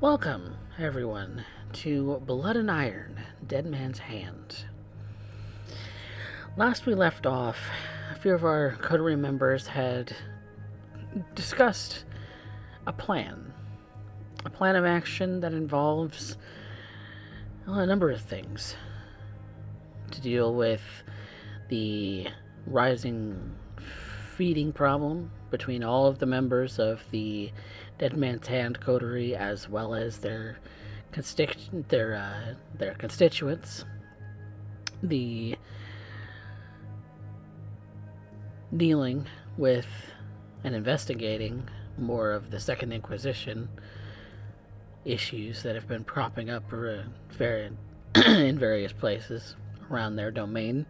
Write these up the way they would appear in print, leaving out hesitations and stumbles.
Welcome, everyone, to Blood and Iron, Dead Man's Hand. Last we left off, a few of our coterie members had discussed a plan. A plan of action that involves a number of things to deal with the rising feeding problem between all of the members of the Dead Man's Hand coterie, as well as their constituents. The dealing with and investigating more of the Second Inquisition issues that have been propping up in various places around their domain.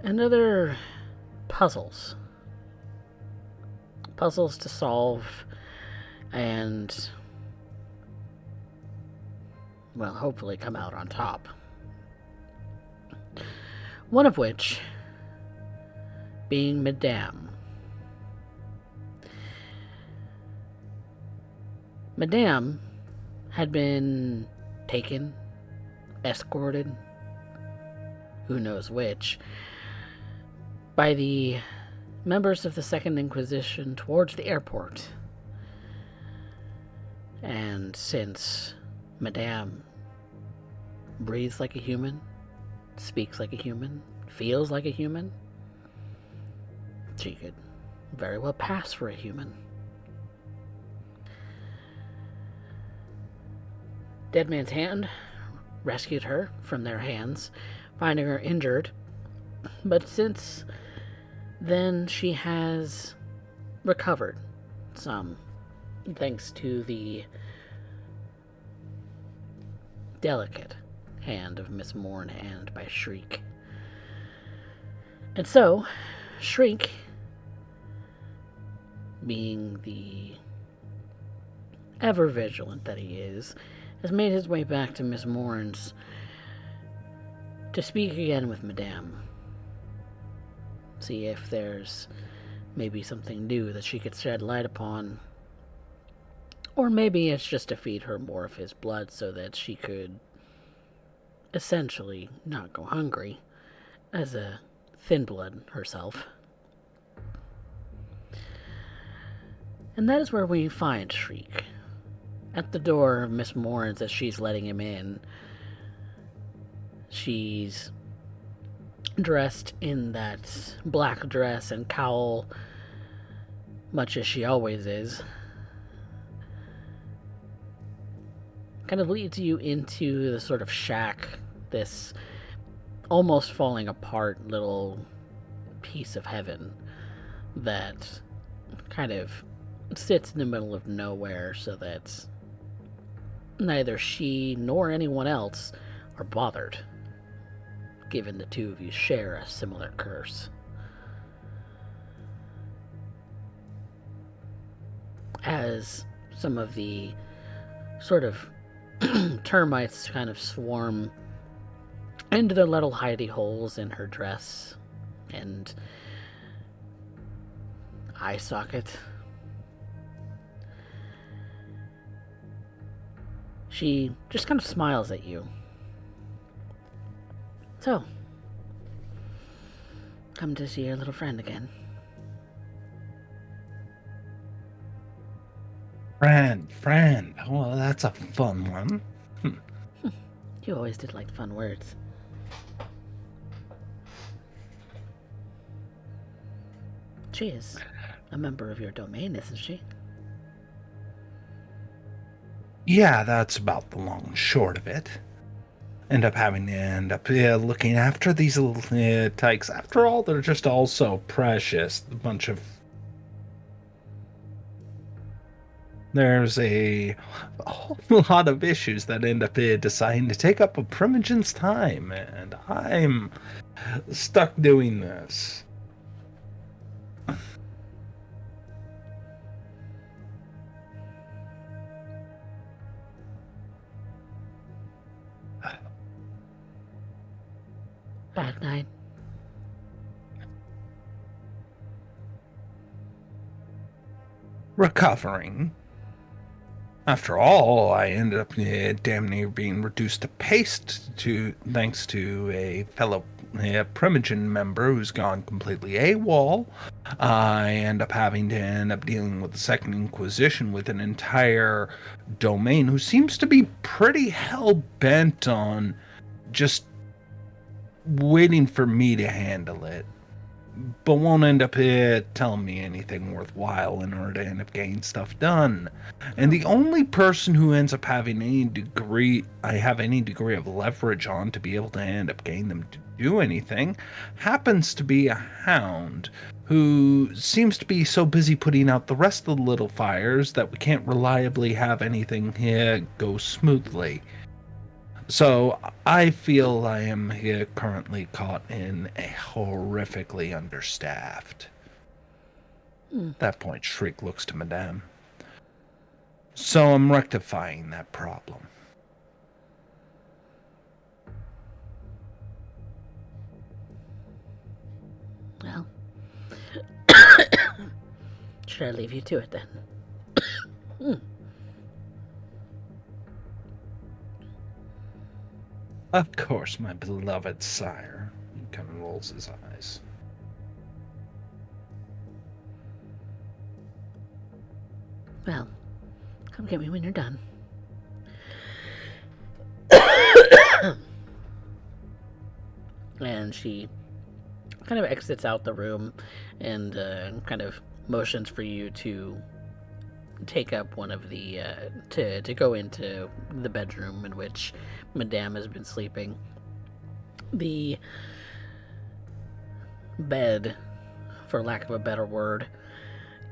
And other puzzles. Puzzles to solve and, well, hopefully come out on top. One of which being Madame. Madame had been taken, escorted, who knows which, by the members of the Second Inquisition towards the airport. And since Madame breathes like a human, speaks like a human, feels like a human, she could very well pass for a human. Dead Man's Hand rescued her from their hands, finding her injured, but since then she has recovered some, thanks to the delicate hand of Miss Mournhand by Shriek. And so, Shriek, being the ever vigilant that he is, has made his way back to Miss Mourn's to speak again with Madame. See if there's maybe something new that she could shed light upon. Or maybe it's just to feed her more of his blood so that she could essentially not go hungry as a thin blood herself. And that is where we find Shriek. At the door of Miss Mourn's as she's letting him in. She's dressed in that black dress and cowl, much as she always is. Kind of leads you into the sort of shack, this almost falling apart little piece of heaven that kind of sits in the middle of nowhere so that neither she nor anyone else are bothered, given the two of you share a similar curse. As some of the sort of termites kind of swarm into their little hidey holes in her dress and eye socket, she just kind of smiles at you. So, come to see your little friend again. Friend. Well, that's a fun one. You always did like fun words. She is a member of your domain, isn't she? Yeah, that's about the long and short of it. End up looking after these little tykes. After all, they're just all so precious. A bunch of... There's a whole lot of issues that end up deciding to take up a Primogen's time, and I'm stuck doing this. Bad night. recovering. After all, I ended up damn near being reduced to paste thanks to a fellow Primogen member who's gone completely AWOL. I end up dealing with the Second Inquisition with an entire domain who seems to be pretty hell bent on just waiting for me to handle it, but won't end up telling me anything worthwhile in order to end up getting stuff done. And the only person who ends up having any degree of leverage on to be able to end up getting them to do anything happens to be a hound who seems to be so busy putting out the rest of the little fires that we can't reliably have anything here go smoothly. So I feel I am here currently caught in a horrifically understaffed. At that point, Shriek looks to Madame. So I'm rectifying that problem. Well, should I leave you to it then? Of course, my beloved sire. He kind of rolls his eyes. Well, come get me when you're done. And she kind of exits out the room and kind of motions for you to take up one of the to go into the bedroom in which Madame has been sleeping. The bed, for lack of a better word,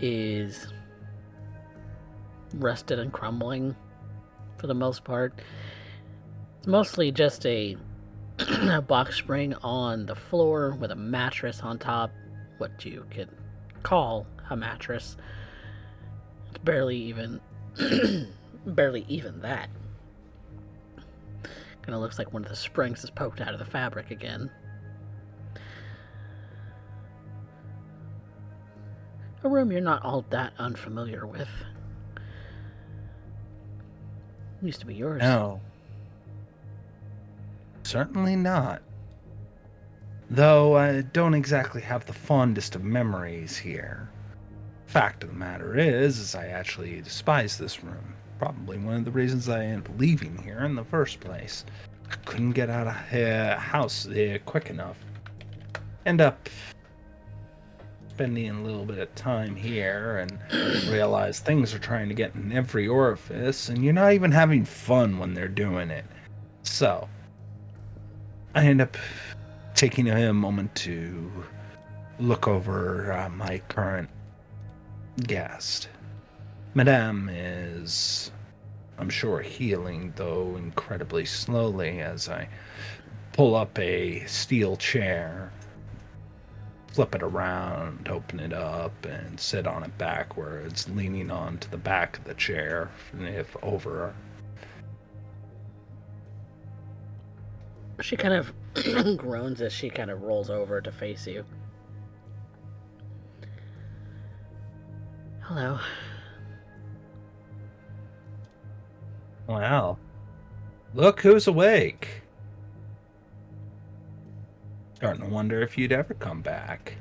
is rusted and crumbling for the most part. It's mostly just a box spring on the floor with a mattress on top, what you could call a mattress. It's barely even that. Kind of looks like one of the springs is poked out of the fabric again. A room you're not all that unfamiliar with. Used to be yours. No. Certainly not. Though I don't exactly have the fondest of memories here. Fact of the matter is I actually despise this room. Probably one of the reasons I ended up leaving here in the first place. I couldn't get out of house quick enough. End up spending a little bit of time here and realize things are trying to get in every orifice, and you're not even having fun when they're doing it. So, I end up taking a moment to look over my current guest. Madame is, I'm sure, healing, though incredibly slowly, as I pull up a steel chair, flip it around, open it up, and sit on it backwards, leaning onto the back of the chair, if over her. She kind of groans as she kind of rolls over to face you. Hello. Wow. Look who's awake. Starting to wonder if you'd ever come back.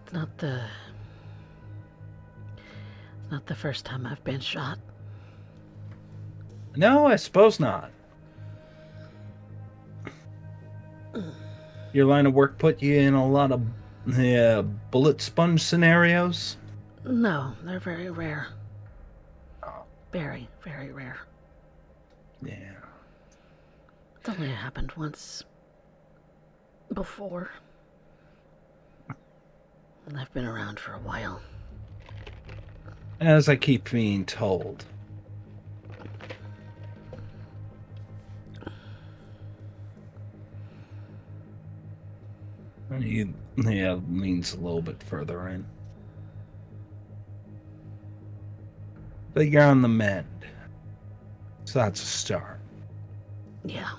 It's not the first time I've been shot. No, I suppose not. Your line of work put you in a lot of bullet sponge scenarios? No, they're very rare. Oh. Very, very rare. Yeah. It's only happened once before. And I've been around for a while. As I keep being told. And he leans a little bit further in. But you're on the mend. So that's a start. Yeah.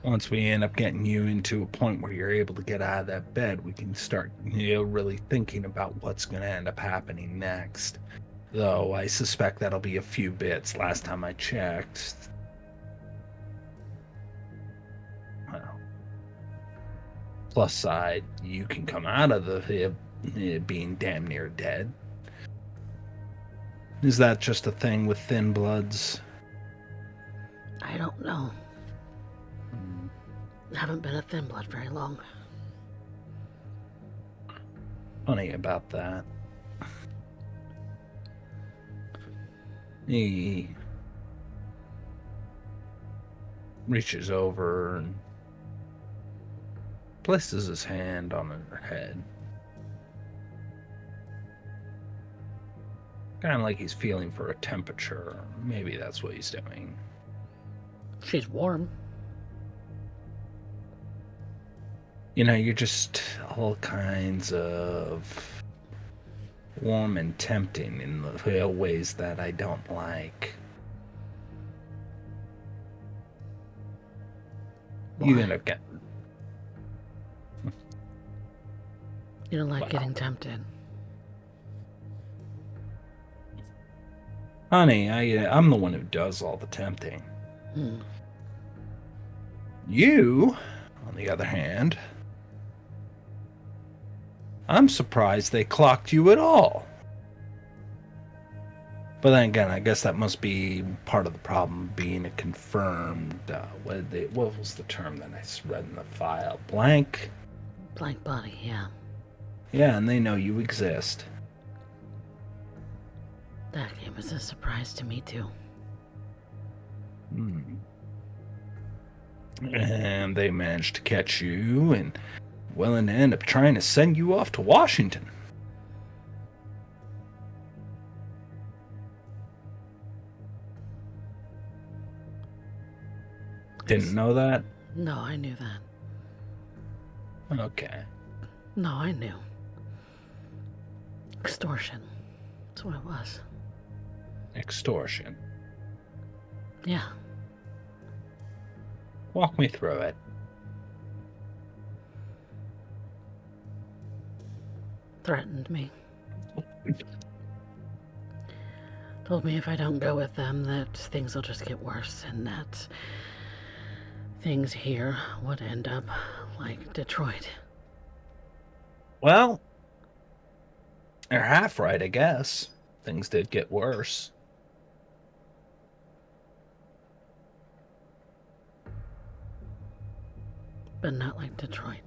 Once we end up getting you into a point where you're able to get out of that bed, we can start, really thinking about what's going to end up happening next. Though I suspect that'll be a few bits. Last time I checked. Well, plus side, you can come out of the being damn near dead. Is that just a thing with thin bloods? I don't know. Haven't been a thin blood very long. Funny about that. He reaches over and places his hand on her head. Kind of like he's feeling for a temperature. Maybe that's what he's doing. She's warm. You're just all kinds of warm and tempting in the ways that I don't like. Why? You end up getting... You don't like getting tempted. Honey, I'm the one who does all the tempting. You, on the other hand, I'm surprised they clocked you at all. But then again, I guess that must be part of the problem, being a confirmed, what was the term that I read in the file? Blank body, yeah. Yeah, and they know you exist. That came as a surprise to me, too. And they managed to catch you and willing to end up trying to send you off to Washington. Didn't know that? No, I knew that. Okay. No, I knew. Extortion. That's what it was. Extortion. Yeah. Walk me through it. Threatened me. Told me if I don't go with them that things will just get worse and that things here would end up like Detroit. Well, they're half right, I guess. Things did get worse. But not like Detroit.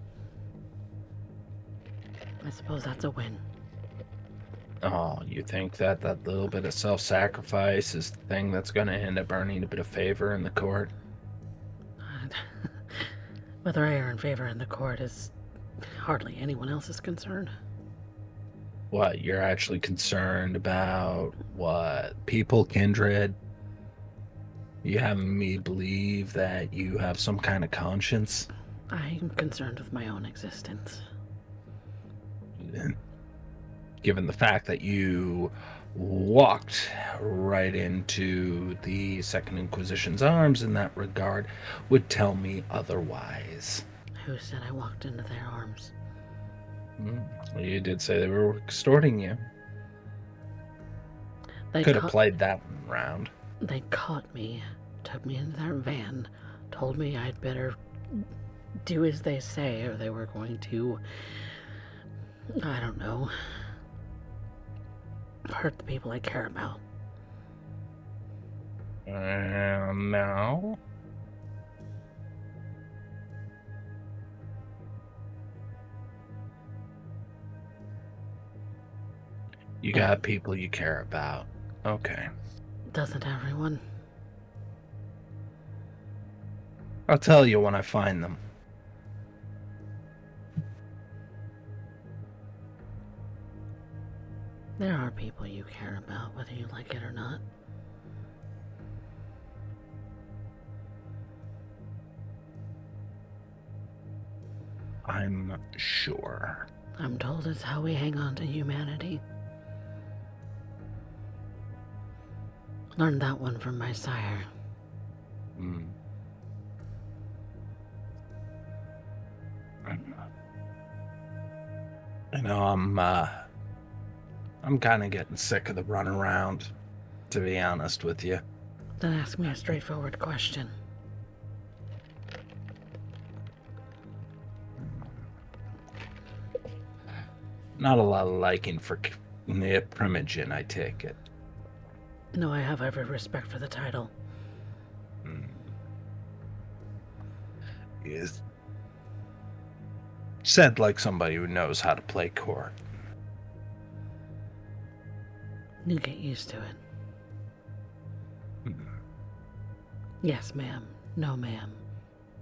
I suppose that's a win. Oh, you think that little bit of self-sacrifice is the thing that's going to end up earning a bit of favor in the court? Whether I earn favor in the court is hardly anyone else's concern. What, you're actually concerned about what? People, kindred? You having me believe that you have some kind of conscience? I'm concerned with my own existence. Given the fact that you walked right into the Second Inquisition's arms in that regard, would tell me otherwise. Who said I walked into their arms? Well, you did say they were extorting you. They could have played that round. They caught me, took me into their van, told me I'd better do as they say or they were going to, I don't know, hurt the people I care about. No. You got people you care about. Okay. Doesn't everyone? I'll tell you when I find them. There are people you care about, whether you like it or not. I'm sure. I'm told it's how we hang on to humanity. Learned that one from my sire. You know, I'm kind of getting sick of the runaround, to be honest with you. Then ask me a straightforward question. Not a lot of liking for Primogen, I take it. No, I have every respect for the title. Is said like somebody who knows how to play court. You get used to it. Yes, ma'am. No, ma'am.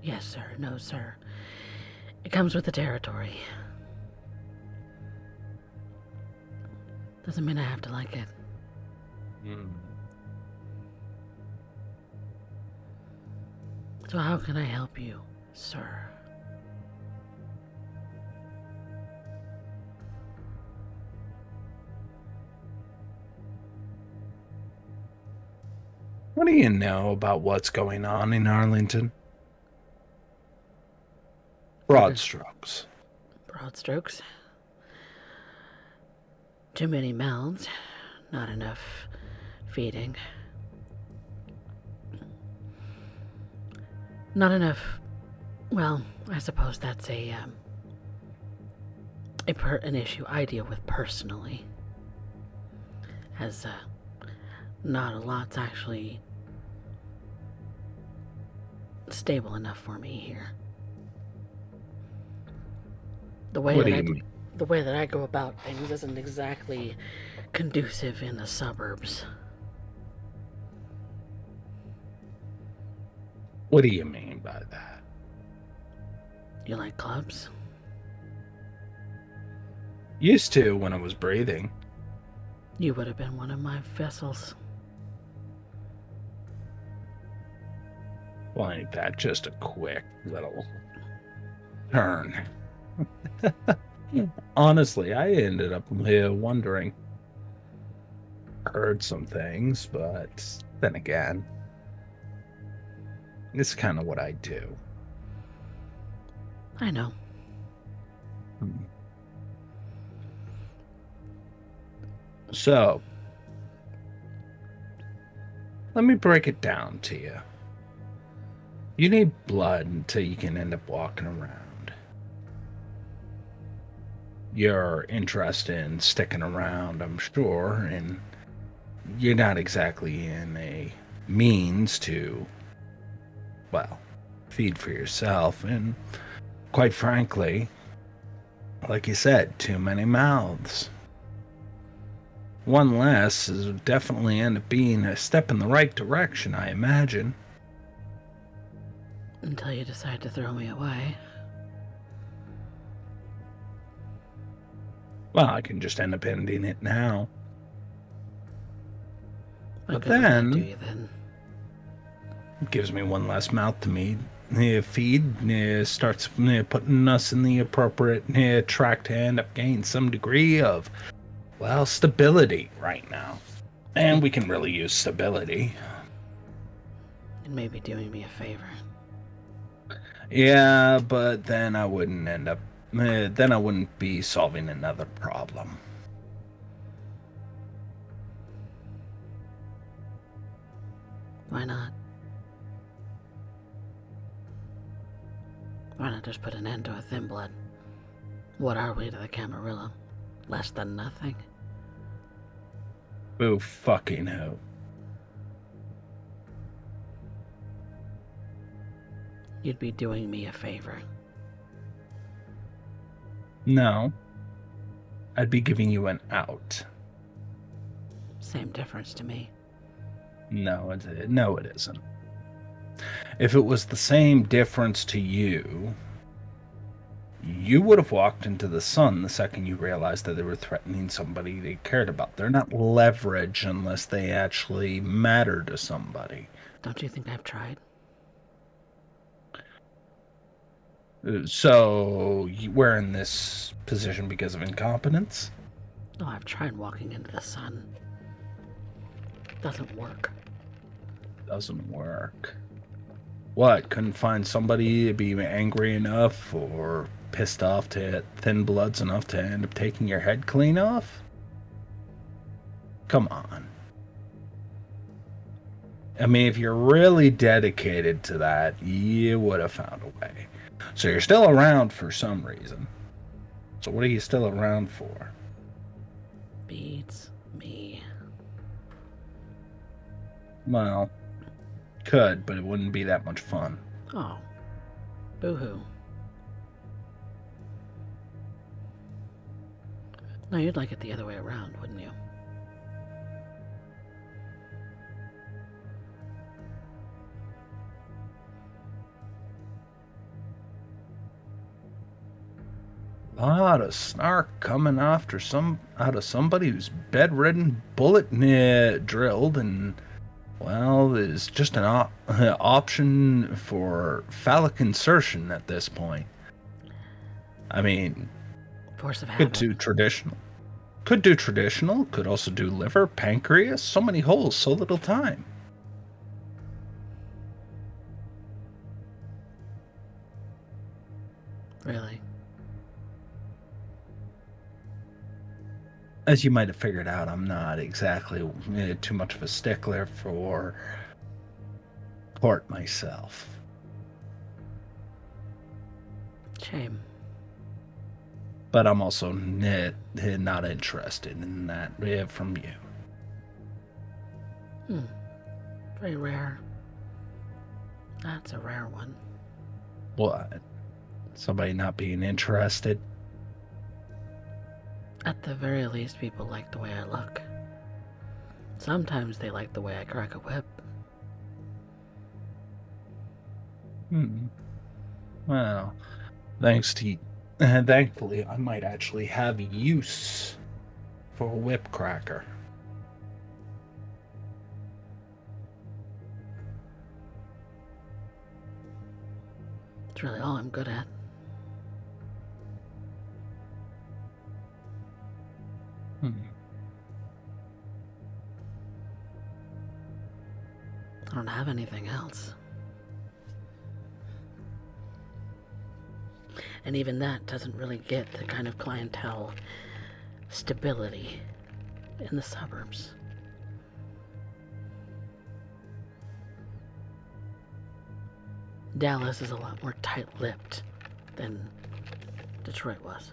Yes, sir. No, sir. It comes with the territory. Doesn't mean I have to like it. So how can I help you, sir? What do you know about what's going on in Arlington? Broad strokes. Broad strokes. Too many mouths, not enough feeding. Not enough. Well, I suppose that's an issue I deal with personally, as not a lot's actually stable enough for me here. The way that I go about things isn't exactly conducive in the suburbs. What do you mean by that? You like clubs? Used to when I was breathing. You would have been one of my vessels. Well, ain't that just a quick little turn? Honestly, I ended up wondering. Heard some things, but then again, it's kind of what I do. I know. So, let me break it down to you. You need blood until you can end up walking around. You're interested in sticking around, I'm sure, and you're not exactly in a means to, well, feed for yourself. And quite frankly, like you said, too many mouths. One less is definitely end up being a step in the right direction, I imagine. Until you decide to throw me away. Well, I can just end up ending it now. But What good would that do then, you then? it gives me one less mouth to feed, starts putting us in the appropriate track to end up gaining some degree of, well, stability right now. And we can really use stability. And maybe doing me a favor. Yeah, but then I wouldn't end up, then I wouldn't be solving another problem. Why not? Why not just put an end to a thin blood? What are we to the Camarilla? Less than nothing? Boo fucking who? You'd be doing me a favor. No. I'd be giving you an out. Same difference to me. No, it isn't. If it was the same difference to you, you would have walked into the sun the second you realized that they were threatening somebody they cared about. They're not leverage unless they actually matter to somebody. Don't you think I've tried? So, we're in this position because of incompetence? Oh, I've tried walking into the sun. Doesn't work. Doesn't work. What? Couldn't find somebody to be angry enough or pissed off to hit thin bloods enough to end up taking your head clean off? Come on. I mean, if you're really dedicated to that, you would have found a way. So you're still around for some reason. So what are you still around for? Beats me. Well, could, but it wouldn't be that much fun. Oh. Boo-hoo. No, you'd like it the other way around, wouldn't you? A lot of snark coming out of somebody who's bedridden, bullet drilled, and well, there's just an option for phallic insertion at this point. I mean, Force of could habit. do traditional. Could do traditional. Could also do liver, pancreas. So many holes, so little time. Really? As you might have figured out, I'm not exactly too much of a stickler for port myself. Shame. But I'm also not interested in that from you. Very rare. That's a rare one. What? Somebody not being interested? At the very least, people like the way I look. Sometimes they like the way I crack a whip. Well, thankfully, I might actually have use for a whip cracker. It's really all I'm good at. I don't have anything else. And even that doesn't really get the kind of clientele stability in the suburbs. Dallas is a lot more tight-lipped than Detroit was.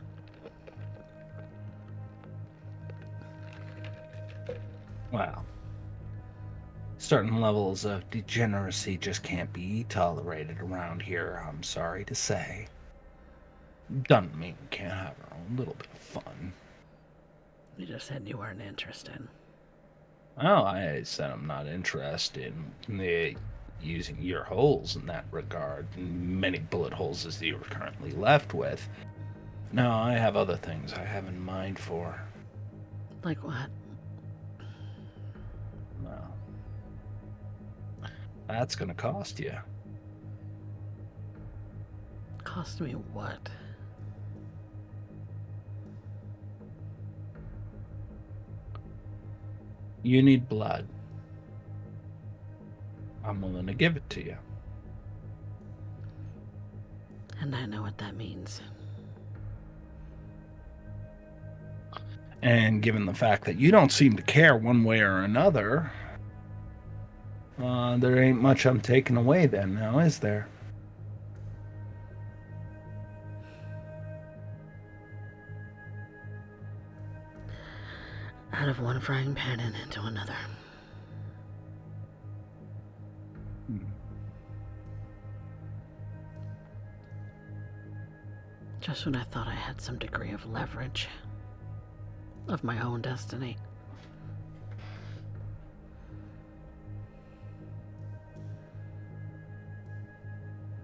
Wow. Certain levels of degeneracy just can't be tolerated around here, I'm sorry to say. Doesn't mean we can't have our own little bit of fun. You just said you weren't interested. Well, I said I'm not interested in using your holes in that regard, many bullet holes as you're currently left with. No, I have other things I have in mind for. Like what? Well, that's gonna cost you. Cost me what? You need blood. I'm willing to give it to you. And I know what that means. And given the fact that you don't seem to care one way or another, there ain't much I'm taking away then, now is there? Out of one frying pan and into another. Just when I thought I had some degree of leverage of my own destiny.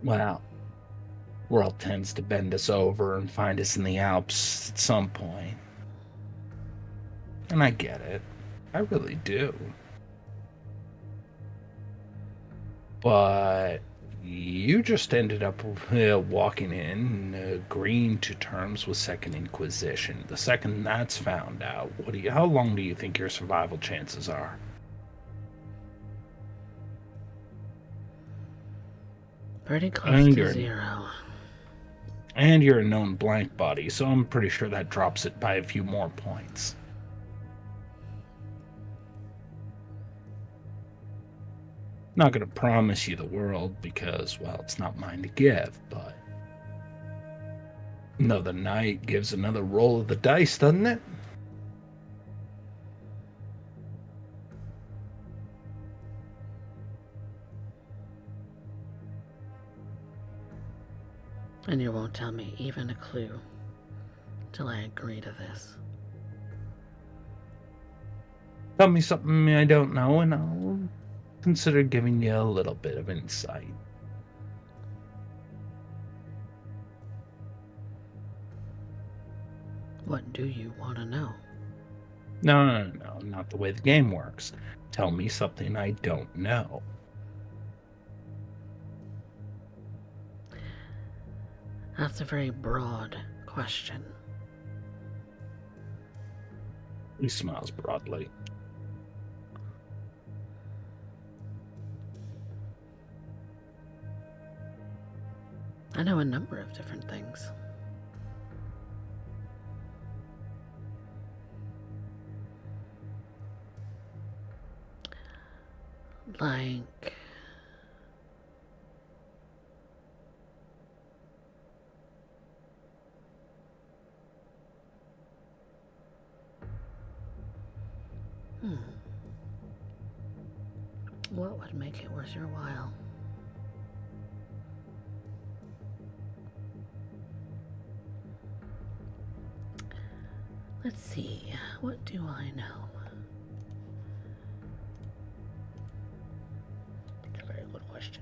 Well, world tends to bend us over and find us in the Alps at some point. And I get it. I really do. But you just ended up walking in, agreeing to terms with Second Inquisition. The second that's found out, how long do you think your survival chances are? Pretty close to zero. And you're a known blank body, so I'm pretty sure that drops it by a few more points. Not going to promise you the world because, well, it's not mine to give, but another night gives another roll of the dice, doesn't it? And you won't tell me even a clue till I agree to this. Tell me something I don't know, and I'll consider giving you a little bit of insight. What do you want to know? No, not the way the game works. Tell me something I don't know. That's a very broad question. He smiles broadly. I know a number of different things. Like... What would make it worth your while? Let's see, what do I know? That's a very good question.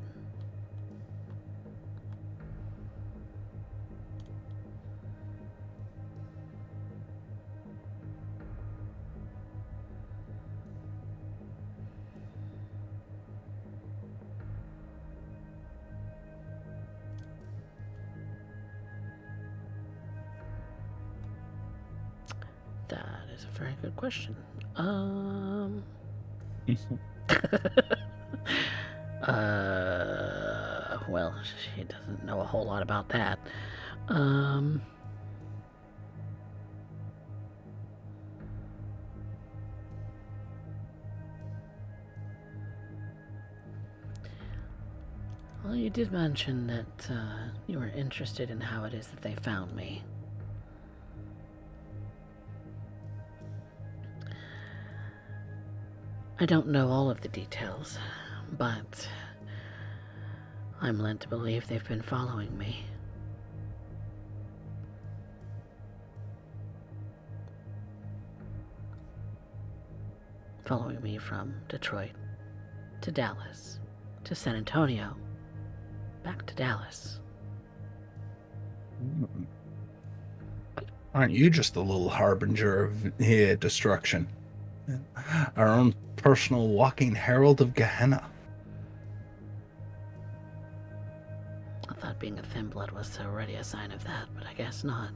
That is a very good question. Well, she doesn't know a whole lot about that. Well, you did mention that you were interested in how it is that they found me. I don't know all of the details, but I'm led to believe they've been following me. Following me from Detroit to Dallas to San Antonio, back to Dallas. Aren't you just a little harbinger of destruction? Our own personal walking herald of Gehenna. I thought being a thin blood was already a sign of that, but I guess not.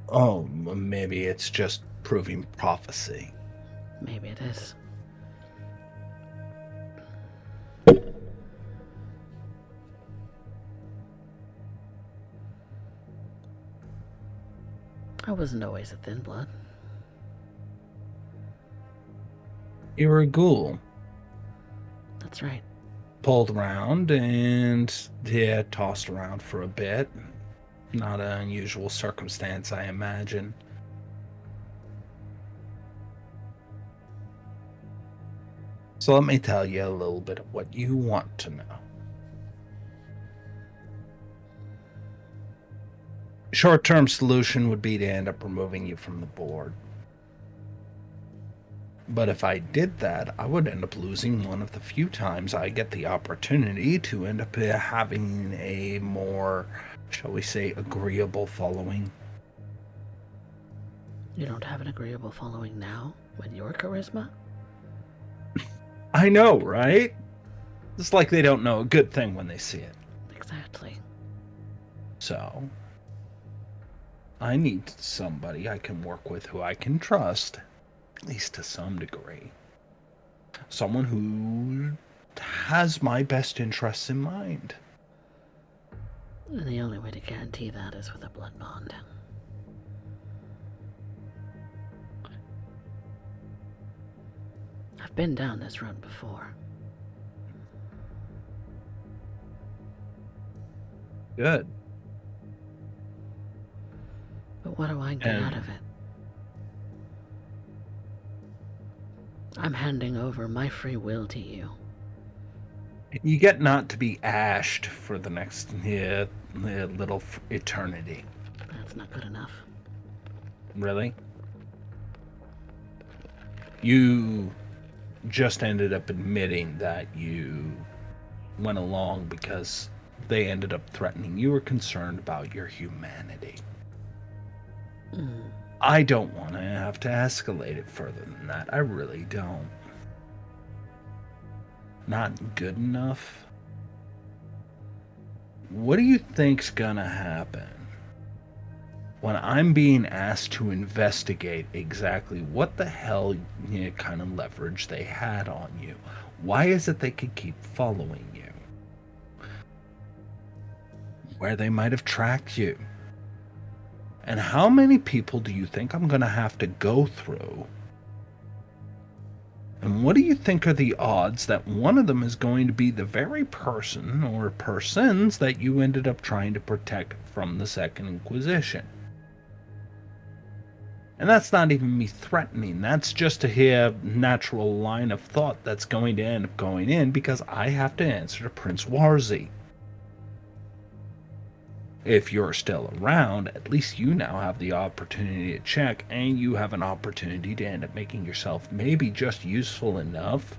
Oh, maybe it's just proving prophecy. Maybe it is. I wasn't always a thin blood. You were a ghoul. That's right. Pulled around and, tossed around for a bit. Not an unusual circumstance, I imagine. So let me tell you a little bit of what you want to know. Short-term solution would be to end up removing you from the board. But if I did that, I would end up losing one of the few times I get the opportunity to end up having a more, shall we say, agreeable following. You don't have an agreeable following now with your charisma? I know, right? It's like they don't know a good thing when they see it. Exactly. So, I need somebody I can work with who I can trust, at least to some degree. Someone who has my best interests in mind. And the only way to guarantee that is with a blood bond. I've been down this road before. Good. But what do I get out of it? I'm handing over my free will to you. You get not to be ashed for the next little eternity. That's not good enough. Really? You just ended up admitting that you went along because they ended up threatening. You were concerned about your humanity. I don't want to have to escalate it further than that. I really don't. Not good enough? What do you think's gonna happen when I'm being asked to investigate exactly what the hell kind of leverage they had on you? Why is it they could keep following you? Where they might have tracked you? And how many people do you think I'm gonna have to go through? And what do you think are the odds that one of them is going to be the very person or persons that you ended up trying to protect from the Second Inquisition? And that's not even me threatening. That's just a natural line of thought that's going to end up going in because I have to answer to Prince Warzi. If you're still around, at least you now have the opportunity to check, and you have an opportunity to end up making yourself maybe just useful enough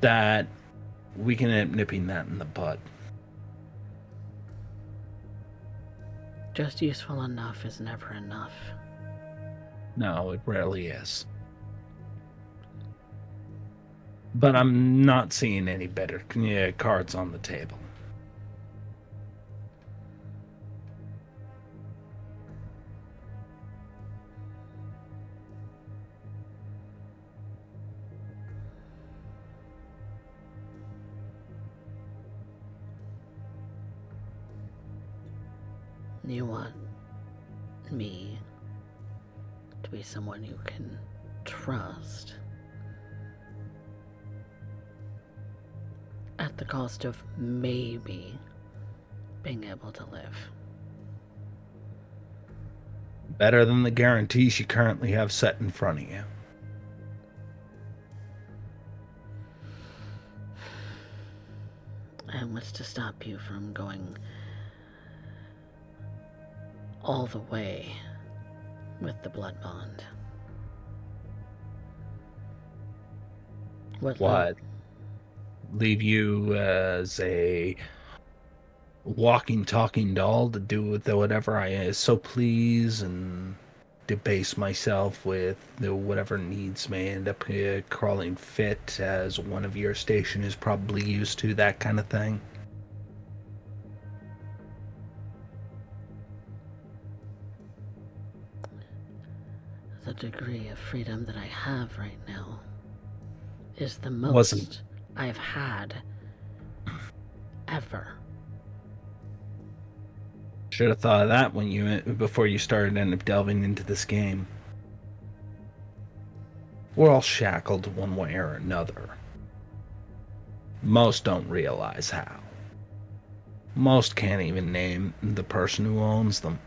that we can end up nipping that in the bud. Just useful enough is never enough. No, it rarely is. But I'm not seeing any better cards on the table. You want me to be someone you can trust at the cost of maybe being able to live. Better than the guarantees you currently have set in front of you. And what's to stop you from going all the way with the blood bond? What? Leave you as a walking, talking doll to do with whatever I so please and debase myself with whatever needs may end up crawling fit as one of your station is probably used to, that kind of thing? The degree of freedom that I have right now is the most Wasn't. I've had ever. Should have thought of that before you started end up delving into this game. We're all shackled one way or another. Most don't realize how. Most can't even name the person who owns them.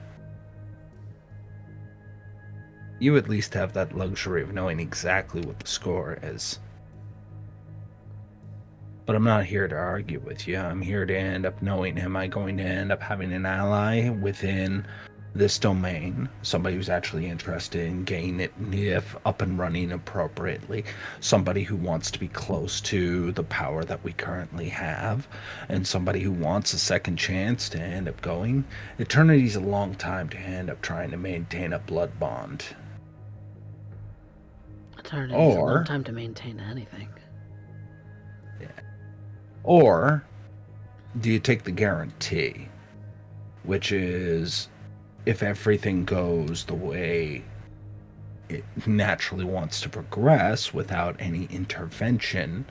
You at least have that luxury of knowing exactly what the score is. But I'm not here to argue with you. I'm here to end up knowing, am I going to end up having an ally within this domain? Somebody who's actually interested in getting it up and running appropriately. Somebody who wants to be close to the power that we currently have. And somebody who wants a second chance to end up going. Eternity's a long time to end up trying to maintain a blood bond. Eternity is a long time to maintain anything. Yeah. Or do you take the guarantee, which is if everything goes the way it naturally wants to progress without any intervention,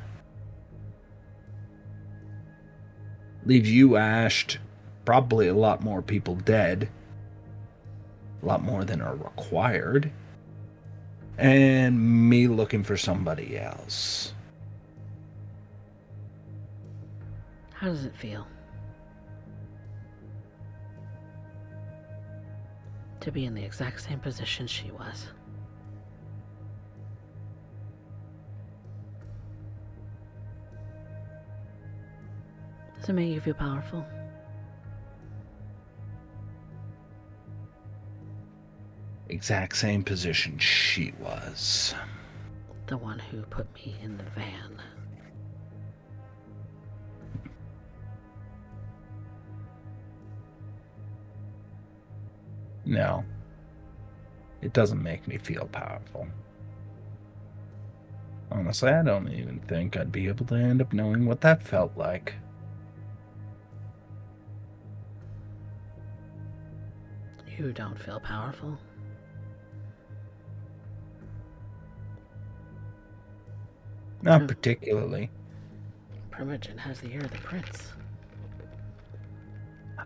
leave you ashed probably a lot more people dead, a lot more than are required, and me looking for somebody else. How does it feel to be in the exact same position she was? Does it make you feel powerful? Exact same position she was. The one who put me in the van. No. It doesn't make me feel powerful. Honestly, I don't even think I'd be able to end up knowing what that felt like. You don't feel powerful? Not particularly. Primogen has the ear of the prince.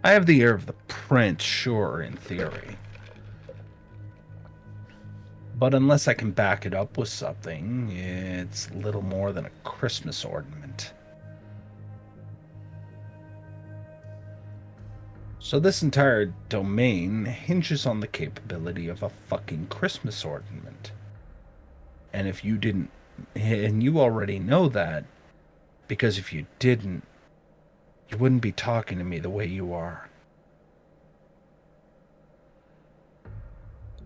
I have the ear of the prince, sure, in theory. But unless I can back it up with something, it's little more than a Christmas ornament. So this entire domain hinges on the capability of a fucking Christmas ornament. And if you didn't, and you already know that, because if you didn't, you wouldn't be talking to me the way you are.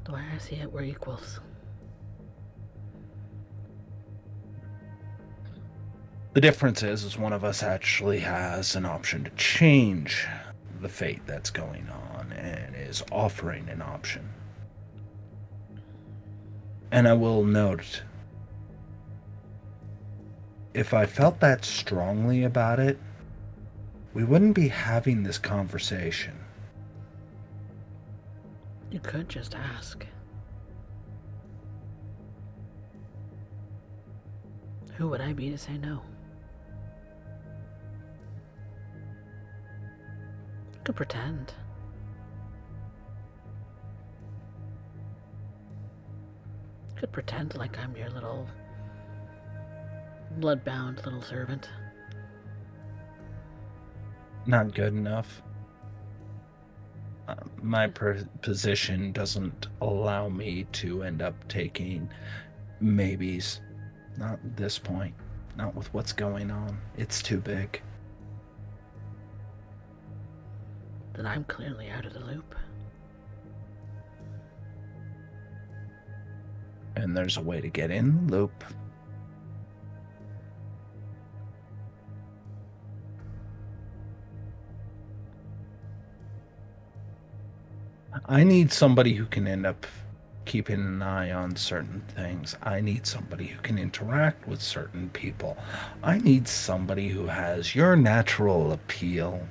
The way I see it, we're equals. The difference is one of us actually has an option to change the fate that's going on and is offering an option. And I will note, if I felt that strongly about it, we wouldn't be having this conversation. You could just ask. Who would I be to say no? You could pretend. You could pretend like I'm your little blood-bound little servant. Not good enough. My position doesn't allow me to end up taking maybes. Not at this point. Not with what's going on. It's too big. Then I'm clearly out of the loop. And there's a way to get in the loop. I need somebody who can end up keeping an eye on certain things. I need somebody who can interact with certain people. I need somebody who has your natural appeal.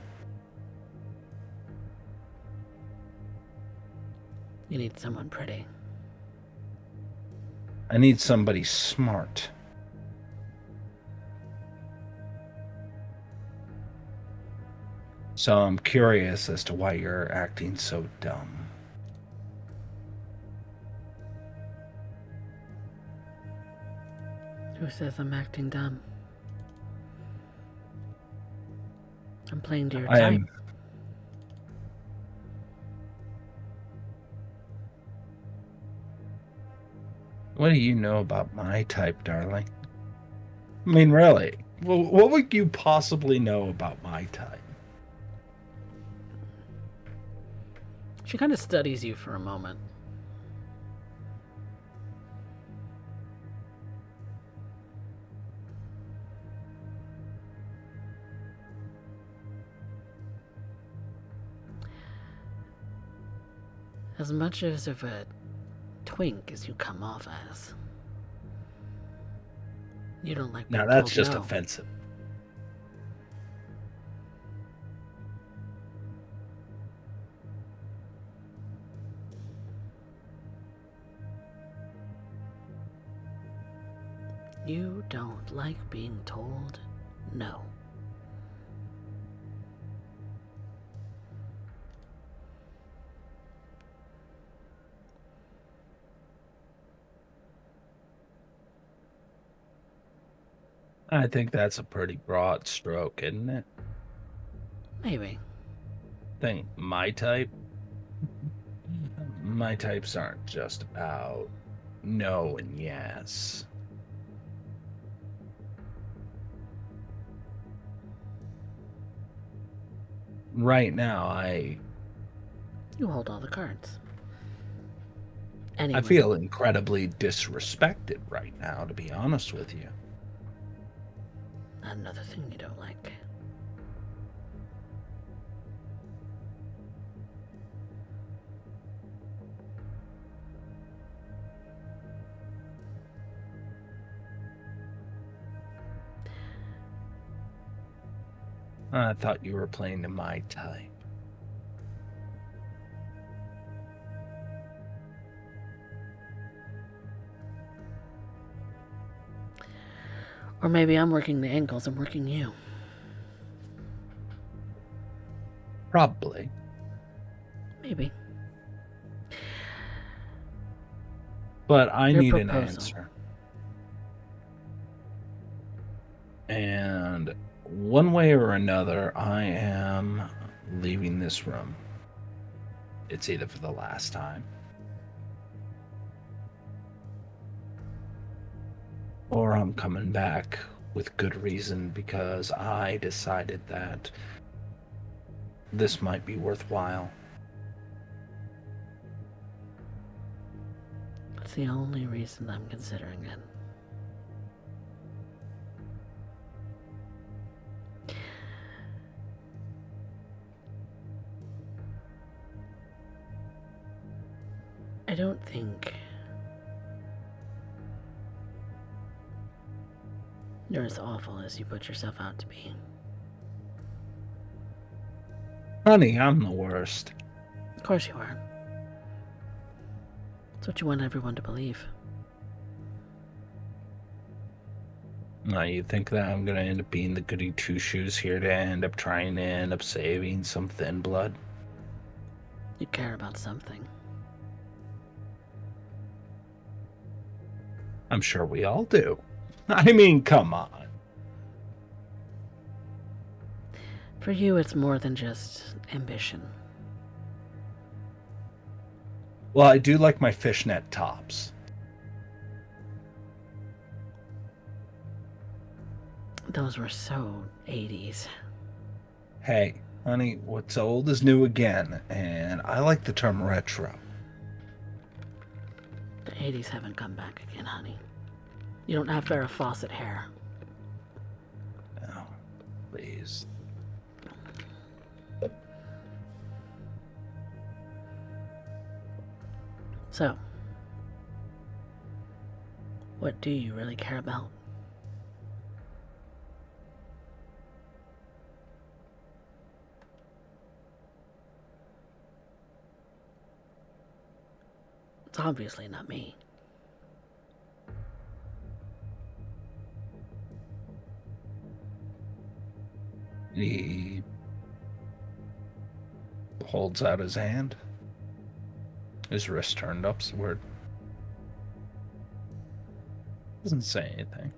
You need someone pretty. I need somebody smart. So I'm curious as to why you're acting so dumb. Who says I'm acting dumb? I'm playing to your type. What do you know about my type, darling? I mean, really, what would you possibly know about my type? She kind of studies you for a moment. As much as of a twink as you come off as, you don't like being Now that's told just no. offensive. You don't like being told no. I think that's a pretty broad stroke, isn't it? Maybe. Think my types aren't just about no and yes. Right now, You hold all the cards. I Anyone. feel incredibly disrespected right now, to be honest with you. Another thing you don't like. I thought you were playing to my type. Or maybe I'm working the angles and working you. Probably. Maybe. But I Your need an proposal. answer. And one way or another, I am leaving this room. It's either for the last time, or I'm coming back with good reason because I decided that this might be worthwhile. That's the only reason I'm considering it. I don't think you're as awful as you put yourself out to be. Honey, I'm the worst. Of course you are. It's what you want everyone to believe. Now, you think that I'm gonna end up being the goody two shoes here to end up trying to end up saving some thin blood? You care about something. I'm sure we all do. I mean, come on. For you, it's more than just ambition. Well, I do like my fishnet tops. Those were so 80s. Hey, honey, what's old is new again, and I like the term retro. The 80s haven't come back again, honey. You don't have Farrah Fawcett hair. Oh, please. So, what do you really care about? It's obviously not me. He holds out his hand, his wrist turned upward. Doesn't say anything.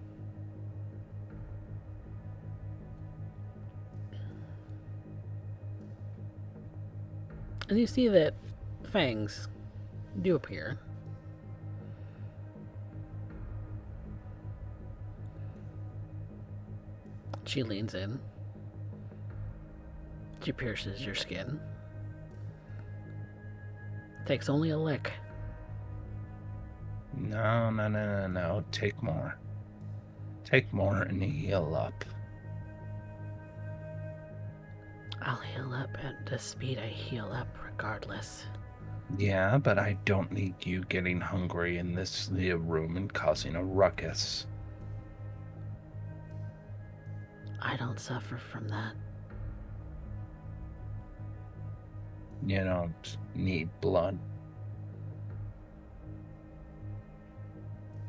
And you see that fangs do appear. She leans in. She pierces your skin. Takes only a lick. No. Take more. Take more and heal up. I'll heal up at the speed I heal up regardless. Yeah, but I don't need you getting hungry in this room and causing a ruckus. I don't suffer from that. You don't need blood.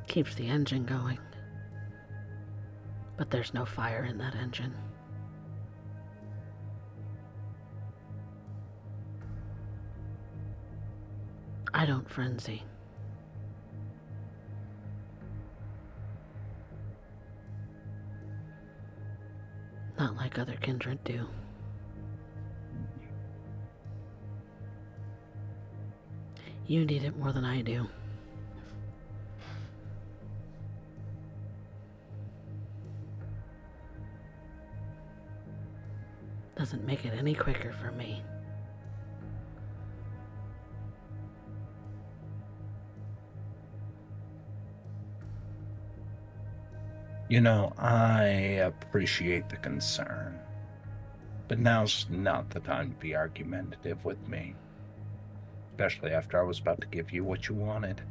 Keeps the engine going. But there's no fire in that engine. I don't frenzy. Not like other kindred do. You need it more than I do. Doesn't make it any quicker for me. You know, I appreciate the concern, but now's not the time to be argumentative with me, especially after I was about to give you what you wanted.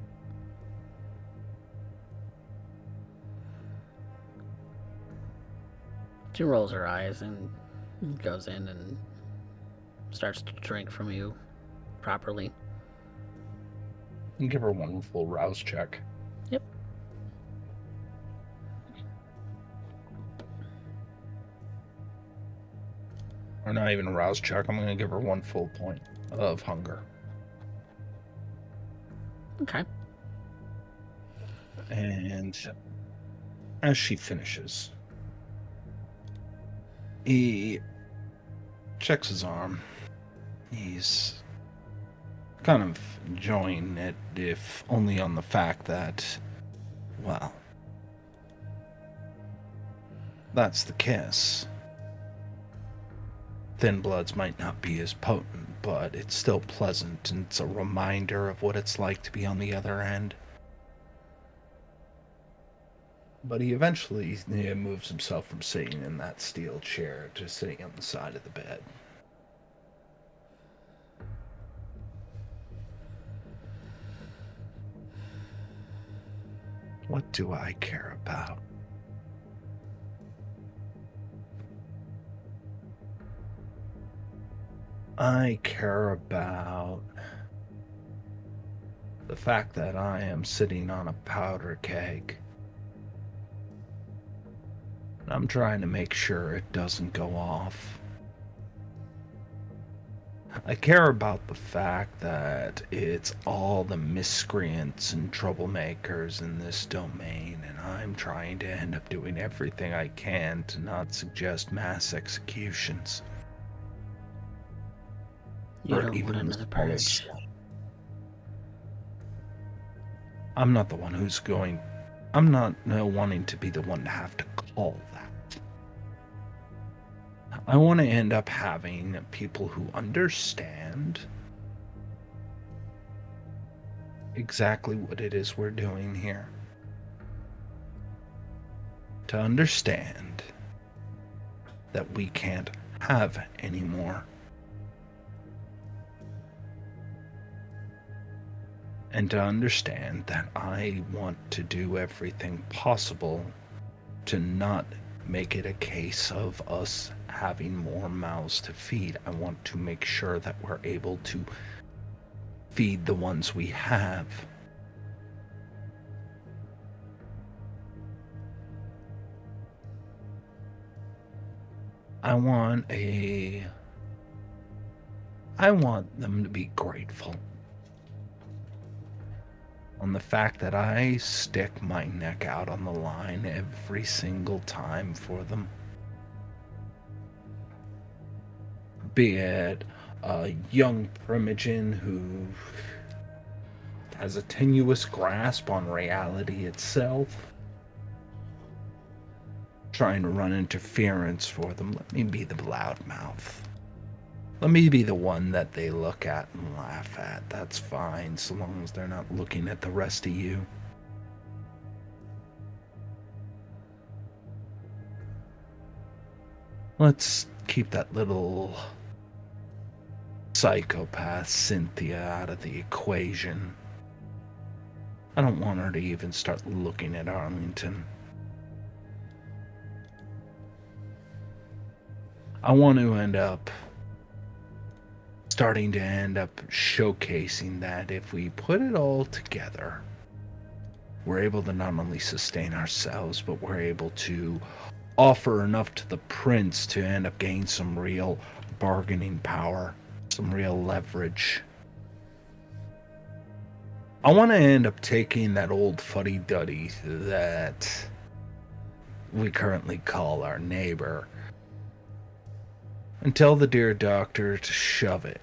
She rolls her eyes and goes in and starts to drink from you properly. You give her one full rouse check. Yep. Or not even a rouse check. I'm going to give her 1 full point of hunger. Okay. And as she finishes, he checks his arm. He's kind of enjoying it, if only on the fact that, well, that's the kiss. Thin Bloods might not be as potent, but it's still pleasant, and it's a reminder of what it's like to be on the other end. But he eventually moves himself from sitting in that steel chair to sitting on the side of the bed. What do I care about? I care about the fact that I am sitting on a powder keg. I'm trying to make sure it doesn't go off. I care about the fact that it's all the miscreants and troublemakers in this domain, and I'm trying to end up doing everything I can to not suggest mass executions. You Or don't even want the another smallest purge. one. I'm not the one who's going. I'm not wanting to be the one to have to call that. I want to end up having people who understand exactly what it is we're doing here. To understand that we can't have any more. And to understand that I want to do everything possible to not make it a case of us having more mouths to feed. I want to make sure that we're able to feed the ones we have. I want them to be grateful on the fact that I stick my neck out on the line every single time for them. Be it a young primogen who has a tenuous grasp on reality itself, trying to run interference for them. Let me be the loudmouth. Let me be the one that they look at and laugh at. That's fine, so long as they're not looking at the rest of you. Let's keep that little psychopath Cynthia out of the equation. I don't want her to even start looking at Arlington. I want to end up showcasing that if we put it all together, we're able to not only sustain ourselves, but we're able to offer enough to the prince to end up gaining some real bargaining power, some real leverage. I want to end up taking that old fuddy-duddy that we currently call our neighbor And tell the dear doctor to shove it.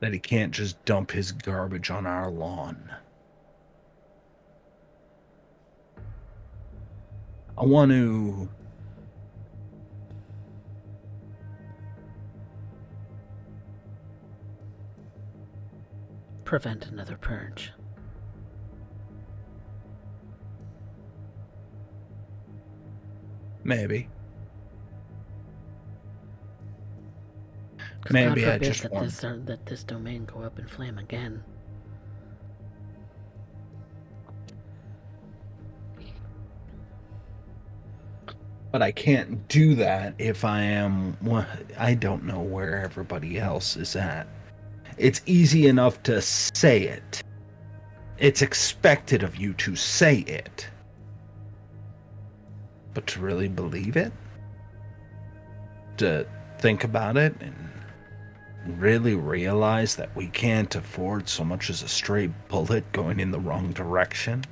That he can't just dump his garbage on our lawn. I want to prevent another purge. maybe. 'Cause Maybe God I forbid just want. that this domain go up in flame again. But I can't do that if I am. Well, I don't know where everybody else is at. It's easy enough to say it. It's expected of you to say it. But to really believe it? To think about it and really realize that we can't afford so much as a stray bullet going in the wrong direction?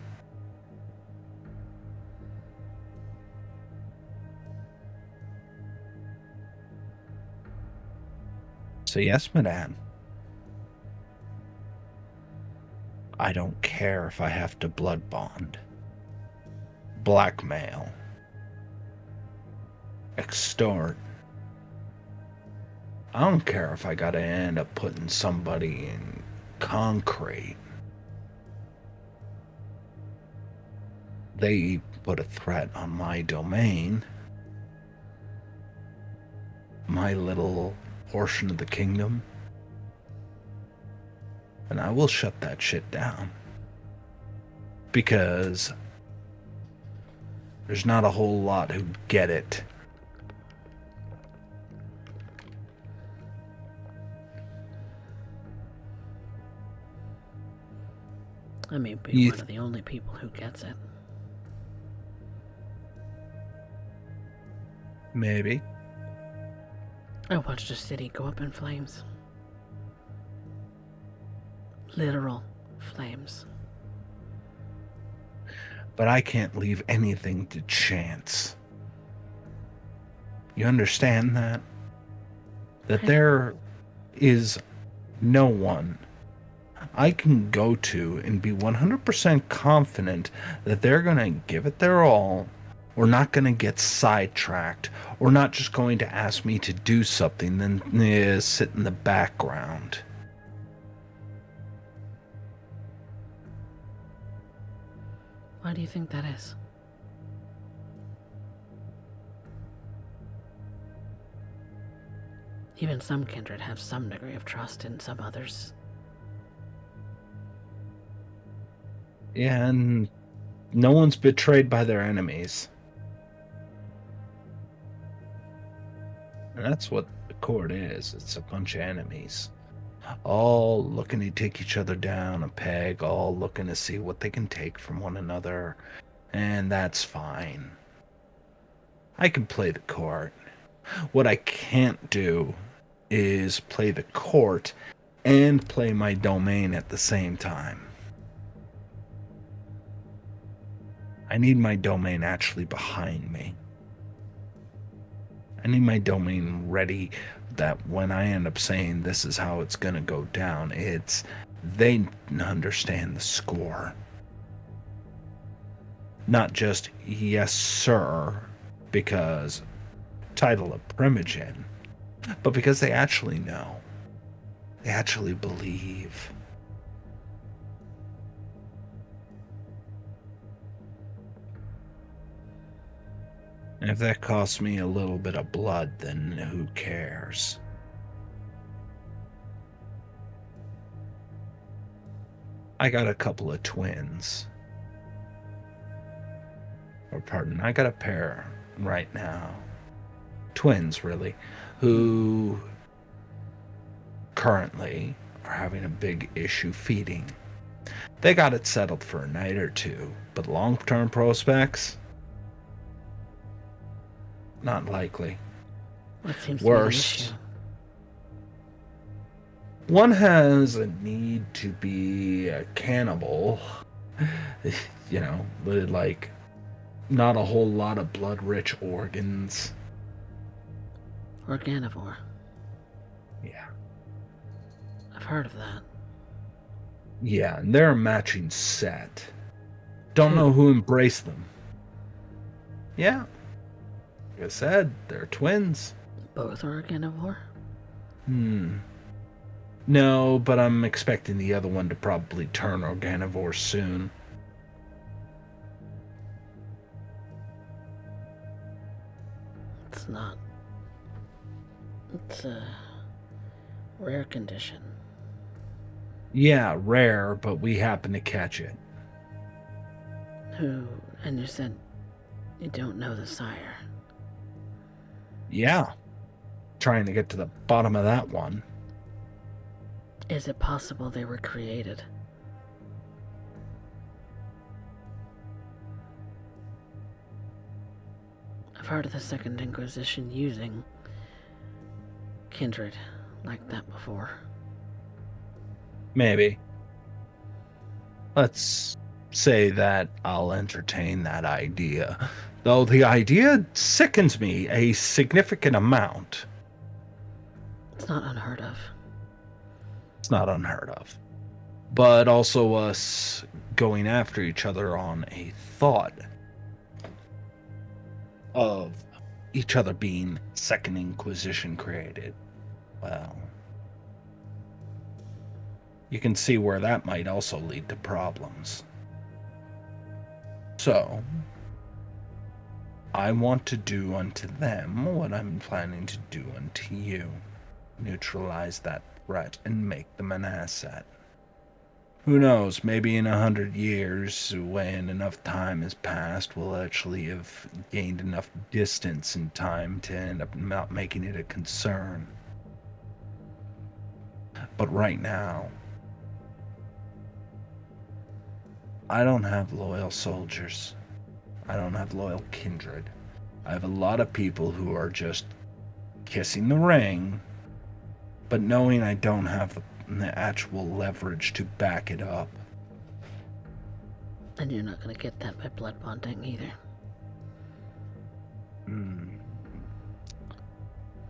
So, yes, madame. I don't care if I have to blood bond, blackmail, extort. I don't care if I gotta end up putting somebody in concrete. They put a threat on my domain, my little portion of the kingdom, and I will shut that shit down. Because there's not a whole lot who get it. I may be one of the only people who gets it. Maybe. I watched a city go up in flames. Literal flames. But I can't leave anything to chance. You understand that? That there is no one I can go to and be 100% confident that they're going to give it their all, or not going to get sidetracked, or not just going to ask me to do something, then sit in the background. Why do you think that is? Even some kindred have some degree of trust in some others. Yeah, and no one's betrayed by their enemies. And that's what the court is. It's a bunch of enemies. All looking to take each other down a peg, all looking to see what they can take from one another. And that's fine. I can play the court. What I can't do is play the court and play my domain at the same time. I need my domain actually behind me. I need my domain ready that when I end up saying this is how it's going to go down, they understand the score. Not just yes, sir, because title of Primogen, but because they actually know. They actually believe. And if that costs me a little bit of blood, then who cares? I got a couple of twins. Or pardon, I got a pair right now. Twins, really, who currently are having a big issue feeding. They got it settled for a night or two, but long-term prospects? Not likely. What seems Worse. to be the issue? One has a need to be a cannibal. You know, like not a whole lot of blood-rich organs. Organivore. Yeah. I've heard of that. Yeah, and they're a matching set. Don't Two. know who embraced them. Yeah. Like I said, they're twins. Both are organivore? No, but I'm expecting the other one to probably turn organivore soon. It's not. It's a rare condition. Yeah, rare, but we happen to catch it. Who. And you said you don't know the sire. Yeah. Trying to get to the bottom of that one. Is it possible they were created? I've heard of the Second Inquisition using kindred like that before. Maybe. Let's say that I'll entertain that idea. Though the idea sickens me a significant amount. It's not unheard of. It's not unheard of. But also us going after each other on a thought of each other being Second Inquisition created. Well, you can see where that might also lead to problems. So, I want to do unto them what I'm planning to do unto you. Neutralize that threat and make them an asset. Who knows, maybe in 100 years, when enough time has passed, we'll actually have gained enough distance in time to end up not making it a concern. But right now, I don't have loyal soldiers. I don't have loyal kindred. I have a lot of people who are just kissing the ring, but knowing I don't have the actual leverage to back it up. And you're not gonna get that by blood bonding either.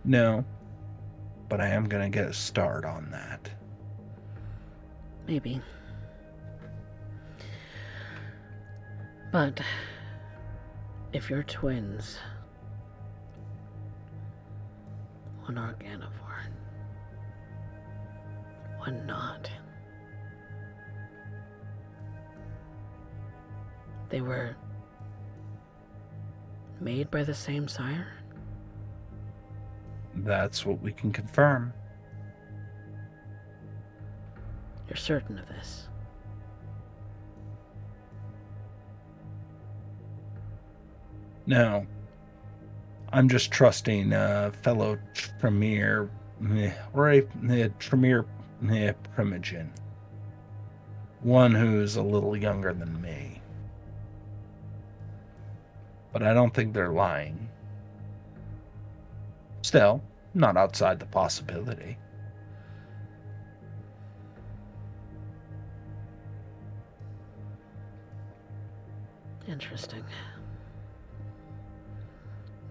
No, but I am gonna get a start on that. Maybe. But if you're twins, one organivore, one not, they were made by the same sire? That's what we can confirm. You're certain of this? No, I'm just trusting a fellow Tremere, or a Tremere Primogen. One who's a little younger than me. But I don't think they're lying. Still, not outside the possibility. Interesting.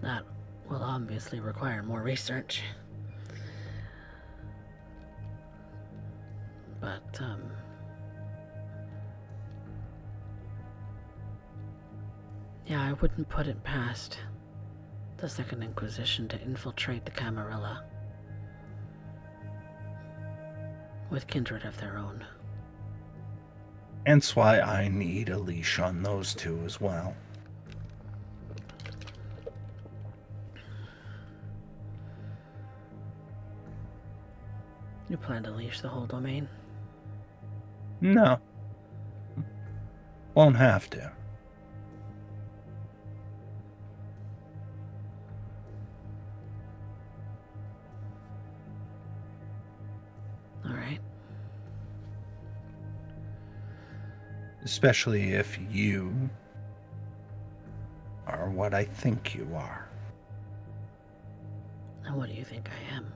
That will obviously require more research. But, yeah, I wouldn't put it past the Second Inquisition to infiltrate the Camarilla with kindred of their own. Hence why I need a leash on those two as well. You plan to leash the whole domain? No. Won't have to. Alright. Especially if you are what I think you are. And what do you think I am?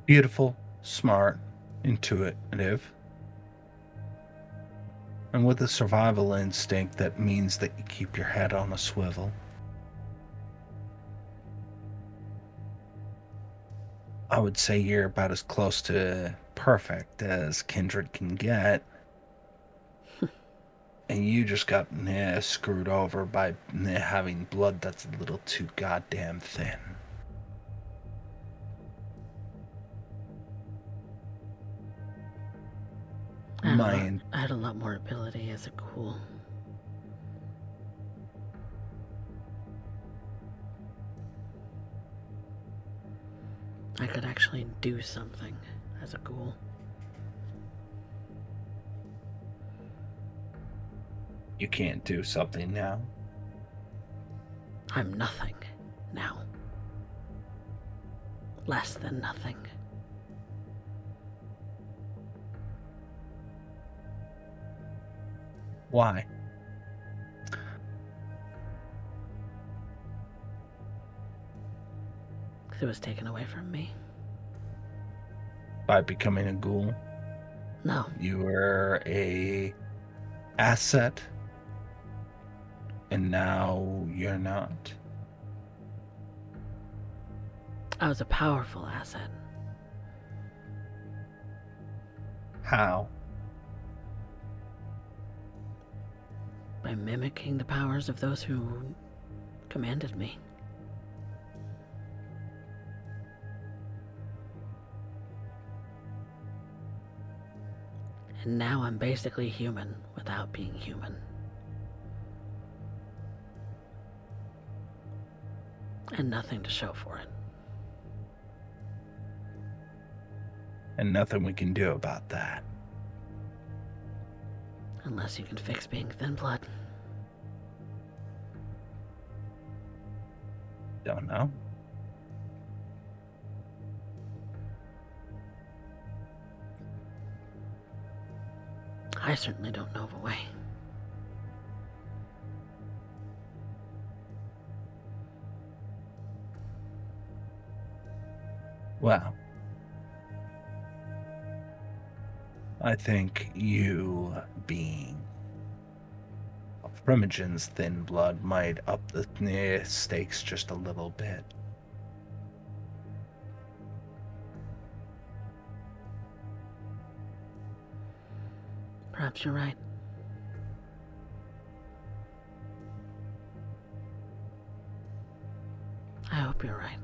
Beautiful, smart, intuitive, and with a survival instinct that means that you keep your head on a swivel. I would say you're about as close to perfect as Kindred can get. And you just got screwed over by having blood that's a little too goddamn thin. I had a lot more ability as a ghoul. I could actually do something as a ghoul. You can't do something now. I'm nothing now. Less than nothing. Why? Because it was taken away from me. By becoming a ghoul? No. You were a asset, and now you're not. I was a powerful asset. How? By mimicking the powers of those who commanded me. And now I'm basically human without being human. And nothing to show for it. And nothing we can do about that. Unless you can fix being thin blood. Don't know. I certainly don't know of a way. Well, I think you being a Primogen's thin blood might up the stakes just a little bit. Perhaps you're right. I hope you're right.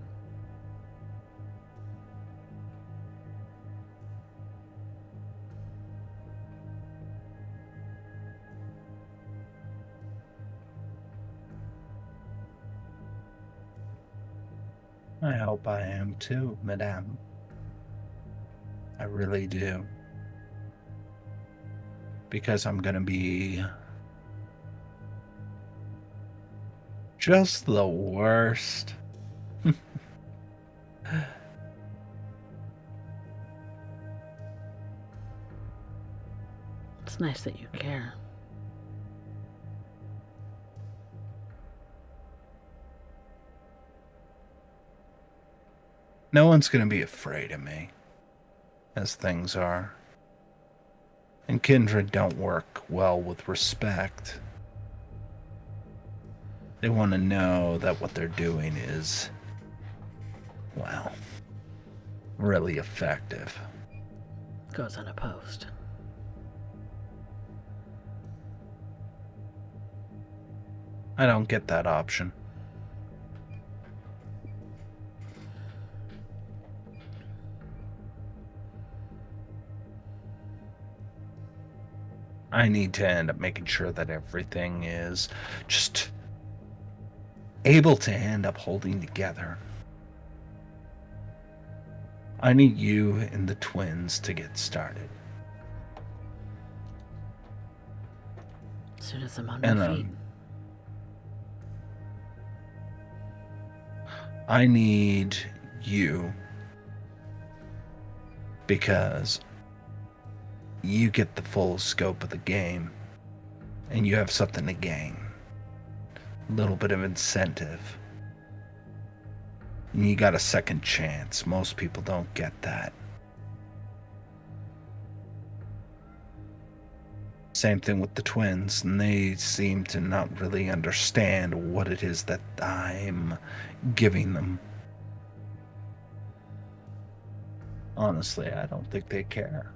I hope I am too, madame. I really do. Because I'm gonna be just the worst. It's nice that you care. No one's gonna be afraid of me, as things are. And kindred don't work well with respect. They want to know that what they're doing is, well, really effective. Goes unopposed. I don't get that option. I need to end up making sure that everything is just able to end up holding together. I need you and the twins to get started. As soon as I'm on my feet. I need you because you get the full scope of the game and you have something to gain. A little bit of incentive. And you got a second chance. Most people don't get that. Same thing with the twins, and they seem to not really understand what it is that I'm giving them. Honestly, I don't think they care.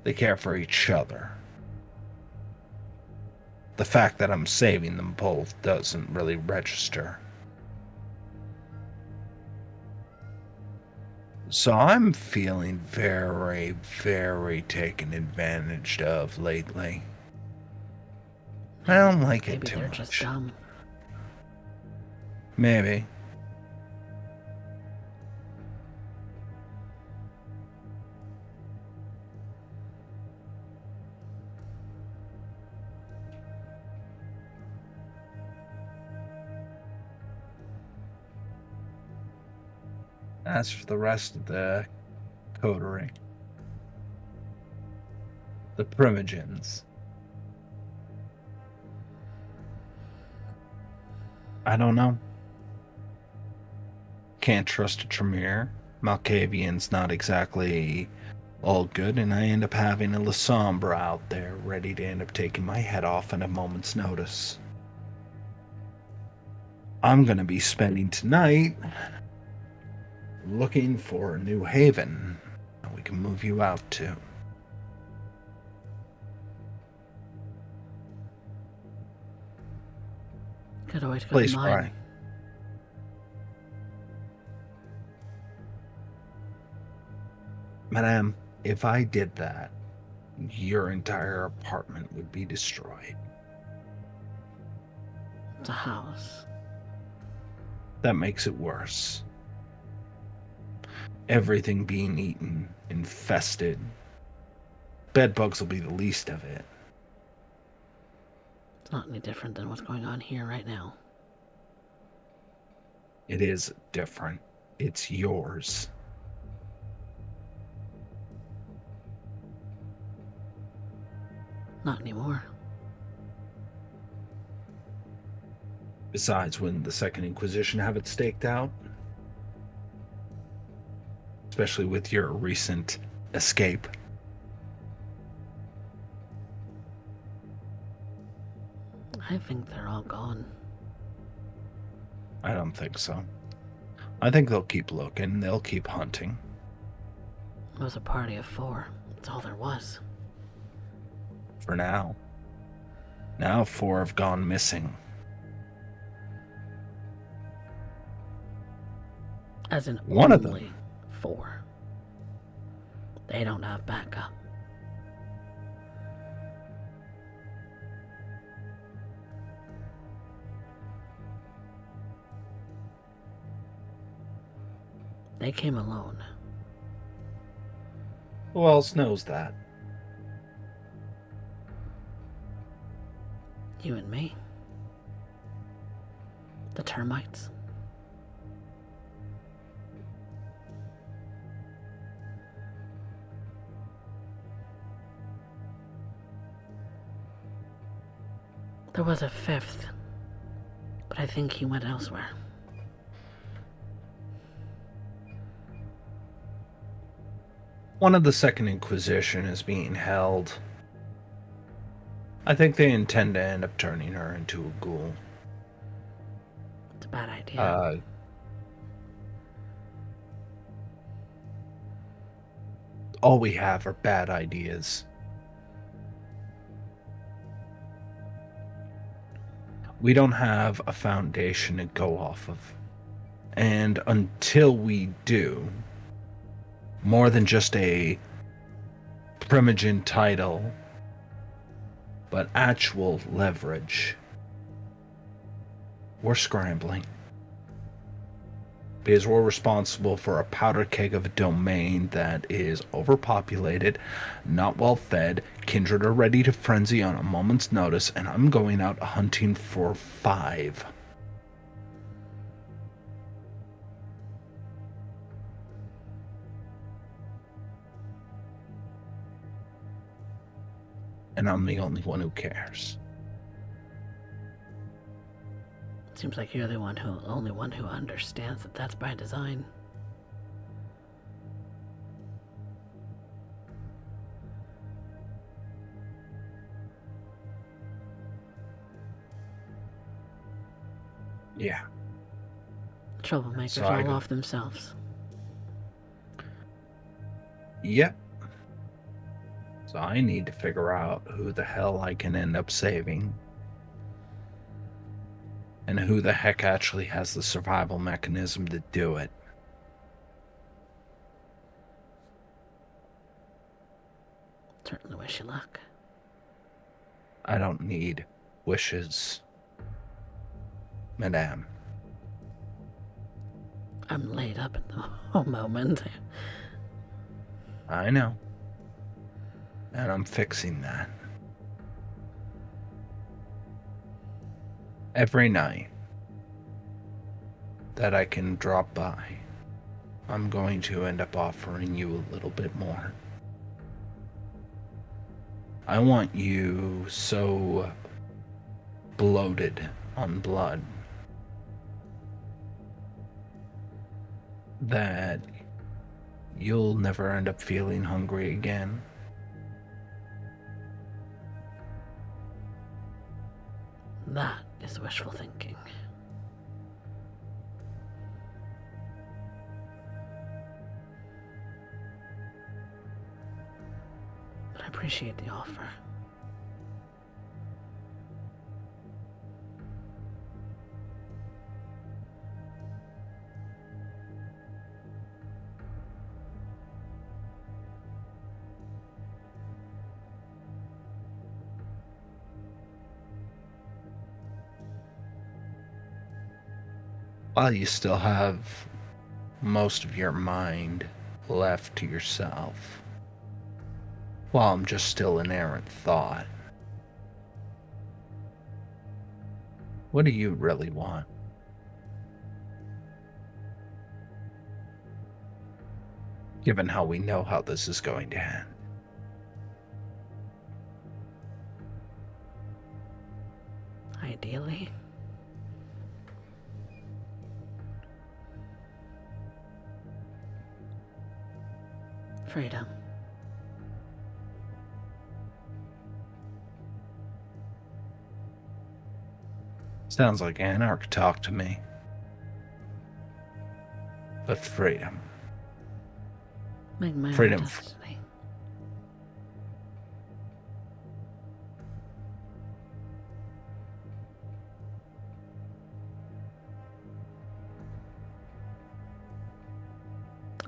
They care for each other. The fact that I'm saving them both doesn't really register. So I'm feeling very, very taken advantage of lately. I don't like it Maybe too they're much. just dumb. Maybe. As for the rest of the coterie, the primogens, I don't know. Can't trust a Tremere. Malkavian's not exactly all good, and I end up having a Lasombra out there ready to end up taking my head off at a moment's notice. I'm going to be spending tonight looking for a new haven that we can move you out to. Could always go to Place where mine. Madame, if I did that, your entire apartment would be destroyed. It's a house. That makes it worse. Everything being eaten, infested. Bedbugs will be the least of it. It's not any different than what's going on here right now. It is different. It's yours. Not anymore. Besides, when the Second Inquisition have it staked out? Especially with your recent escape. I think they're all gone. I don't think so. I think they'll keep looking. They'll keep hunting. It was a party of 4. That's all there was. For now. Now 4 have gone missing. As in One of only them. 4. They don't have backup. They came alone. Who else knows that? You and me. The termites. There was a 5th, but I think he went elsewhere. One of the Second Inquisition is being held. I think they intend to end up turning her into a ghoul. It's a bad idea. All we have are bad ideas. We don't have a foundation to go off of. And until we do, more than just a primogen title, but actual leverage, we're scrambling. Because we're responsible for a powder keg of a domain that is overpopulated, not well fed, kindred are ready to frenzy on a moment's notice, and I'm going out hunting for 5. And I'm the only one who cares. Seems like you're the only one who understands that that's by design. Yeah. Troublemakers So all off themselves. Yep. So I need to figure out who the hell I can end up saving. And who the heck actually has the survival mechanism to do it. Certainly wish you luck. I don't need wishes, madame. I'm laid up at the whole moment. I know. And I'm fixing that. Every night that I can drop by, I'm going to end up offering you a little bit more. I want you so bloated on blood that you'll never end up feeling hungry again. That is wishful thinking. But I appreciate the offer. While you still have most of your mind left to yourself, while I'm just still an errant thought, what do you really want? Given how we know how this is going to end. Ideally. Freedom. Sounds like Anarch talk to me. But freedom. Make my Freedom. own destiny.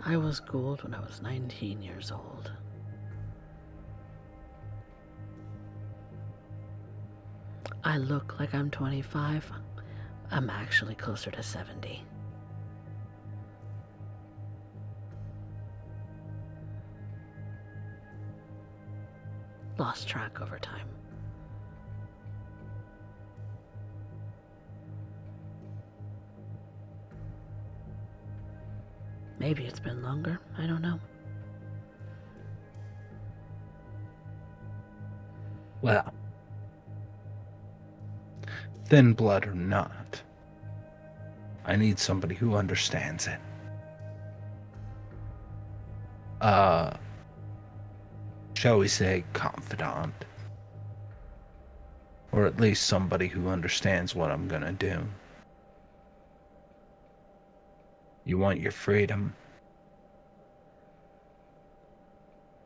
I was Gould when I was 19 years old. I look like I'm 25. I'm actually closer to 70. Lost track over time. Maybe it's been longer. I don't know. Well, thin blood or not, I need somebody who understands it. Shall we say confidant? Or at least somebody who understands what I'm gonna do. You want your freedom.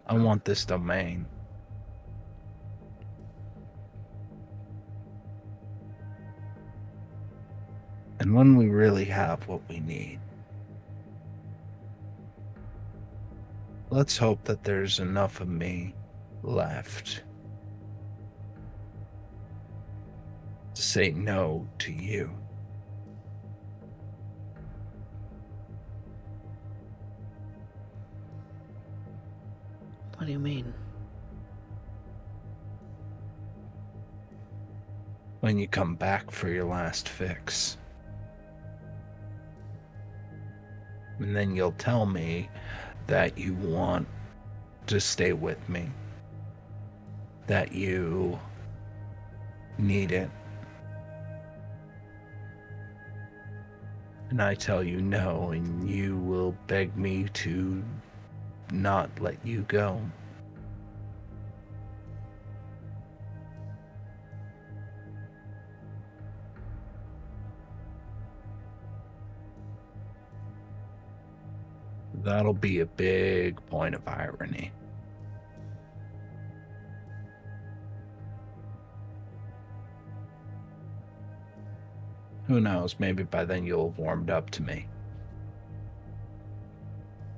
I want this domain. And when we really have what we need, let's hope that there's enough of me left to say no to you. What do you mean? When you come back for your last fix. And then you'll tell me that you want to stay with me. That you need it. And I tell you no, and you will beg me to not let you go. That'll be a big point of irony. Who knows, maybe by then you'll have warmed up to me.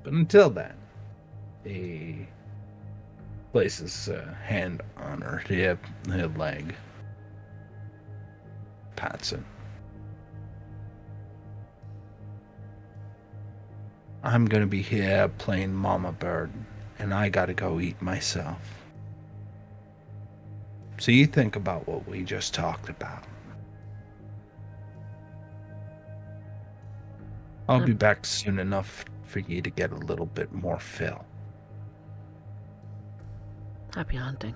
But until then, he places a hand on her hip, her leg, pats it. I'm gonna be here playing Mama Bird, and I gotta go eat myself. So you think about what we just talked about. I'll be back soon enough for you to get a little bit more fill. Happy hunting.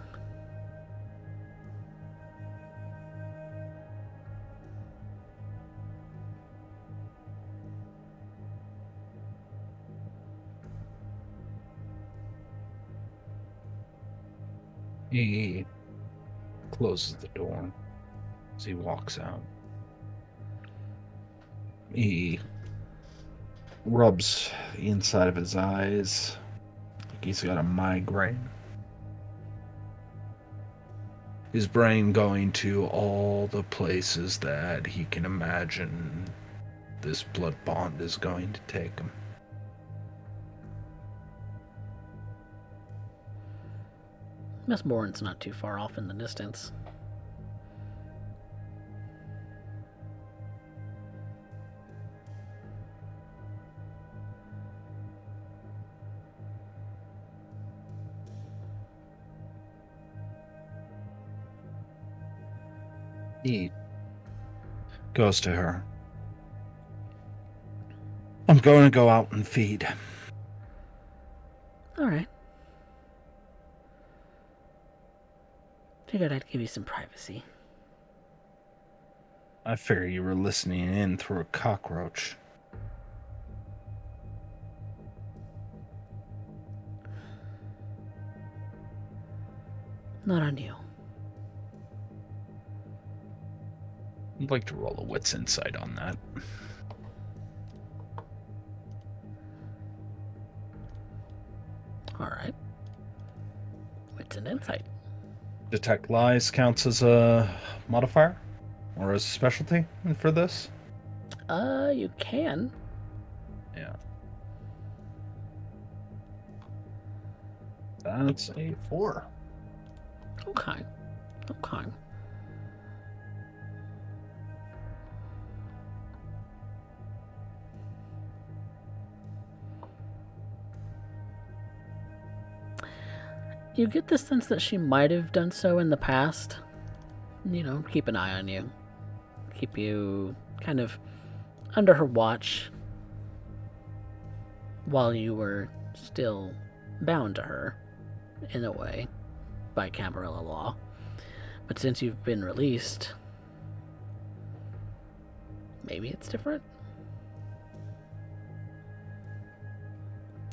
He closes the door as he walks out. He rubs the inside of his eyes like he's got a migraine. His brain going to all the places that he can imagine this blood bond is going to take him. Miss Bourne's not too far off in the distance. He goes to her. I'm going to go out and feed. All right. Figured I'd give you some privacy. I figure you were listening in through a cockroach. Not on you. I'd like to roll a wits insight on that. All right. Wits and insight. Detect lies counts as a modifier or as a specialty for this? You can. Yeah. That's a 4. Okay. Okay. You get the sense that she might have done so in the past. You know, keep an eye on you. Keep you kind of under her watch while you were still bound to her, in a way, by Camarilla law. But since you've been released, maybe it's different.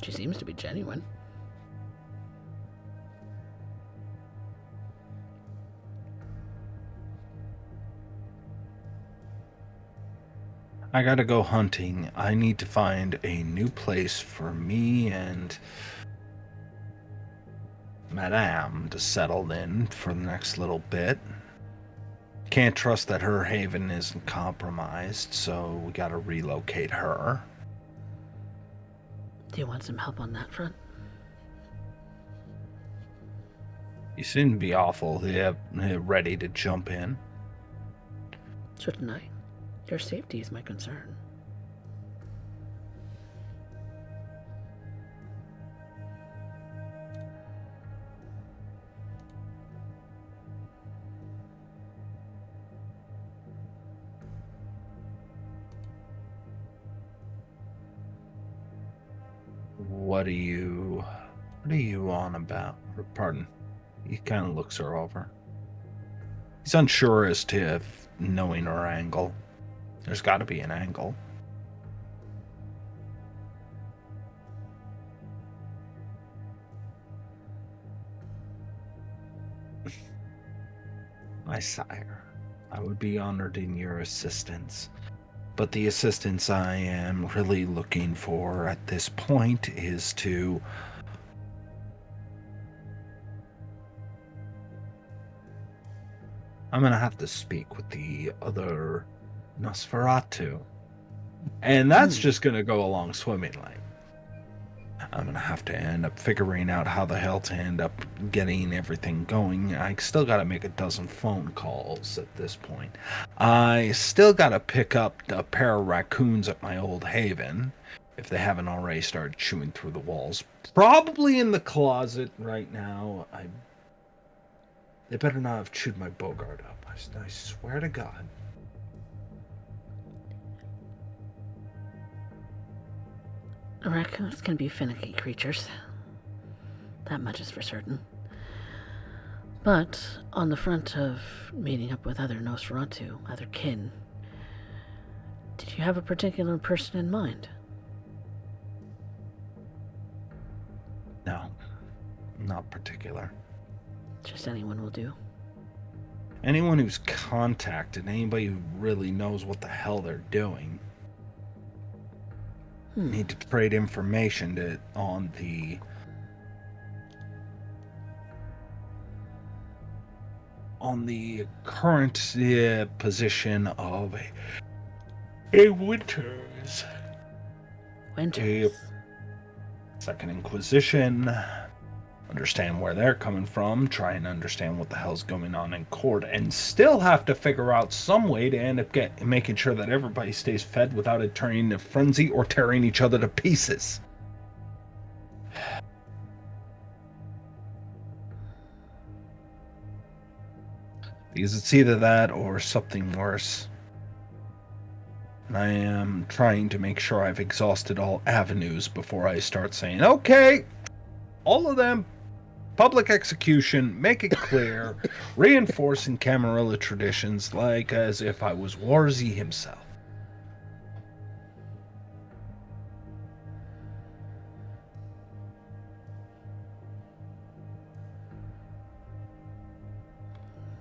She seems to be genuine. I gotta go hunting. I need to find a new place for me and Madame to settle in for the next little bit. Can't trust that her haven isn't compromised, so we gotta relocate her. Do you want some help on that front? You seem to be awful ready to jump in. Shouldn't I? Your safety is my concern. What are you on about? Or, pardon. He kind of looks her over. He's unsure as to if knowing her angle. There's got to be an angle. My sire, I would be honored in your assistance. But the assistance I am really looking for at this point is to... I'm going to have to speak with the other Nosferatu. And that's just going to go along swimmingly. I'm going to have to end up figuring out how the hell to end up getting everything going. I still got to make a dozen phone calls at this point. I still got to pick up a pair of raccoons at my old haven, if they haven't already started chewing through the walls. Probably in the closet right now. They better not have chewed my Bogart up. I swear to God. Raccoons can be finicky creatures. That much is for certain. But on the front of meeting up with other Nosferatu, other kin, did you have a particular person in mind? No, not particular. Just anyone will do. Anyone who's contacted, anybody who really knows what the hell they're doing. Need to trade information on the current position of a Winters. Winters. A Second Inquisition. Understand where they're coming from, try and understand what the hell's going on in court, and still have to figure out some way to end up making sure that everybody stays fed without it turning into frenzy or tearing each other to pieces. Because it's either that or something worse. And I am trying to make sure I've exhausted all avenues before I start saying, okay, all of them, public execution, make it clear, reinforcing Camarilla traditions like as if I was Warzy himself.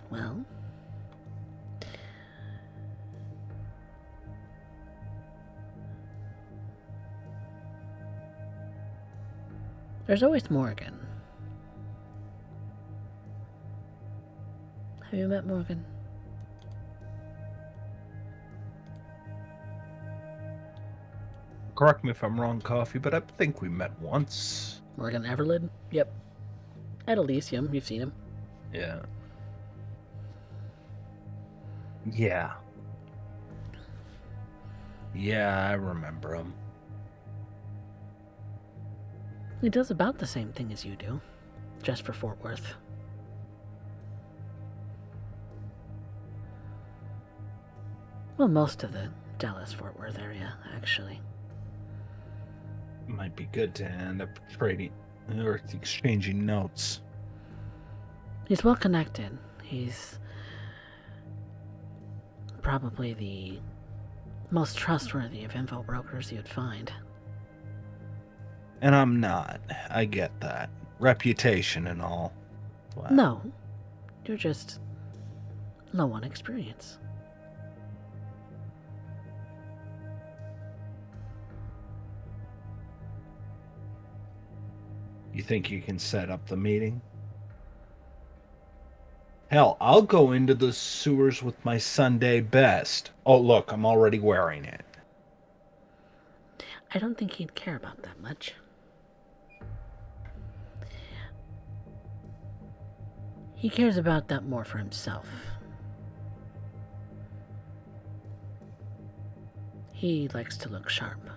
Well, there's always Morgan. Have you met Morgan? Correct me if I'm wrong, Coffee, but I think we met once. Morgan Everlid? Yep. At Elysium, you've seen him. Yeah. Yeah. Yeah, I remember him. He does about the same thing as you do, just for Fort Worth. Well, most of the Dallas-Fort Worth area, actually. Might be good to end up trading or exchanging notes. He's well connected. He's probably the most trustworthy of info brokers you'd find. And I'm not. I get that. Reputation and all. Wow. No, you're just low on experience. You think you can set up the meeting? Hell, I'll go into the sewers with my Sunday best. Oh, look, I'm already wearing it. I don't think he'd care about that much. He cares about that more for himself. He likes to look sharp.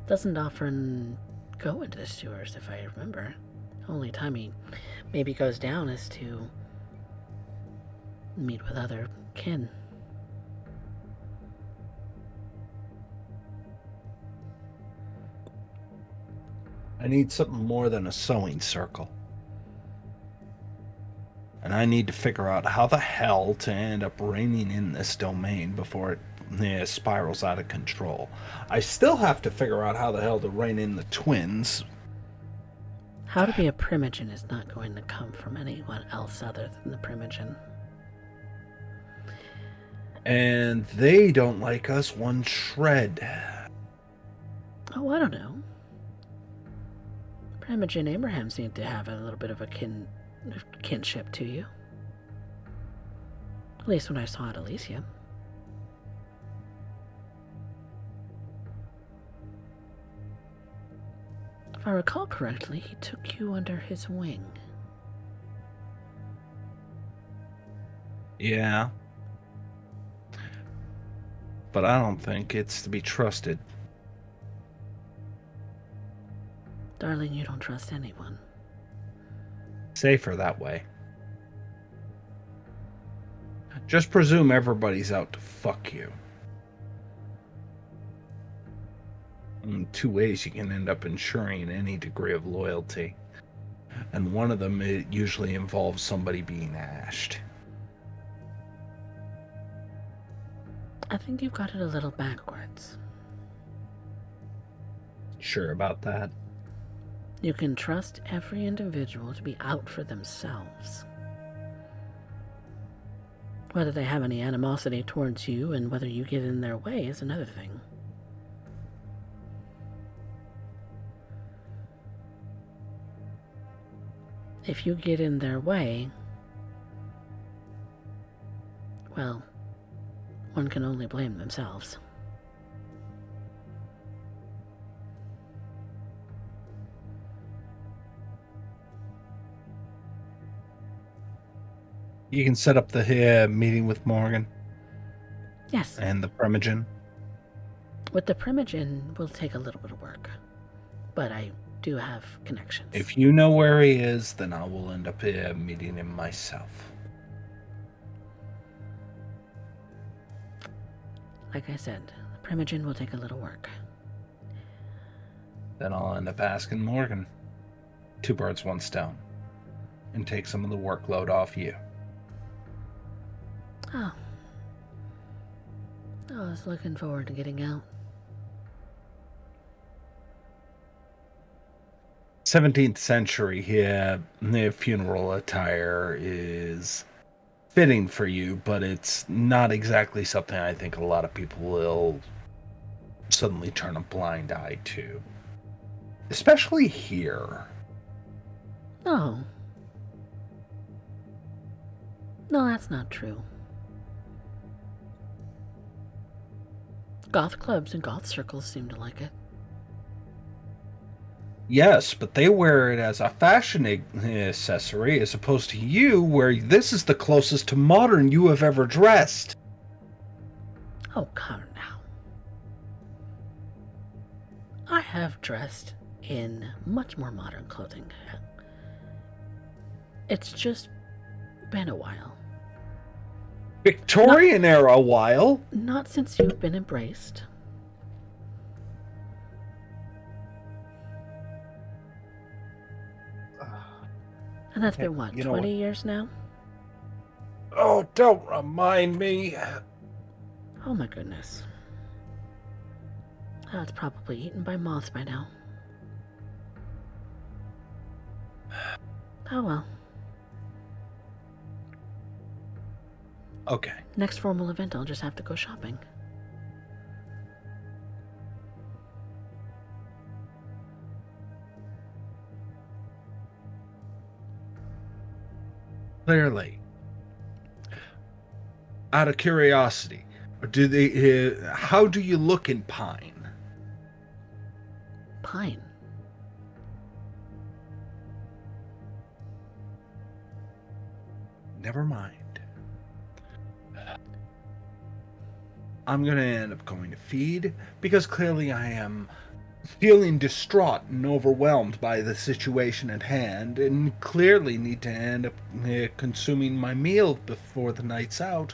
Doesn't often go into the sewers, if I remember. Only time he maybe goes down is to meet with other kin. I need something more than a sewing circle. And I need to figure out how the hell to end up reining in this domain before it spirals out of control. I still have to figure out how the hell to rein in the twins. How to be a primogen is not going to come from anyone else other than the primogen. And they don't like us one shred. Oh, I don't know. Primogen Abraham seemed to have a little bit of a kinship to you. At least when I saw it, Alicia. If I recall correctly, he took you under his wing. Yeah. But I don't think it's to be trusted. Darling, you don't trust anyone. Safer that way. Just presume everybody's out to fuck you. In two ways you can end up ensuring any degree of loyalty. And one of them, it usually involves somebody being ashed. I think you've got it a little backwards. Sure about that? You can trust every individual to be out for themselves. Whether they have any animosity towards you and whether you get in their way is another thing. If you get in their way, well, one can only blame themselves. You can set up the meeting with Morgan. Yes. And the primogen. With the primogen, will take a little bit of work. But I do have connections. If you know where he is, then I will end up meeting him myself. Like I said, the primogen will take a little work. Then I'll end up asking Morgan. 2 birds, 1 stone. And take some of the workload off you. Oh. I was looking forward to getting out. 17th century here, the funeral attire is fitting for you, but it's not exactly something I think a lot of people will suddenly turn a blind eye to. Especially here. No. No, that's not true. Goth clubs and goth circles seem to like it. Yes, but they wear it as a fashion accessory as opposed to you, where this is the closest to modern you have ever dressed. Oh, come now. I have dressed in much more modern clothing. It's just been a while. Victorian era while. Not since you've been embraced. And that's been what, 20 years now? Oh, don't remind me. Oh my goodness. Oh, it's probably eaten by moths by now. Oh well. Okay. Next formal event, I'll just have to go shopping. Clearly. Out of curiosity, do they? How do you look in pine? Pine. Never mind. I'm going to end up going to feed because clearly I am feeling distraught and overwhelmed by the situation at hand and clearly need to end up consuming my meal before the night's out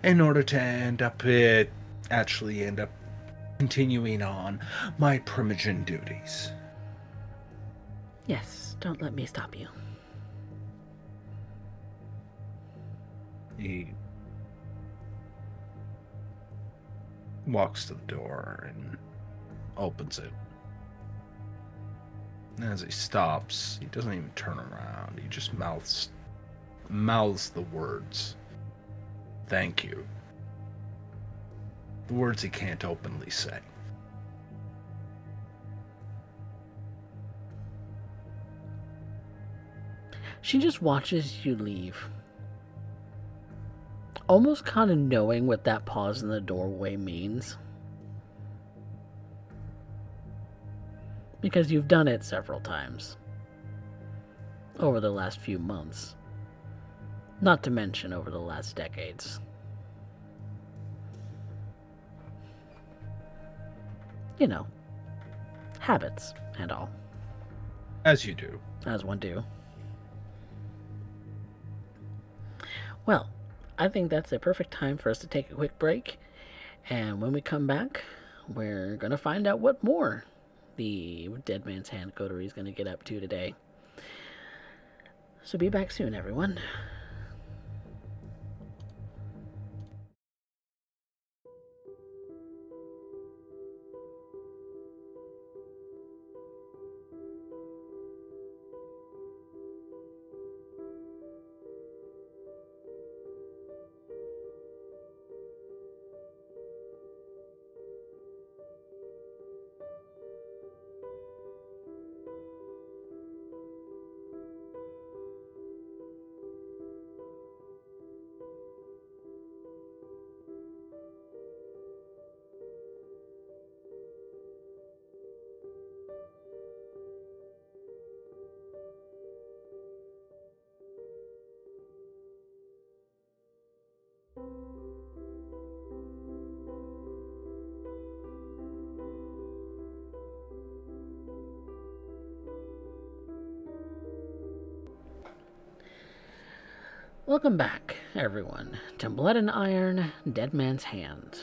in order to actually end up continuing on my primogen duties. Yes, don't let me stop you. He walks to the door and opens it. As he stops, he doesn't even turn around. He just mouths the words, "Thank you." The words he can't openly say. She just watches you leave. Almost kind of knowing what that pause in the doorway means. Because you've done it several times. Over the last few months. Not to mention over the last decades. You know, habits and all. As you do. As one do. Well, I think that's a perfect time for us to take a quick break. And when we come back, we're going to find out what more the Dead Man's Hand coterie is going to get up to today. So be back soon, everyone. Welcome back, everyone, to Blood and Iron, Dead Man's Hand.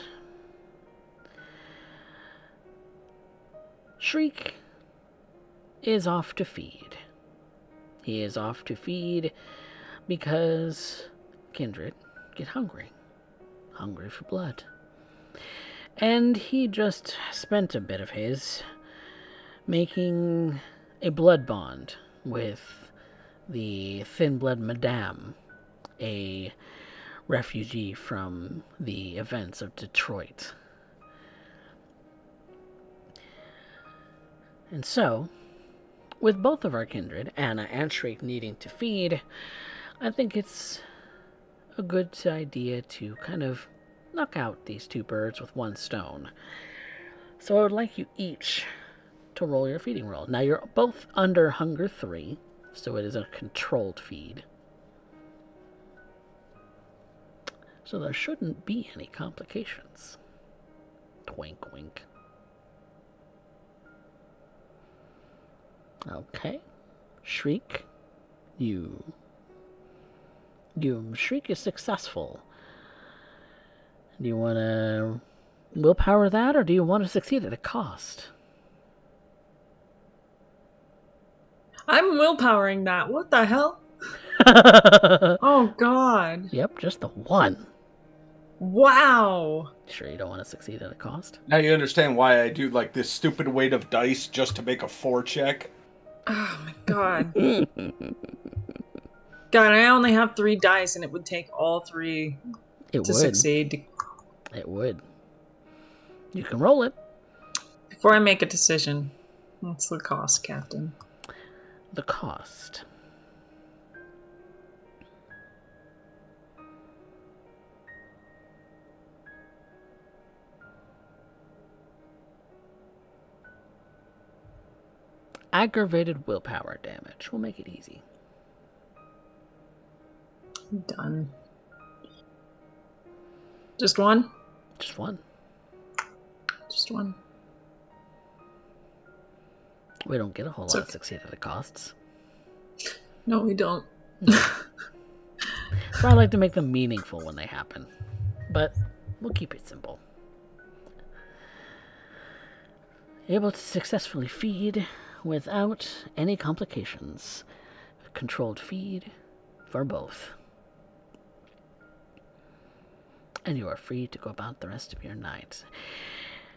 Shriek is off to feed. He is off to feed because Kindred get hungry. Hungry for blood. And he just spent a bit of his making a blood bond with the Thin Blood Madame, a refugee from the events of Detroit. And so, with both of our kindred, Anna and Shriek, needing to feed, I think it's a good idea to kind of knock out these two birds with one stone. So I would like you each to roll your feeding roll. Now you're both under Hunger 3, so it is a controlled feed. So there shouldn't be any complications. Twink, wink. Okay. Shriek. Shriek is successful. Do you want to willpower that, or do you want to succeed at a cost? I'm willpowering that. What the hell? Oh, God. Yep, just the one. Wow. Sure you don't want to succeed at a cost? Now you understand why I do like this stupid weight of dice just to make a 4 check. Oh, my God. God, I only have 3 dice, and it would take all 3 to succeed. It would. You can roll it. Before I make a decision, what's the cost, Captain? The cost. Aggravated willpower damage. We'll make it easy. Done. Just one? Just one. Just one. We don't get a whole lot of succeed at the costs. No, we don't. So I like to make them meaningful when they happen. But we'll keep it simple. Able to successfully feed without any complications. Controlled feed for both. And you are free to go about the rest of your night.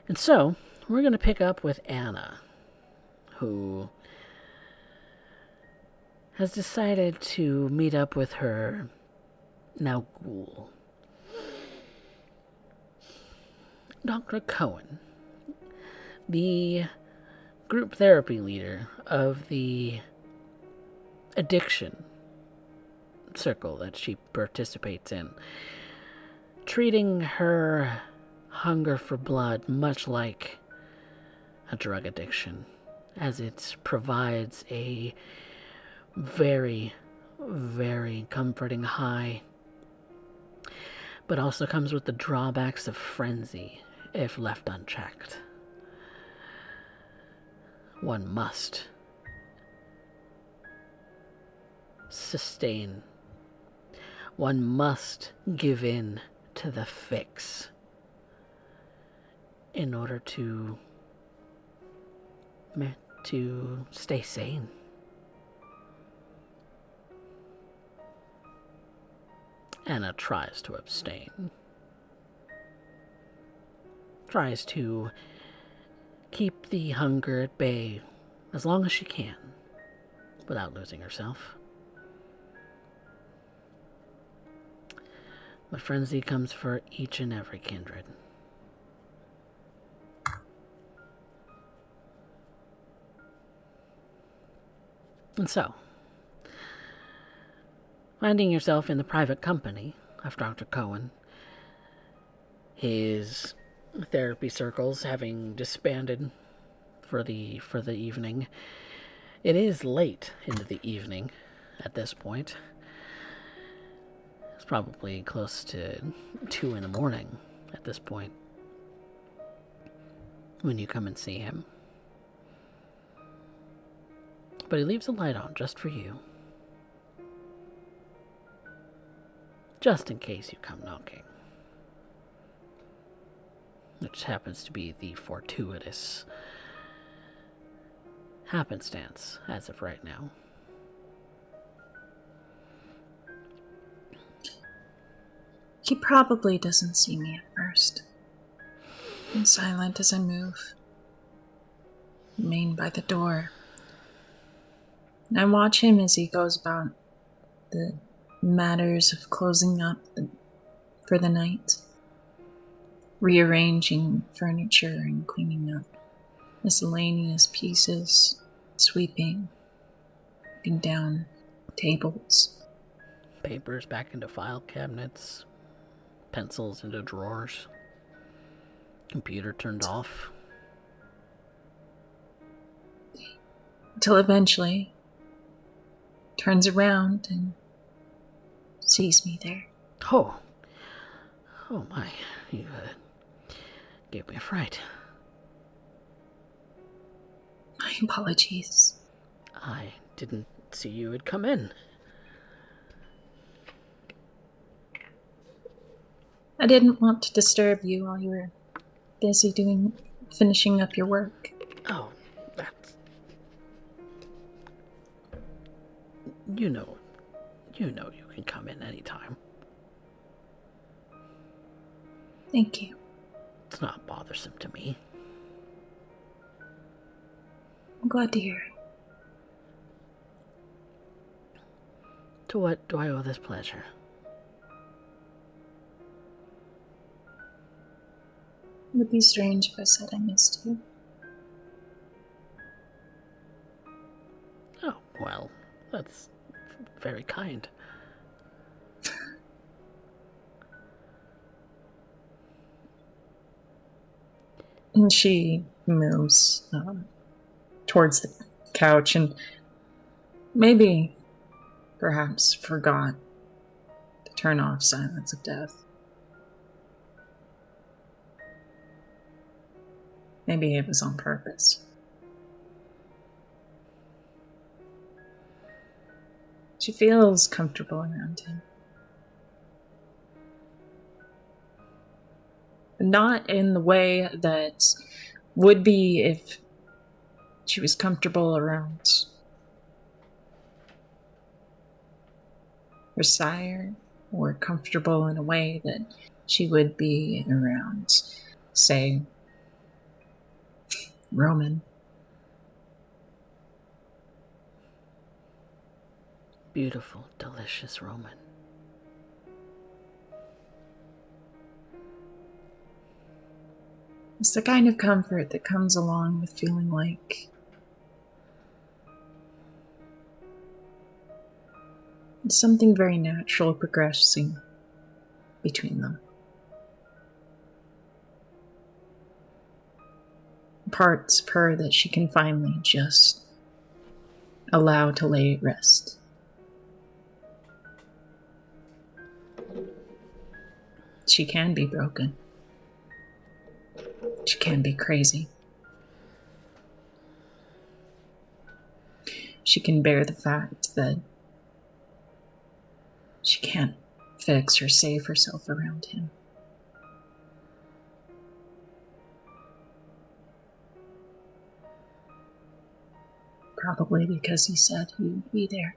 And so, we're going to pick up with Anna, who has decided to meet up with her now ghoul, Dr. Cohen, the group therapy leader of the addiction circle that she participates in, treating her hunger for blood much like a drug addiction, as it provides a very, very comforting high, but also comes with the drawbacks of frenzy if left unchecked. One must sustain. One must give in to the fix in order to stay sane. Anna tries to abstain. Tries to keep the hunger at bay as long as she can, without losing herself. But frenzy comes for each and every kindred. And so, finding yourself in the private company of Dr. Cohen, his therapy circles having disbanded for the evening. It is late into the evening at this point. It's probably close to 2 in the morning at this point when you come and see him. But he leaves a light on just for you. Just in case you come knocking. Which happens to be the fortuitous happenstance as of right now. He probably doesn't see me at first. I'm silent as I move, remain by the door. And I watch him as he goes about the matters of closing up for the night, rearranging furniture and cleaning up miscellaneous pieces, sweeping, putting down tables. Papers back into file cabinets, pencils into drawers, computer turned off. Until eventually turns around and sees me there. Oh my, you gave me a fright. My apologies. I didn't see you had come in. I didn't want to disturb you while you were busy finishing up your work. Oh, that's... You know you can come in anytime. Thank you. It's not bothersome to me. I'm glad to hear it. To what do I owe this pleasure? It would be strange if I said I missed you. Oh, well, that's very kind. And she moves towards the couch and perhaps forgot to turn off Silence of Death. Maybe it was on purpose. She feels comfortable around him. Not in the way that would be if she was comfortable around her sire, or comfortable in a way that she would be around, say, Roman. beautiful, delicious Roman. It's the kind of comfort that comes along with feeling like something very natural progressing between them. Parts of her that she can finally just allow to lay at rest. She can be broken. She can be crazy. She can bear the fact that she can't fix or save herself around him. Probably because he said he would be there.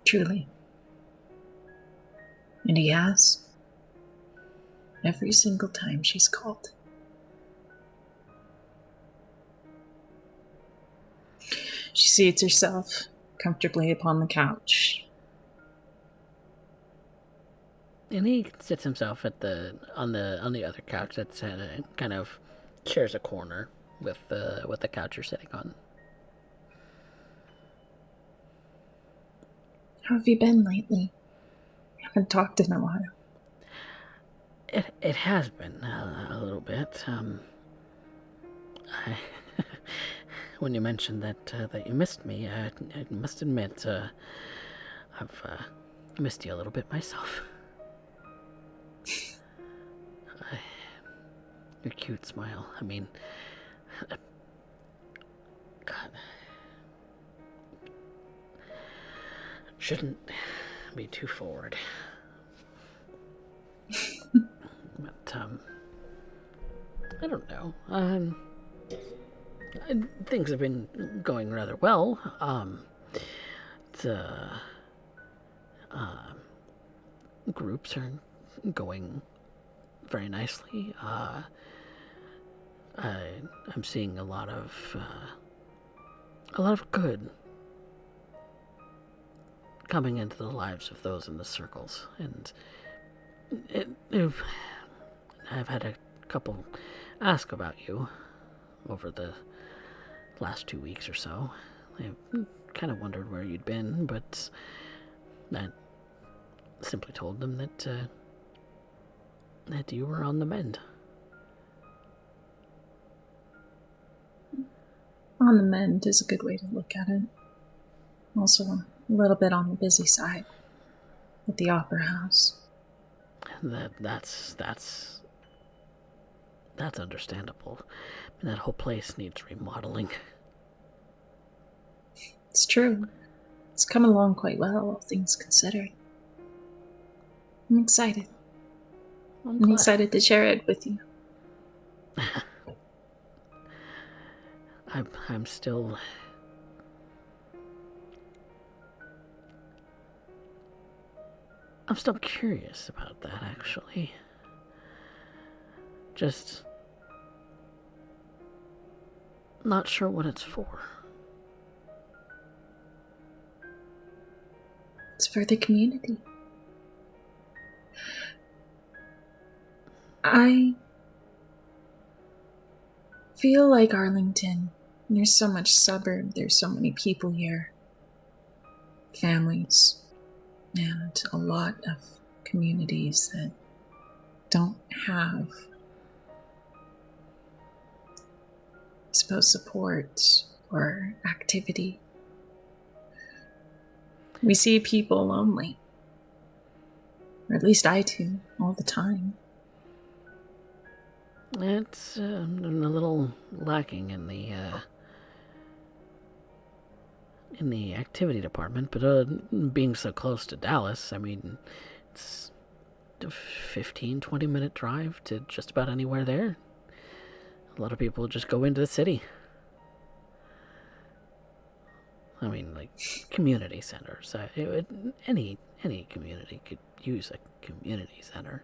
Truly. And he has. Every single time she's called. She seats herself comfortably upon the couch. And he sits himself on the other couch that's kind of shares a corner with the couch you're sitting on. How have you been lately? Haven't talked in a while. It has been a little bit. When you mentioned that you missed me, I must admit I've missed you a little bit myself. Your cute smile. I mean, God, shouldn't be too forward. But I don't know. Things have been going rather well. The groups are going very nicely. I'm seeing a lot of good coming into the lives of those in the circles, and I've had a couple ask about you over the last 2 weeks or so. I kind of wondered where you'd been, but I simply told them that you were on the mend. On the mend is a good way to look at it. Also, a little bit on the busy side at the opera house. That's understandable. I mean, that whole place needs remodeling. It's true. It's come along quite well, all things considered. I'm excited. I'm excited to share it with you. I'm still... I'm still curious about that, actually. Just... not sure what it's for. It's for the community. I feel like Arlington. There's so much suburb, there's so many people here. Families. And a lot of communities that don't have, I suppose, support or activity. We see people lonely. Or at least I do, all the time. It's a little lacking in the activity department, but being so close to Dallas, I mean, it's a 15-20 minute drive to just about anywhere there. A lot of people just go into the city. I mean, like, community centers. Any community could use a community center.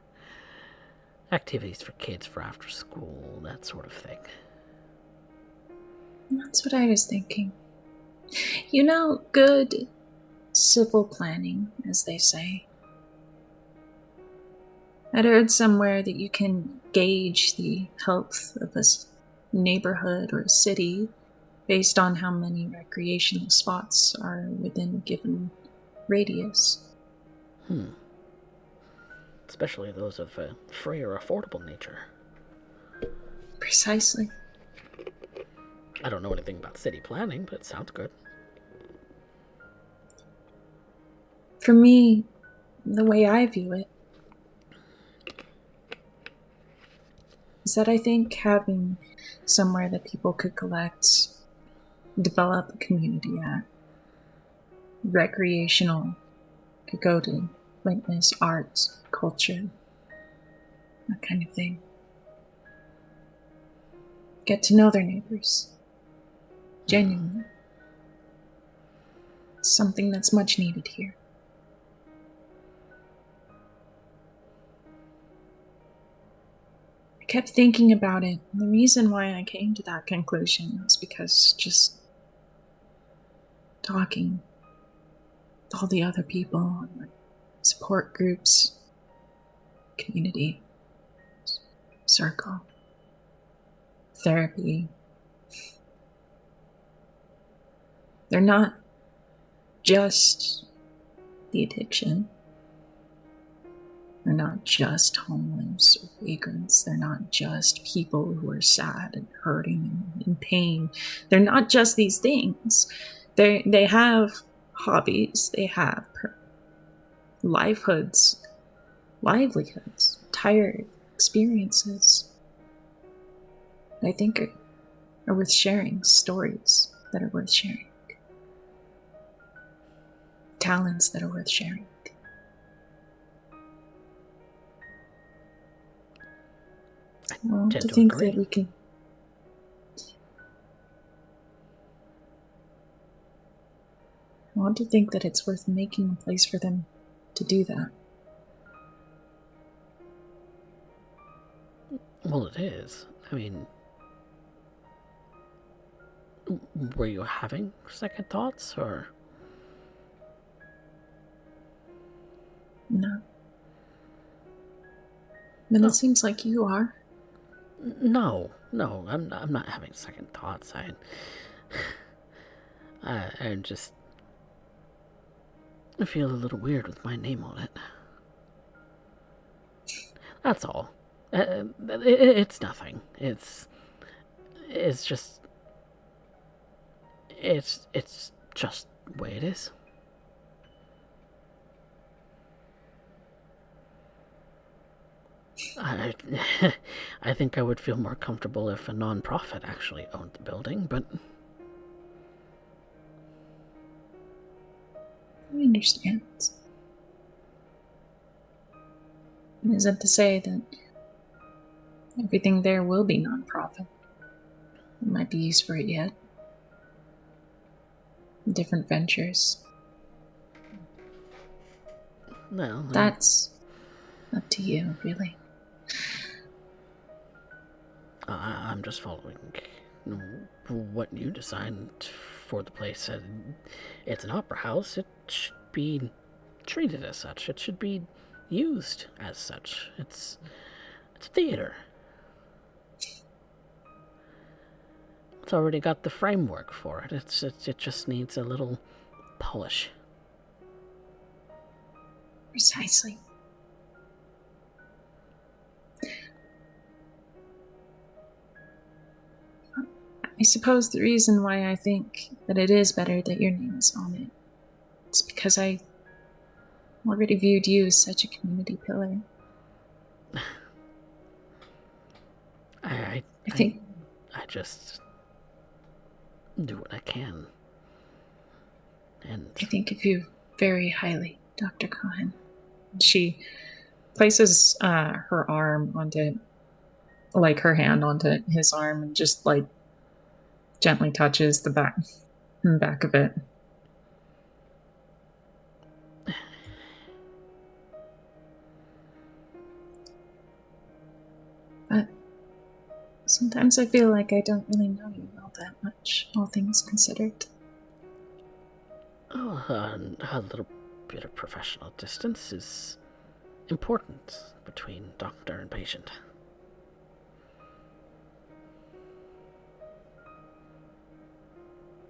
Activities for kids for after school, that sort of thing. That's what I was thinking. You know, good civil planning, as they say. I'd heard somewhere that you can gauge the health of a neighborhood or a city based on how many recreational spots are within a given radius. Especially those of a free or affordable nature. Precisely. I don't know anything about city planning, but it sounds good. For me, the way I view it is that I think having somewhere that people could collect, develop a community at, recreational, could go to witness arts, culture, that kind of thing. Get to know their neighbors. Genuinely. Something that's much needed here. I kept thinking about it, and the reason why I came to that conclusion was because just talking with all the other people and the support groups, community, circle, therapy. They're not just the addiction. They're not just homeless or vagrants. They're not just people who are sad and hurting and in pain. They're not just these things. They have hobbies. They have livelihoods, tired experiences. I think are worth sharing, stories that are worth sharing, talents that are worth sharing. I want to think that we can. I want to think that it's worth making a place for them to do that. Well, it is. I mean, were you having second thoughts, or? No. But it seems like you are. No, I'm not having second thoughts. I just feel a little weird with my name on it. That's all. It's nothing. It's just the way it is. I think I would feel more comfortable if a non-profit actually owned the building, but I understand. It isn't to say that everything there will be non-profit. It might be used for it yet. Different ventures. no. That's up to you, really. I'm just following what you designed for the place. It's an opera house. It should be treated as such. It should be used as such. It's theater. It's already got the framework for it. It just needs a little polish. Precisely. I suppose the reason why I think that it is better that your name is on it is because I already viewed you as such a community pillar. I think I just do what I can. And I think of you very highly, Dr. Cohen. She places her arm onto, like her hand onto his arm, and just like gently touches the back of it. But sometimes I feel like I don't really know you well. all that much, all things considered. Oh, a little bit of professional distance is important between doctor and patient.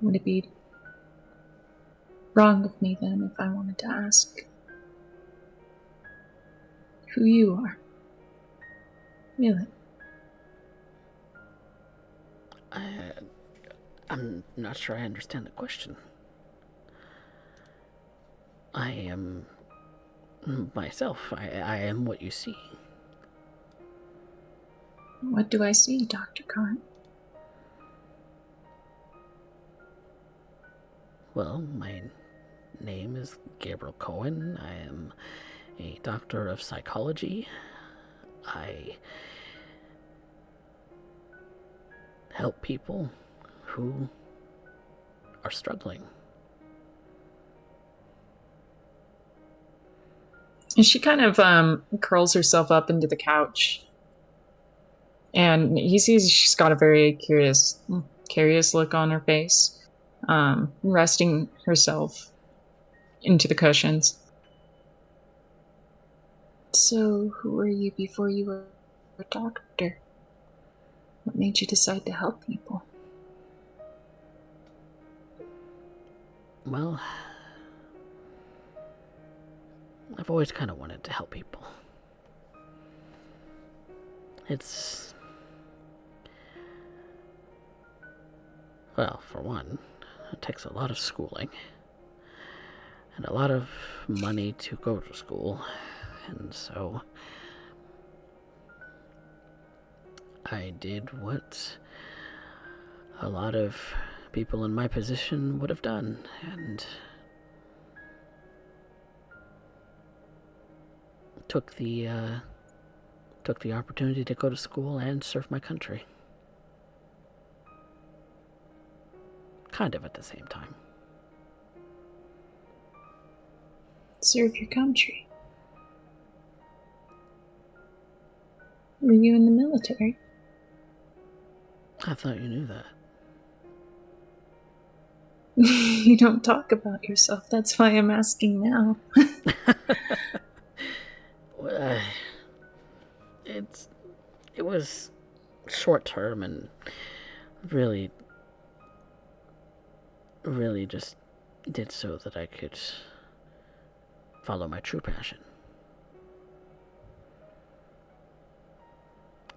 Would it be wrong of me then if I wanted to ask who you are? Really? I'm not sure I understand the question. I am myself. I am what you see. What do I see, Dr. Khan? Well, my name is Gabriel Cohen. I am a doctor of psychology. I help people who are struggling. And she kind of curls herself up into the couch. And he sees she's got a very curious look on her face, resting herself into the cushions. So, who were you before you were a doctor? What made you decide to help people? Well, I've always kind of wanted to help people. Well, for one, it takes a lot of schooling and a lot of money to go to school, and so I did what a lot of people in my position would have done, and took the opportunity to go to school and serve my country. Kind of at the same time. Serve your country. Were you in the military? I thought you knew that. You don't talk about yourself. That's why I'm asking now. It was short term and really just did so that I could follow my true passion.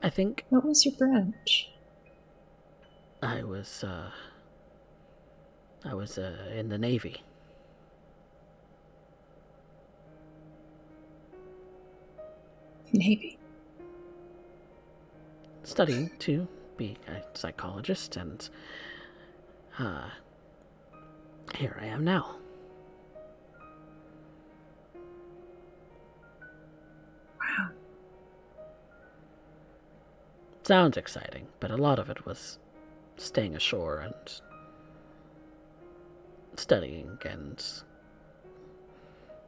I think What was your branch? I was in the Navy. Navy. Studying to be a psychologist, and here I am now. Wow. Sounds exciting, but a lot of it was staying ashore and studying and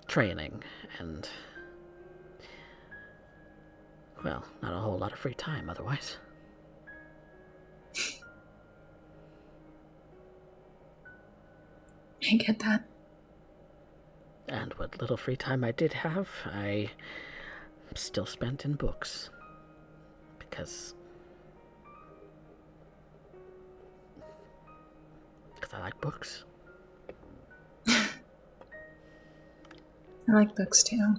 training and, well, not a whole lot of free time otherwise. I get that. And what little free time I did have, I still spent in books. Because I like books. I like books too.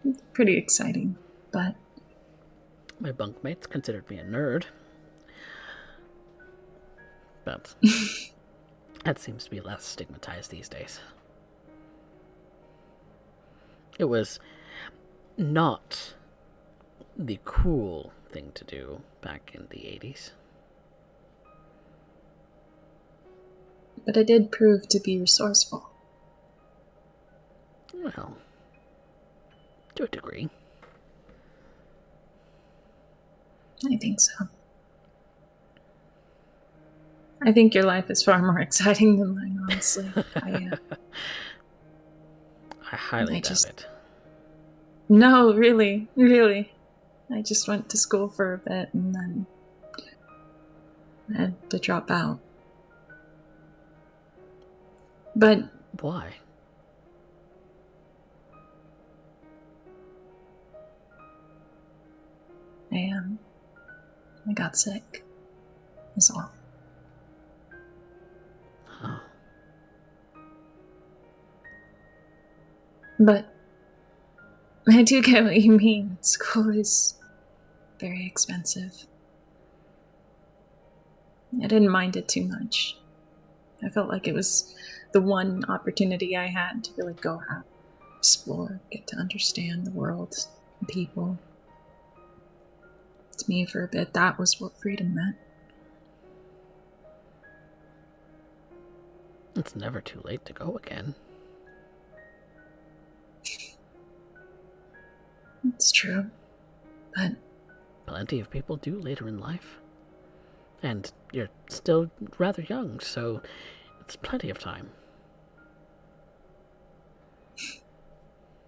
It's pretty exciting, but My bunkmates considered me a nerd. But that seems to be less stigmatized these days. It was not the cool thing to do back in the 80s. it did prove to be resourceful. Well, to a degree. I think so. I think your life is far more exciting than mine, honestly. I highly I doubt just- it. No, really. I just went to school for a bit and then I had to drop out. But Why? I got sick, is all. Oh. But I do get what you mean. School is very expensive. I didn't mind it too much. I felt like it was the one opportunity I had to really go out, explore, get to understand the world and people. To me, for a bit, that was what freedom meant. It's never too late to go again. It's true. But Plenty of people do later in life. And you're still rather young, so it's plenty of time.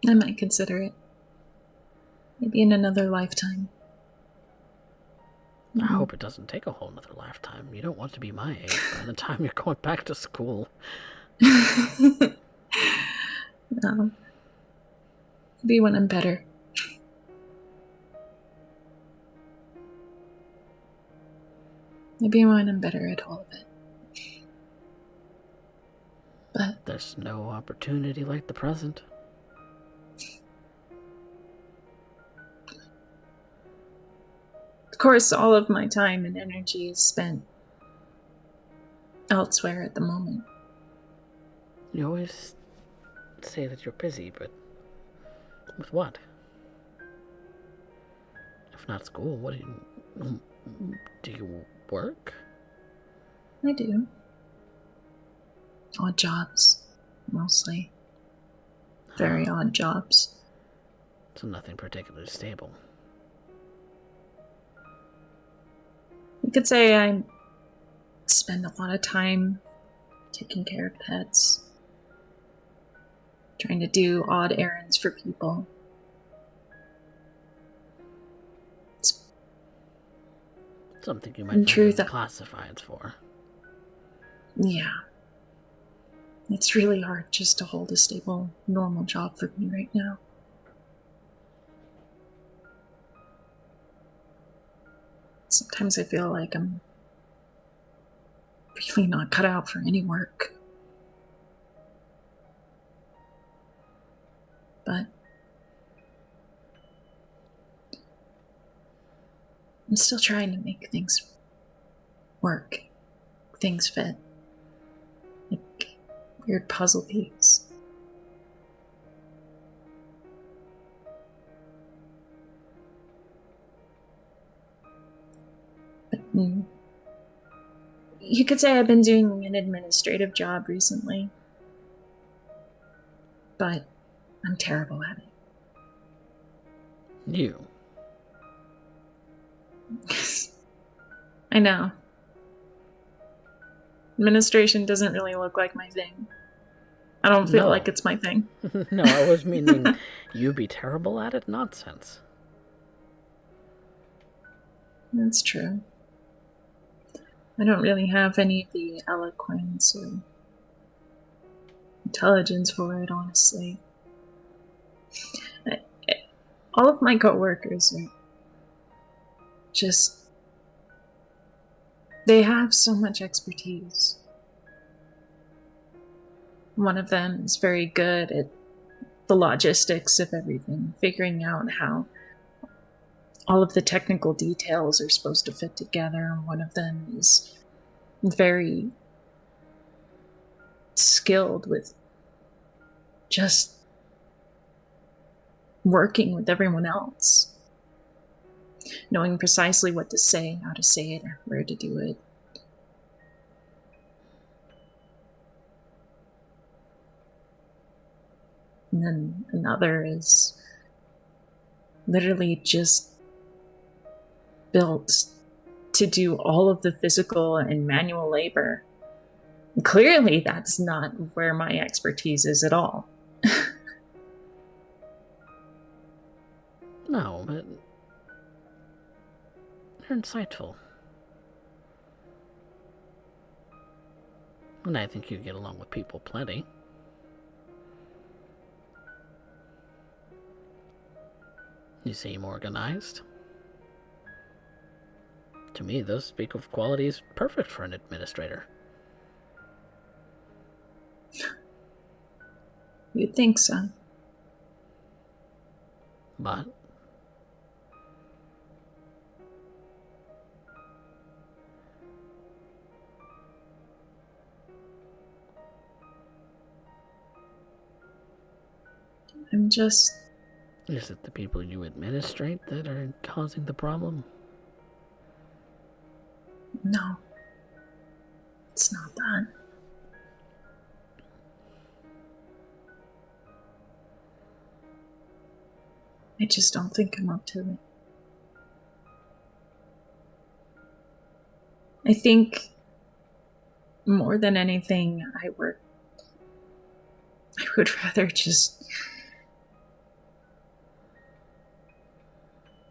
I might consider it. Maybe in another lifetime. I hope it doesn't take a whole nother lifetime. You don't want to be my age by the time you're going back to school. No. Maybe when I'm better. Maybe when I'm better at all of it. But There's no opportunity like the present. of course, all of my time and energy is spent elsewhere at the moment. You always say that you're busy, but with what? If not school, what do you work? I do. Odd jobs, mostly. Very odd jobs. So nothing particularly stable. You could say I spend a lot of time taking care of pets, trying to do odd errands for people. It's, Something you might In find truth, in classifieds for. yeah. It's really hard just to hold a stable, normal job for me right now. Sometimes I feel like I'm really not cut out for any work. But I'm still trying to make things work, things fit. Like weird puzzle pieces. But, you could say I've been doing an administrative job recently. But I'm terrible at it. You. I know. Administration doesn't really look like my thing. I don't feel No. like it's my thing. No, I was meaning you be terrible at it? Nonsense. That's true. I don't really have any of the eloquence or intelligence for it, honestly. All of my coworkers are just... They have so much expertise. One of them is very good at the logistics of everything, figuring out how all of the technical details are supposed to fit together. One of them is very skilled with just working with everyone else, knowing precisely what to say, how to say it, or where to do it. And then another is literally just built to do all of the physical and manual labor. Clearly, that's not where my expertise is at all. No, but you're insightful. And I think you get along with people plenty. You seem organized. To me, those speak of qualities perfect for an administrator. You'd think so. But I'm just... is it the people you administrate that are causing the problem? No. It's not that. I just don't think I'm up to it. I think more than anything, I would rather just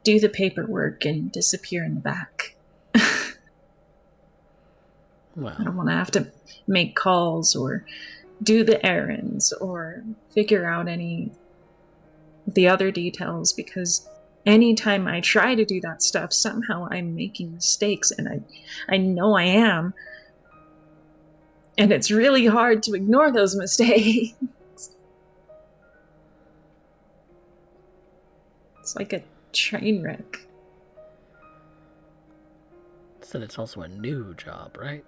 do the paperwork and disappear in the back. Well, I don't want to have to make calls or do the errands or figure out any of the other details, because anytime I try to do that stuff, somehow I'm making mistakes, and I know I am. And it's really hard to ignore those mistakes. It's like a train wreck. so it's also a new job, right?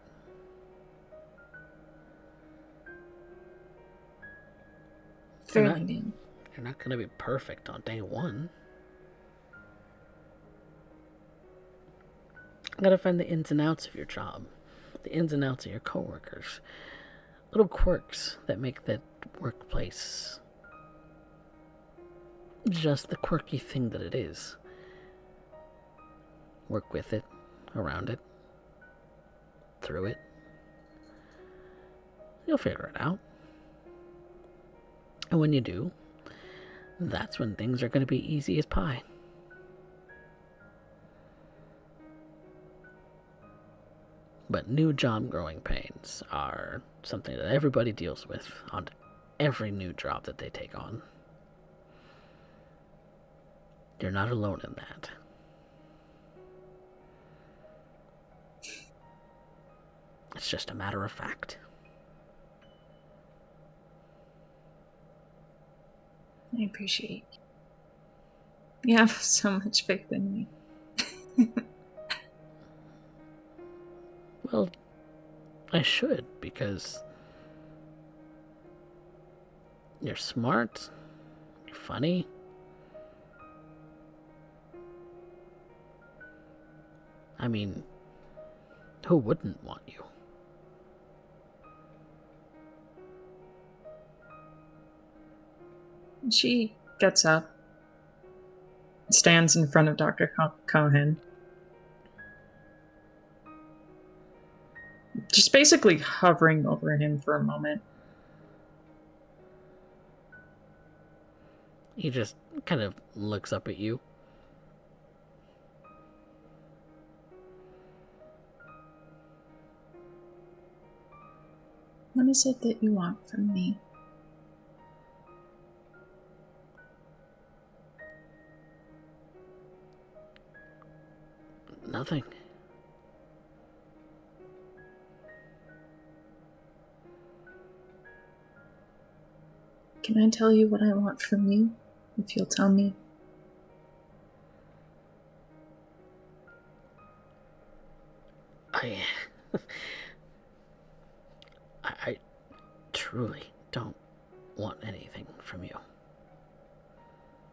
Fairly new. You're not going to be perfect on day one. You gotta find the ins and outs of your job, the ins and outs of your coworkers, little quirks that make that workplace just the quirky thing that it is. Work with it, around it, through it. You'll figure it out. And when you do, that's when things are going to be easy as pie. But new job growing pains are something that everybody deals with on every new job that they take on. You're not alone in that. It's just a matter of fact. I appreciate you. You have so much faith in me. Well, I should, because you're smart, you're funny. I mean, who wouldn't want you? She gets up, stands in front of Dr. Cohen, just basically hovering over him for a moment. He just kind of looks up at you. What is it that you want from me? Nothing. Can I tell you what I want from you, if you'll tell me? I truly don't want anything from you.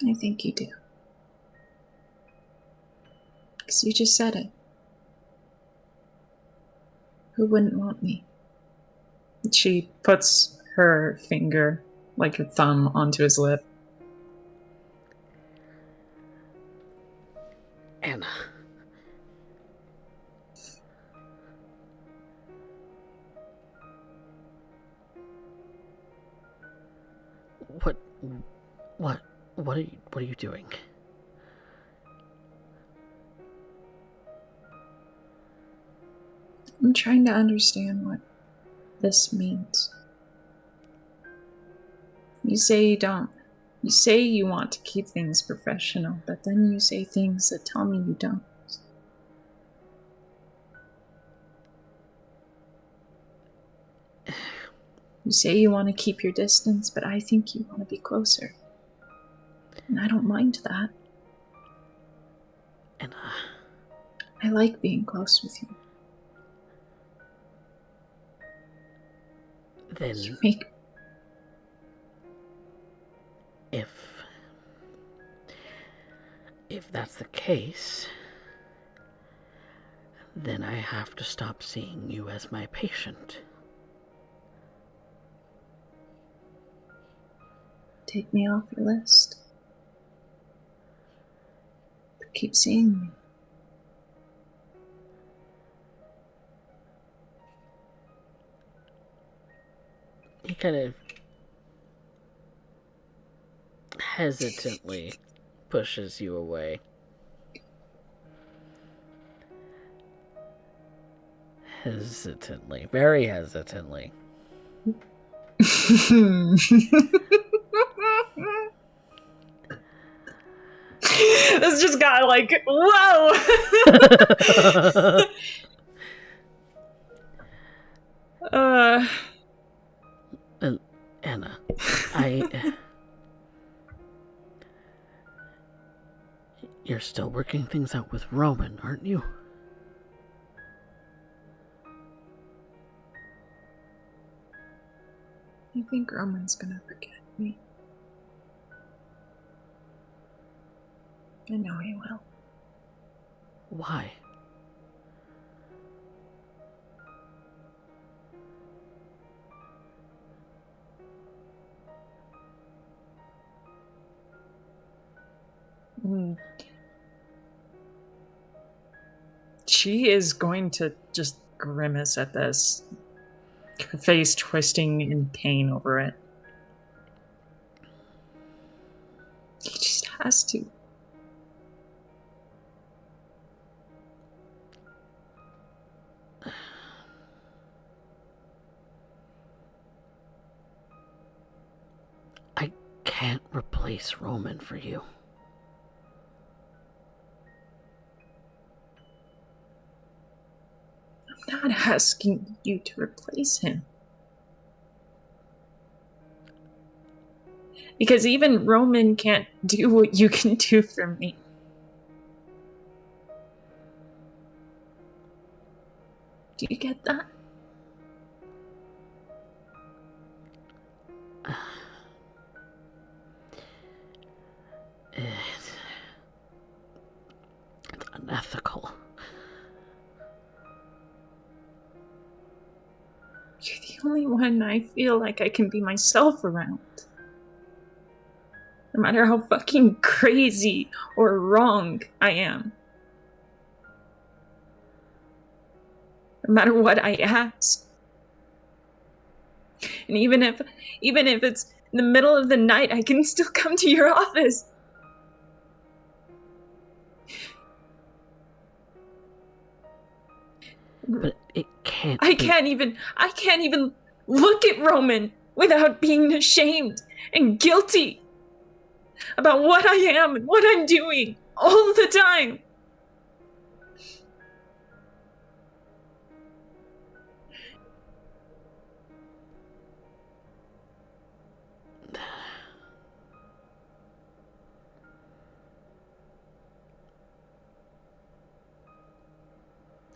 I think you do. Because you just said it. Who wouldn't want me? She puts her finger, like her thumb, onto his lip. Anna. What are you doing? I'm trying to understand what this means. You say you don't. You say you want to keep things professional, but then you say things that tell me you don't. You say you want to keep your distance, but I think you want to be closer. And I don't mind that. And I like being close with you. then You make... if that's the case, then I have to stop seeing you as my patient. Take me off your list. But keep seeing me. He kind of hesitantly pushes you away. Hesitantly, very hesitantly. This just got like, whoa! Anna, you're still working things out with Roman, aren't you? You think Roman's gonna forget me? I know he will. Why? She is going to just grimace at this, her face twisting in pain over it. He just has to. I can't replace Roman for you. I'm not asking you to replace him. Because even Roman can't do what you can do for me. Do you get that? It's unethical. You're the only one I feel like I can be myself around. No matter how fucking crazy or wrong I am. No matter what I ask. And even if it's in the middle of the night, I can still come to your office. But it can't I be. can't even look at Roman without being ashamed and guilty about what I am and what I'm doing all the time.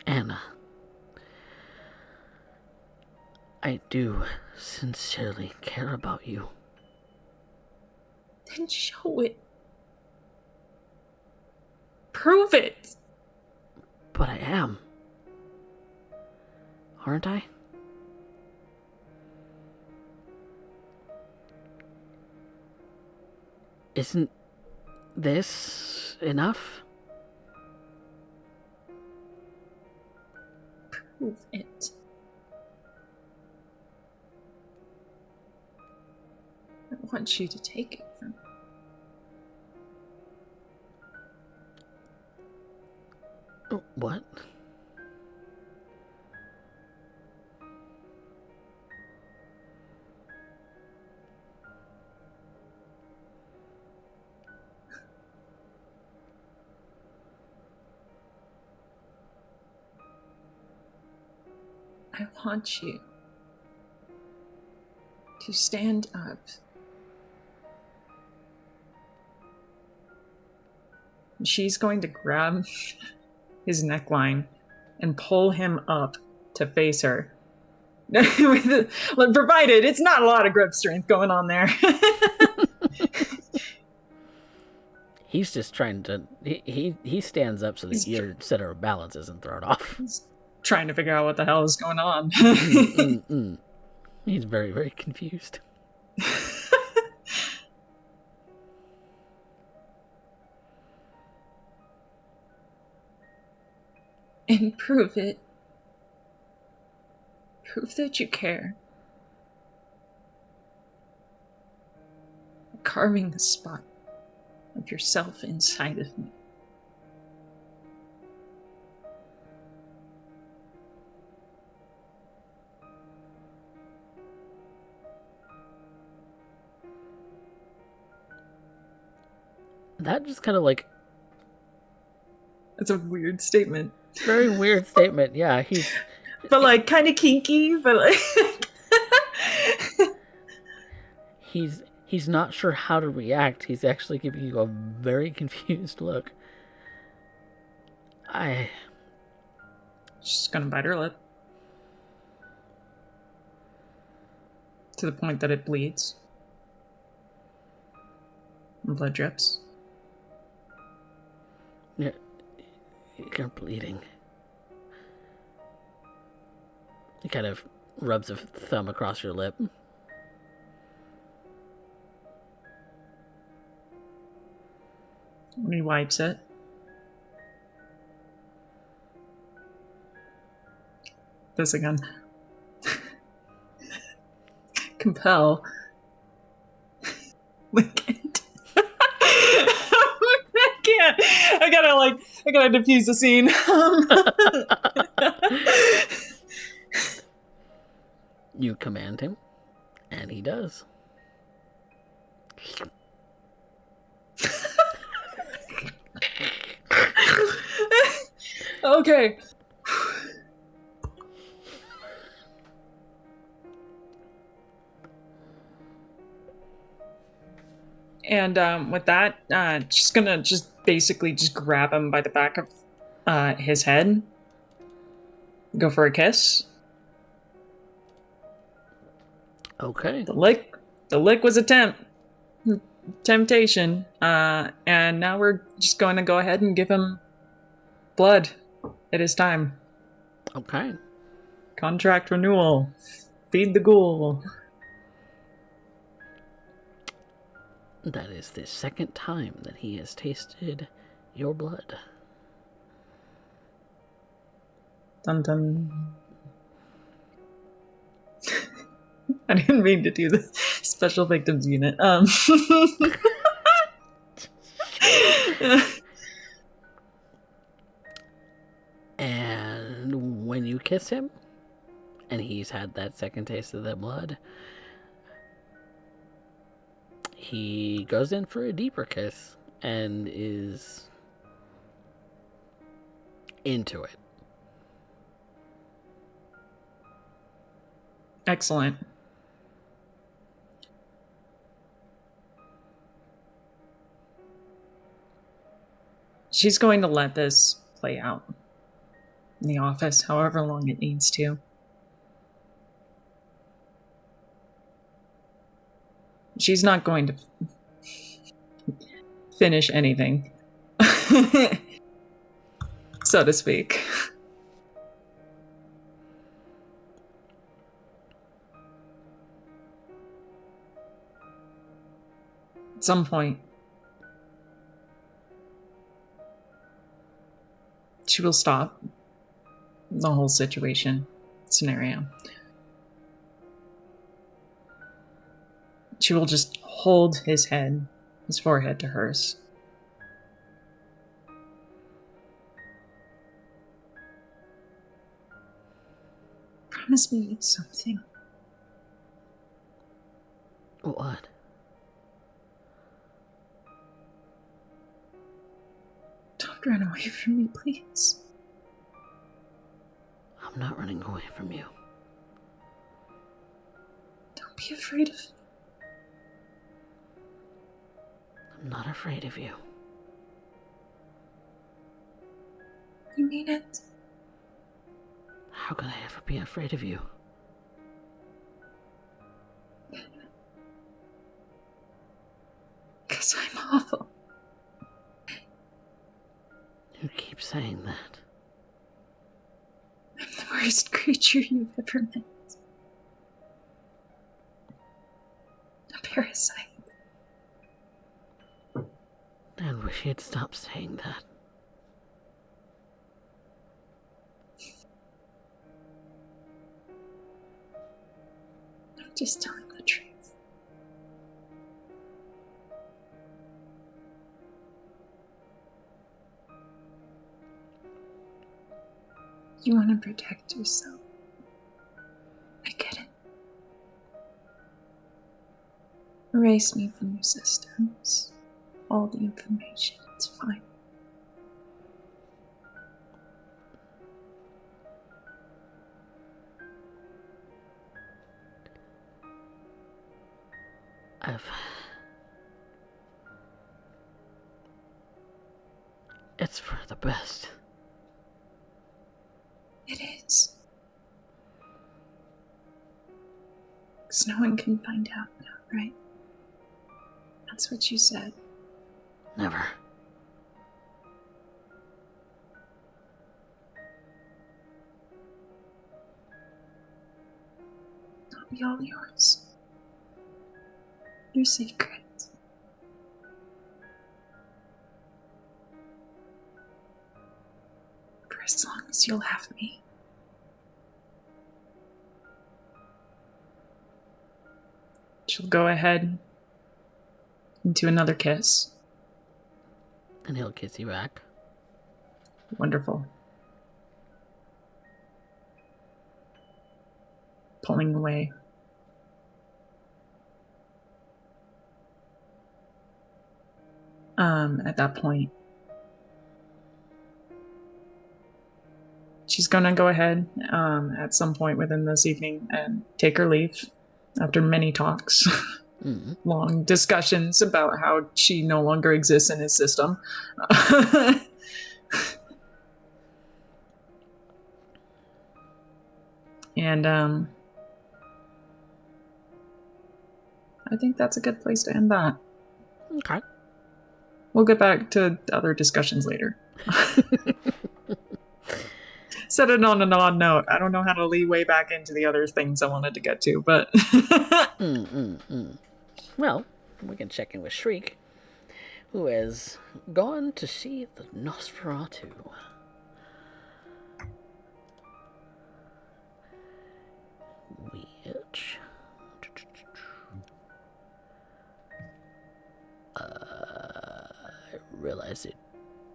Anna, I do sincerely care about you. Then show it. Prove it. But I am. Aren't I? Isn't this enough? Prove it. I want you to take it from me. What? I want you to stand up. She's going to grab his neckline and pull him up to face her. Provided it's not a lot of grip strength going on there. He's just trying to... He stands up so that your center of balance isn't thrown off. He's trying to figure out what the hell is going on. He's very, very confused. And prove it. Prove that you care. Carving the spot of yourself inside of me. That just kind of like... That's a weird statement. Very weird statement, yeah. But like kind of kinky, but like... He's not sure how to react. He's actually giving you a very confused look. She's gonna bite her lip. To the point that it bleeds. And blood drips. You're bleeding. He kind of rubs a thumb across your lip. When he wipes it. This again. Compel. Lick it. I can't. I gotta diffuse the scene. You command him, and he does. Okay. And with that, she's gonna basically grab him by the back of his head. Go for a kiss. Okay. The lick was a temptation. And now we're just going to go ahead and give him blood. It is time. Okay. Contract renewal. Feed the ghoul. That is the second time that he has tasted your blood. Dun dun. I didn't mean to do the special victims unit. And when you kiss him, and he's had that second taste of the blood, he goes in for a deeper kiss and is into it. Excellent. She's going to let this play out in the office, however long it needs to. She's not going to finish anything, so to speak. At some point, she will stop the whole scenario. She will just hold his forehead to hers. Promise me something. What? Don't run away from me, please. I'm not running away from you. be afraid of me. I'm not afraid of you. You mean it? How can I ever be afraid of you? Because I'm awful. You keep saying that. I'm the worst creature you've ever met. A parasite. I wish you'd stop saying that. I'm just telling the truth. You want to protect yourself. I get it. Erase me from your systems. All the information. It's fine. It's for the best. It is. Because no one can find out now, right? That's what you said. Never. I'll be all yours. Your secret. For as long as you'll have me. She'll go ahead into another kiss. And he'll kiss you back. Wonderful. Pulling away. At that point, she's gonna go ahead at some point within this evening and take her leave after many talks, long discussions about how she no longer exists in his system. And I think that's a good place to end that. Okay. We'll get back to other discussions later. Set it on an odd note. I don't know how to leeway back into the other things I wanted to get to, but... Well, we can check in with Shriek, who has gone to see the Nosferatu. Which... I realize it...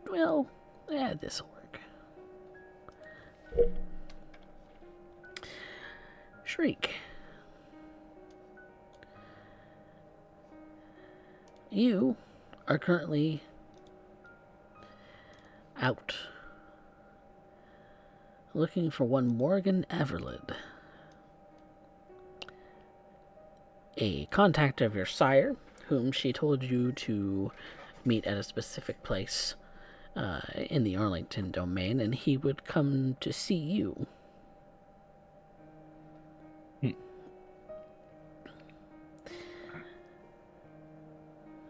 Well, this'll work. Shriek. You are currently out looking for one Morgan Everlid, a contact of your sire, whom she told you to meet at a specific place in the Arlington domain, and he would come to see you.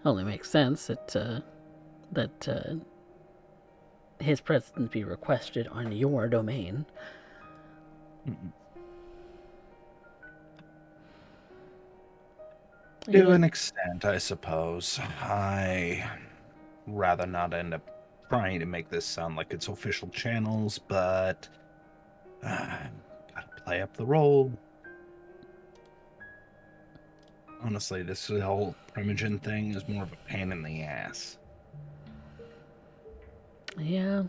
Only makes sense that his presence be requested on your domain. To an extent, I suppose. I rather not end up trying to make this sound like it's official channels, but gotta play up the role. Honestly, this whole Primogen thing is more of a pain in the ass. Yeah.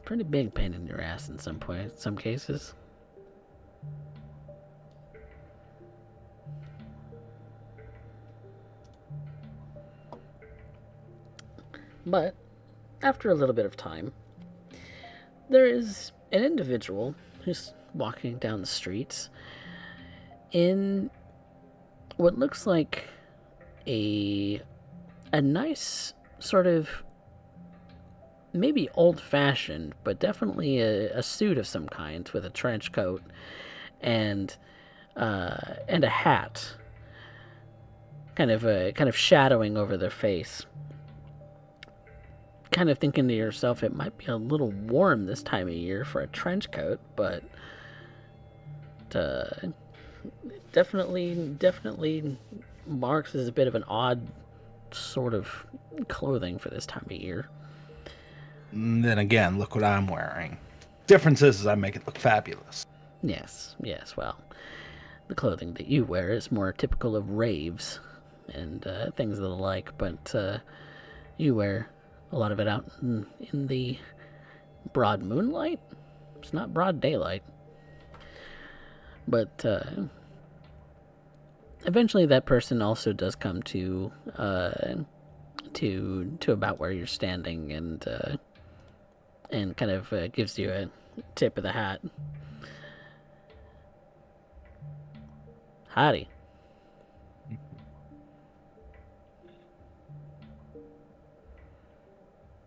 Pretty big pain in your ass in some cases. But, after a little bit of time, there is an individual who's walking down the streets, in what looks like a nice sort of maybe old-fashioned, but definitely a suit of some kind with a trench coat and a hat, kind of shadowing over their face. Kind of thinking to yourself, it might be a little warm this time of year for a trench coat, but definitely marks as a bit of an odd sort of clothing for this time of year. And then again, look what I'm wearing. Difference is I make it look fabulous. Yes, well, the clothing that you wear is more typical of raves and things of the like, but you wear a lot of it out in the broad moonlight. It's not broad daylight. But eventually that person also does come to about where you're standing and kind of gives you a tip of the hat. Howdy.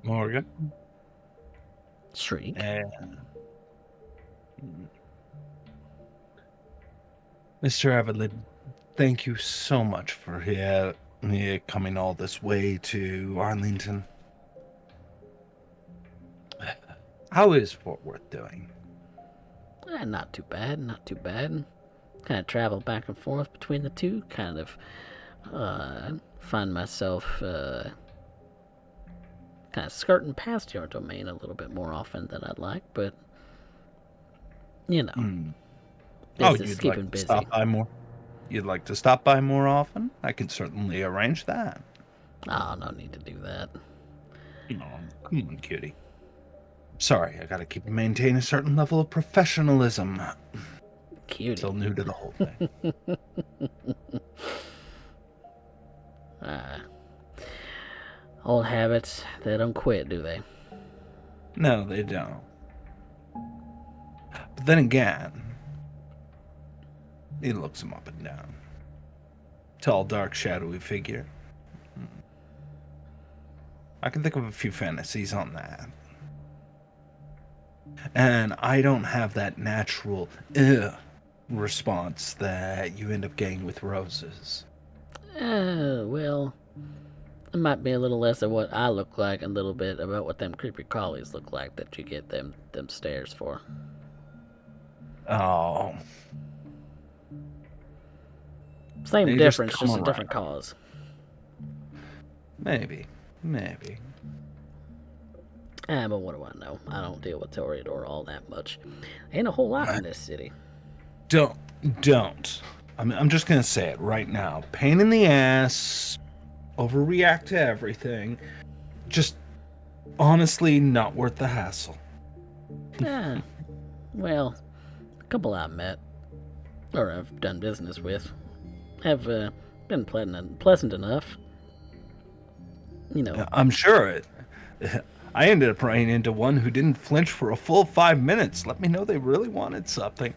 Morgan. Shriek. Mr. Everett, thank you so much for coming all this way to Arlington. How is Fort Worth doing? Not too bad, not too bad. Kind of travel back and forth between the two. Kind of find myself kind of skirting past your domain a little bit more often than I'd like, but you know, business keeping busy. Stop by more? You'd like to stop by more often? I can certainly arrange that. Oh, no need to do that. Oh, come on, cutie. Sorry, I gotta maintain a certain level of professionalism. Cutie. Still new to the whole thing. Old habits, they don't quit, do they? No, they don't. But then again, he looks him up and down. Tall, dark, shadowy figure. I can think of a few fantasies on that. And I don't have that natural response that you end up getting with roses. Well, it might be a little less of what I look like, a little bit about what them creepy crawlies look like that you get them stares for. Oh. Same They difference, just just come a different around. cause. Maybe. But what do I know? I don't deal with Toreador all that much. Ain't a whole lot in this city. Don't. I'm just gonna say it right now. Pain in the ass, overreact to everything. Just honestly not worth the hassle. Well, a couple I've met, or I've done business with, have been pleasant enough. You know. I'm sure it. I ended up running into one who didn't flinch for a full 5 minutes. Let me know they really wanted something.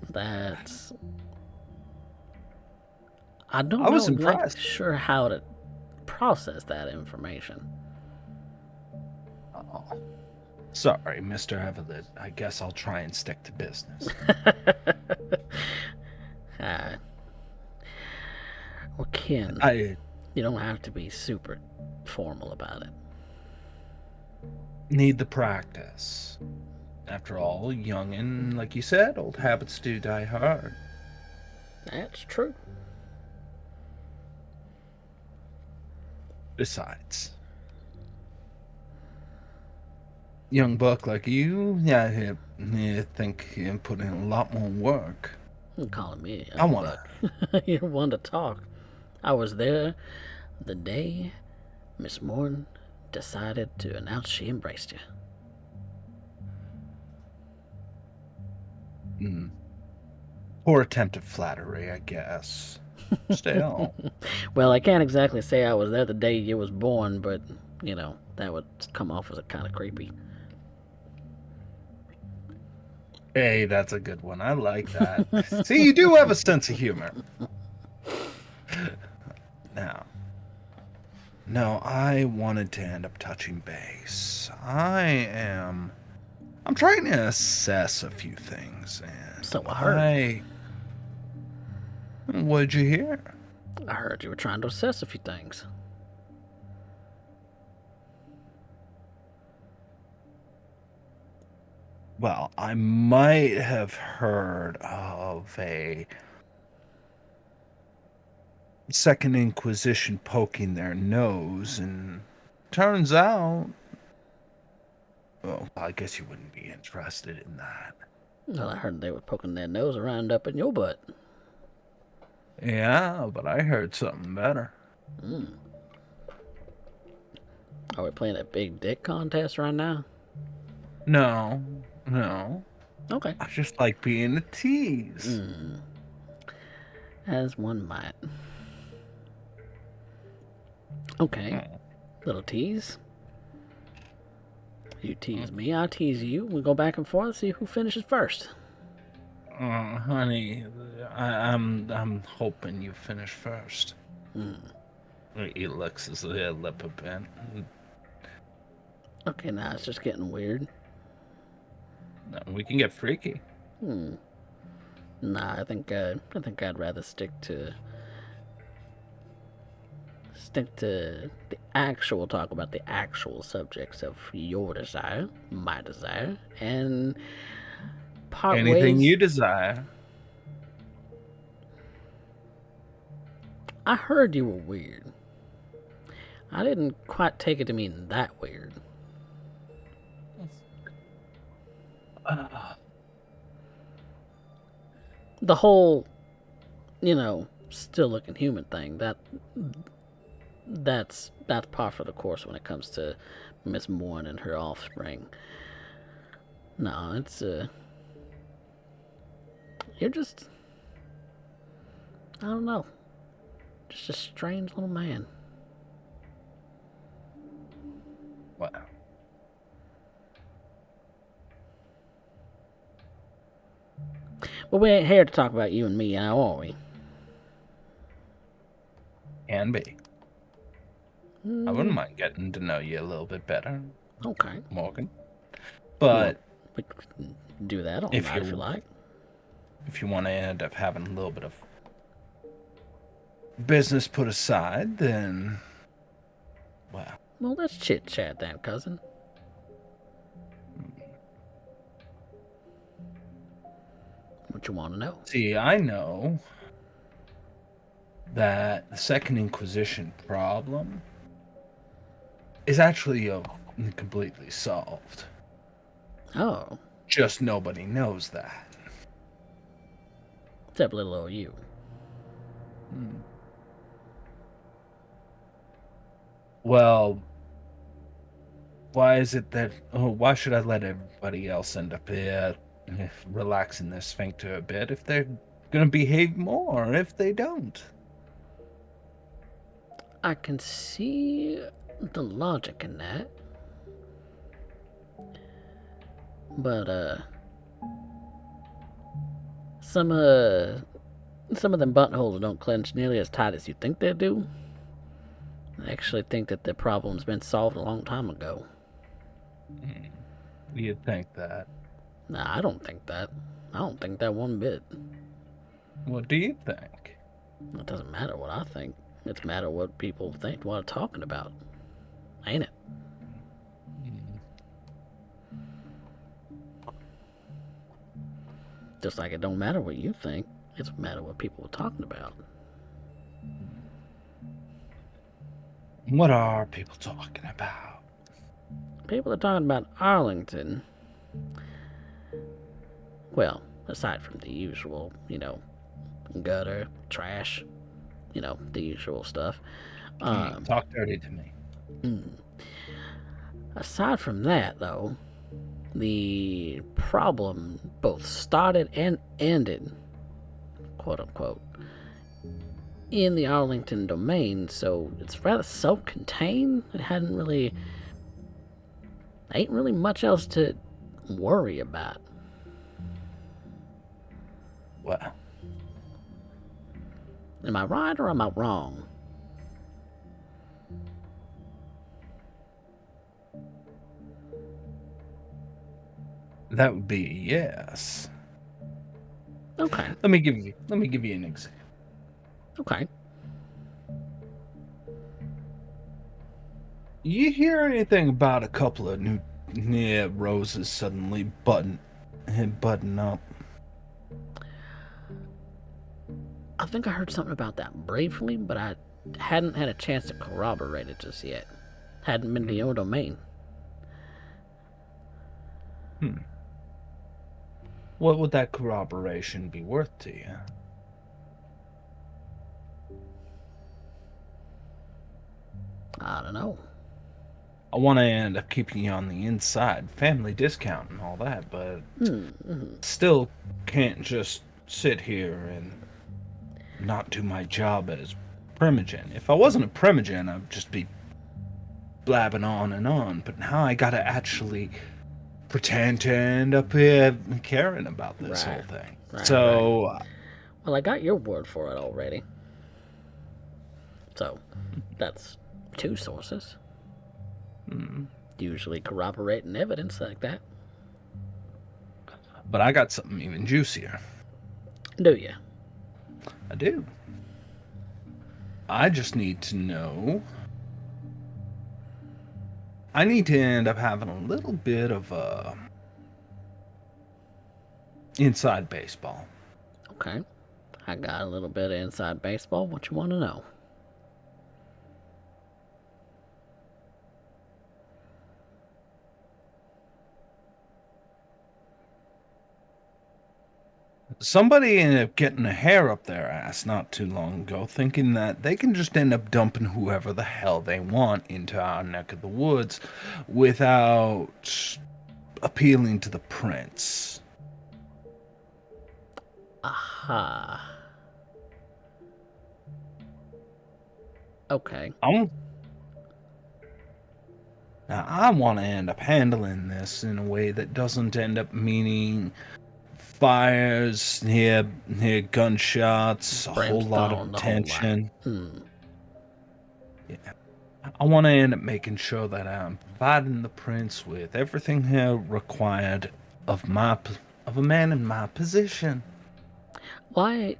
That's... I was know exactly impressed. sure how to process that information. Oh. Sorry, Mr. Everett. I guess I'll try and stick to business. Well, Ken, you don't have to be super formal about it. Need the practice. After all, young and, like you said, old habits do die hard. That's true. Besides, young buck like you, I think you put in a lot more work. You're calling me a I wanna- buck. You're one to talk. I was there the day Miss Morton decided to announce she embraced you. Poor attempt at flattery, I guess. Still. Well, I can't exactly say I was there the day you was born, but, you know, that would come off as a kind of creepy. Hey, that's a good one. I like that. See, you do have a sense of humor. Now, no, I wanted to end up touching base. I'm trying to assess a few things, and So I heard. What'd you hear? I heard you were trying to assess a few things. Well, I might have heard of a Second Inquisition poking their nose, and turns out, well, I guess you wouldn't be interested in that. Well, I heard they were poking their nose around up in your butt. Yeah, but I heard something better. Are we playing a big dick contest right now? No. Okay. I just like being a tease. As one might. Okay. Little tease. You tease me, I tease you. We go back and forth, see who finishes first. Honey, I'm hoping you finish first. He licks his lip a bit. Okay, now it's just getting weird. No, we can get freaky. Nah, I think I'd rather stick to the actual talk about the actual subjects of your desire, my desire, and part Anything ways. you desire. I heard you were weird. I didn't quite take it to mean that weird. The whole, still looking human thing, that's par for the course when it comes to Miss Morn and her offspring. No, it's you're just, I don't know, just a strange little man. Wow. But we ain't here to talk about you and me now, are we? Can be. I wouldn't mind getting to know you a little bit better, Okay. Morgan. But we can do that all if night if you like. If you want to end up having a little bit of business put aside, then, well. Well, let's chit chat then, cousin. What you want to know? See, I know that the Second Inquisition problem is actually completely solved. Oh. Just nobody knows that. Except little old you. Well, why is it that... why should I let everybody else end up here relaxing their sphincter a bit if they're going to behave more if they don't? I can see the logic in that. But, some of them buttholes don't clench nearly as tight as you think they do. I actually think that the problem's been solved a long time ago. You'd think that. Nah, I don't think that. I don't think that one bit. What do you think? It doesn't matter what I think. It's a matter what people think, what I'm talking about. Ain't it? Just like it don't matter what you think. It's a matter what people are talking about. What are people talking about? People are talking about Arlington. Well, aside from the usual, gutter, trash, the usual stuff. Talk dirty to me. Aside from that, though, the problem both started and ended, quote unquote, in the Arlington domain, so it's rather self-contained. It ain't really much else to worry about. Well, Am I right or am I wrong? that would be a yes. Okay. Let me give you an example. Okay. You hear anything about a couple of new roses suddenly button up? I think I heard something about that briefly, but I hadn't had a chance to corroborate it just yet. Hadn't been to your domain. What would that corroboration be worth to you? I don't know. I want to end up keeping you on the inside, family discount and all that, but still can't just sit here and not do my job as Primogen. If I wasn't a Primogen, I'd just be blabbing on and on, but now I gotta actually pretend to end up here caring about this whole thing. Right. Well, I got your word for it already. So, that's two sources. Usually corroborating evidence like that. But I got something even juicier. Do you? I do. I just need to know. I need to end up having a little bit of inside baseball. Okay. I got a little bit of inside baseball. What you want to know? Somebody ended up getting a hair up their ass not too long ago, thinking that they can just end up dumping whoever the hell they want into our neck of the woods without appealing to the prince. Aha. Okay. Now, I want to end up handling this in a way that doesn't end up meaning fires, hear gunshots, a whole lot of Brimstone, the whole lot. tension. Yeah. I want to end up making sure that I'm providing the prince with everything here required of a man in my position. Why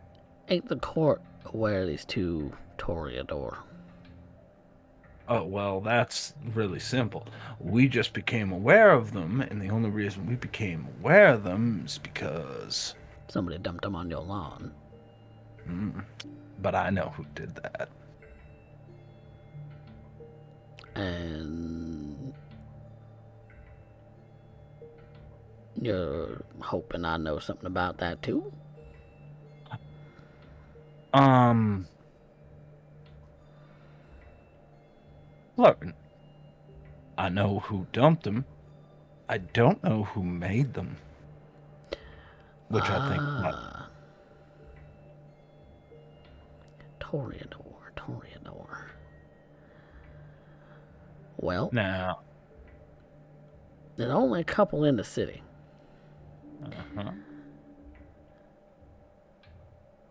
ain't the court aware of these two Toreador? Oh, well, that's really simple. We just became aware of them, and the only reason we became aware of them is because... Somebody dumped them on your lawn. But I know who did that. And you're hoping I know something about that too? Look, I know who dumped them. I don't know who made them. Which I think might... Toreador. Well, Now... there's only a couple in the city.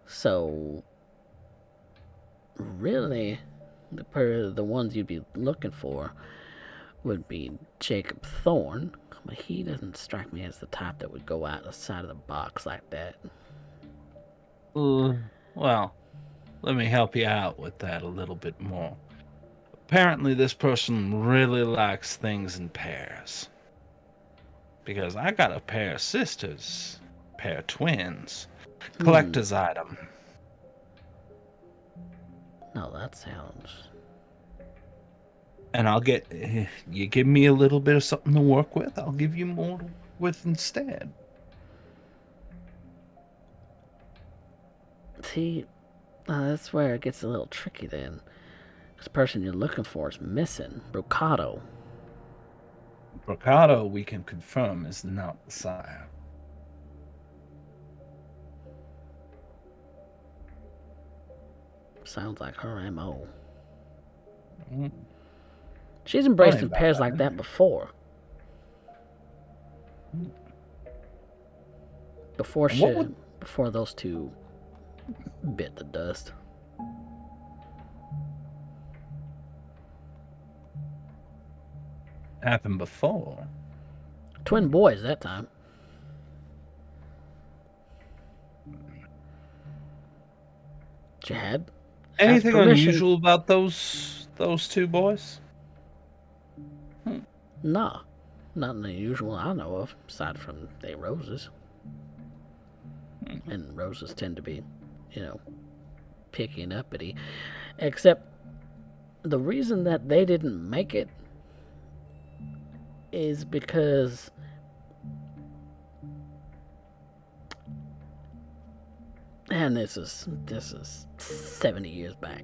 So, really, the ones you'd be looking for would be Jacob Thorne, but he doesn't strike me as the type that would go out the side of the box like that. Well, let me help you out with that a little bit more. Apparently, this person really likes things in pairs. Because I got a pair of sisters, pair of twins, collector's item. No, that sounds... And I'll get, you give me a little bit of something to work with, I'll give you more to work with instead. See, that's where it gets a little tricky then. This person you're looking for is missing. Brocado. Brocado, we can confirm, is not the sire. Sounds like her M.O. She's embraced in pairs like that before. Before before those two bit the dust. Happened before. Twin boys that time. She had Anything permission. unusual about those two boys? Nah, nothing unusual I know of, aside from they roses. And roses tend to be, picky and uppity. Except the reason that they didn't make it is because and this is 70 years back.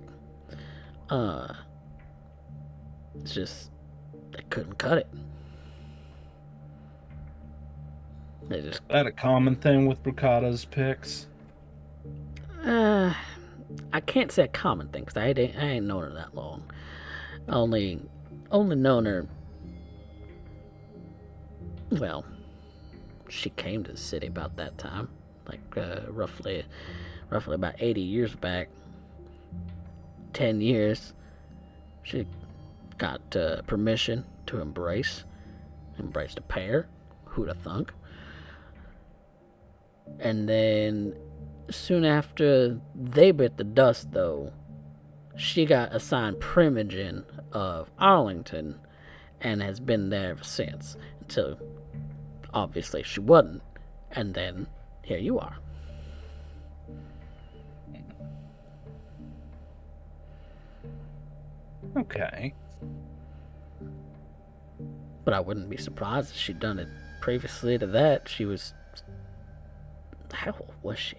It's just they couldn't cut it. They just Is that a common thing with Bricada's picks? I can't say a common thing because I ain't known her that long. Only known her. Well, she came to the city about that time, like roughly about 80 years back. 10 years. She got permission to embrace a pair. Who'da thunk? And then soon after they bit the dust, though, she got assigned Primogen of Arlington and has been there ever since. Until, obviously, she wasn't. And then, here you are. Okay. But I wouldn't be surprised if she'd done it previously to that. She was... How old was she?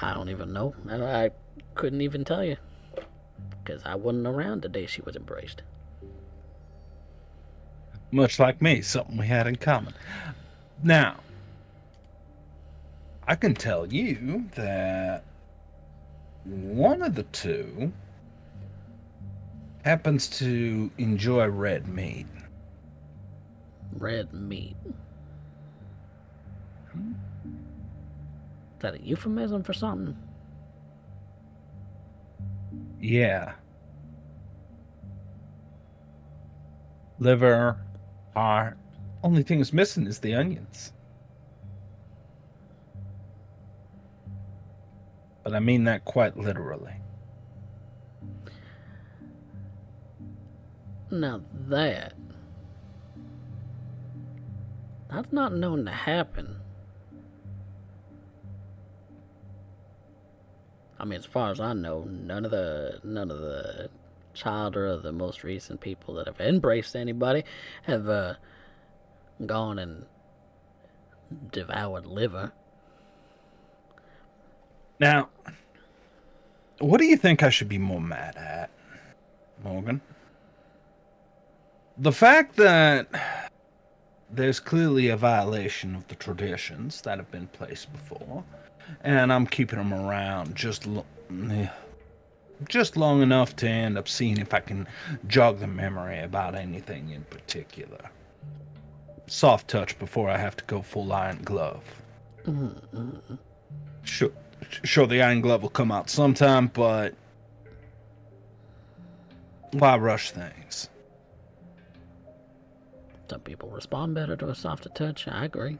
I don't even know. I couldn't even tell you. Because I wasn't around the day she was embraced. Much like me, something we had in common. Now, I can tell you that one of the two happens to enjoy red meat. Red meat. Is that a euphemism for something? Yeah. Liver, heart. Only thing is missing is the onions. But I mean that quite literally. Now that's not known to happen. I mean, as far as I know, none of the child or the most recent people that have embraced anybody have gone and devoured liver. Now, what do you think I should be more mad at, Morgan? The fact that there's clearly a violation of the traditions that have been placed before, and I'm keeping them around just long enough to end up seeing if I can jog the memory about anything in particular. Soft touch before I have to go full iron glove. Mm-hmm. Sure, the iron glove will come out sometime, but why rush things? Some people respond better to a softer touch. I agree.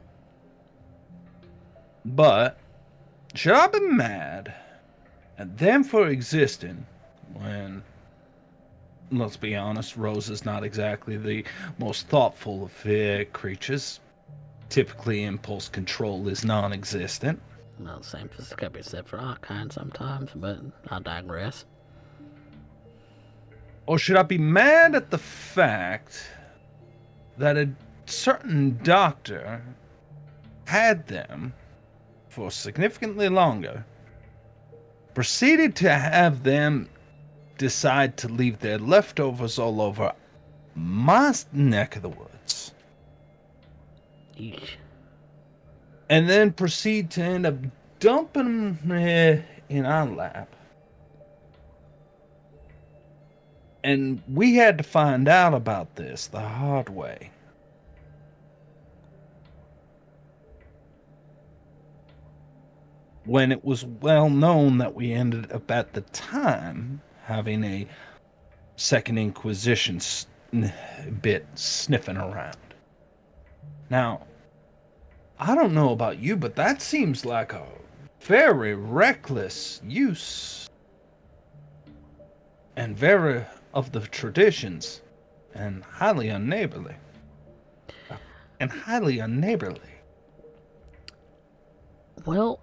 But should I be mad at them for existing when, let's be honest, Rose is not exactly the most thoughtful of creatures? Typically, impulse control is non-existent. Well, the same as can be said for our kind sometimes, but I digress. Or should I be mad at the fact that a certain doctor had them for significantly longer, proceeded to have them decide to leave their leftovers all over my neck of the woods, Eesh. and then proceed to end up dumping them in our lap? And we had to find out about this the hard way. when it was well known that we ended up at the time having a Second Inquisition bit sniffing around. Now, I don't know about you, but that seems like a very reckless use and very of the traditions and highly unneighborly. And highly unneighborly. Well,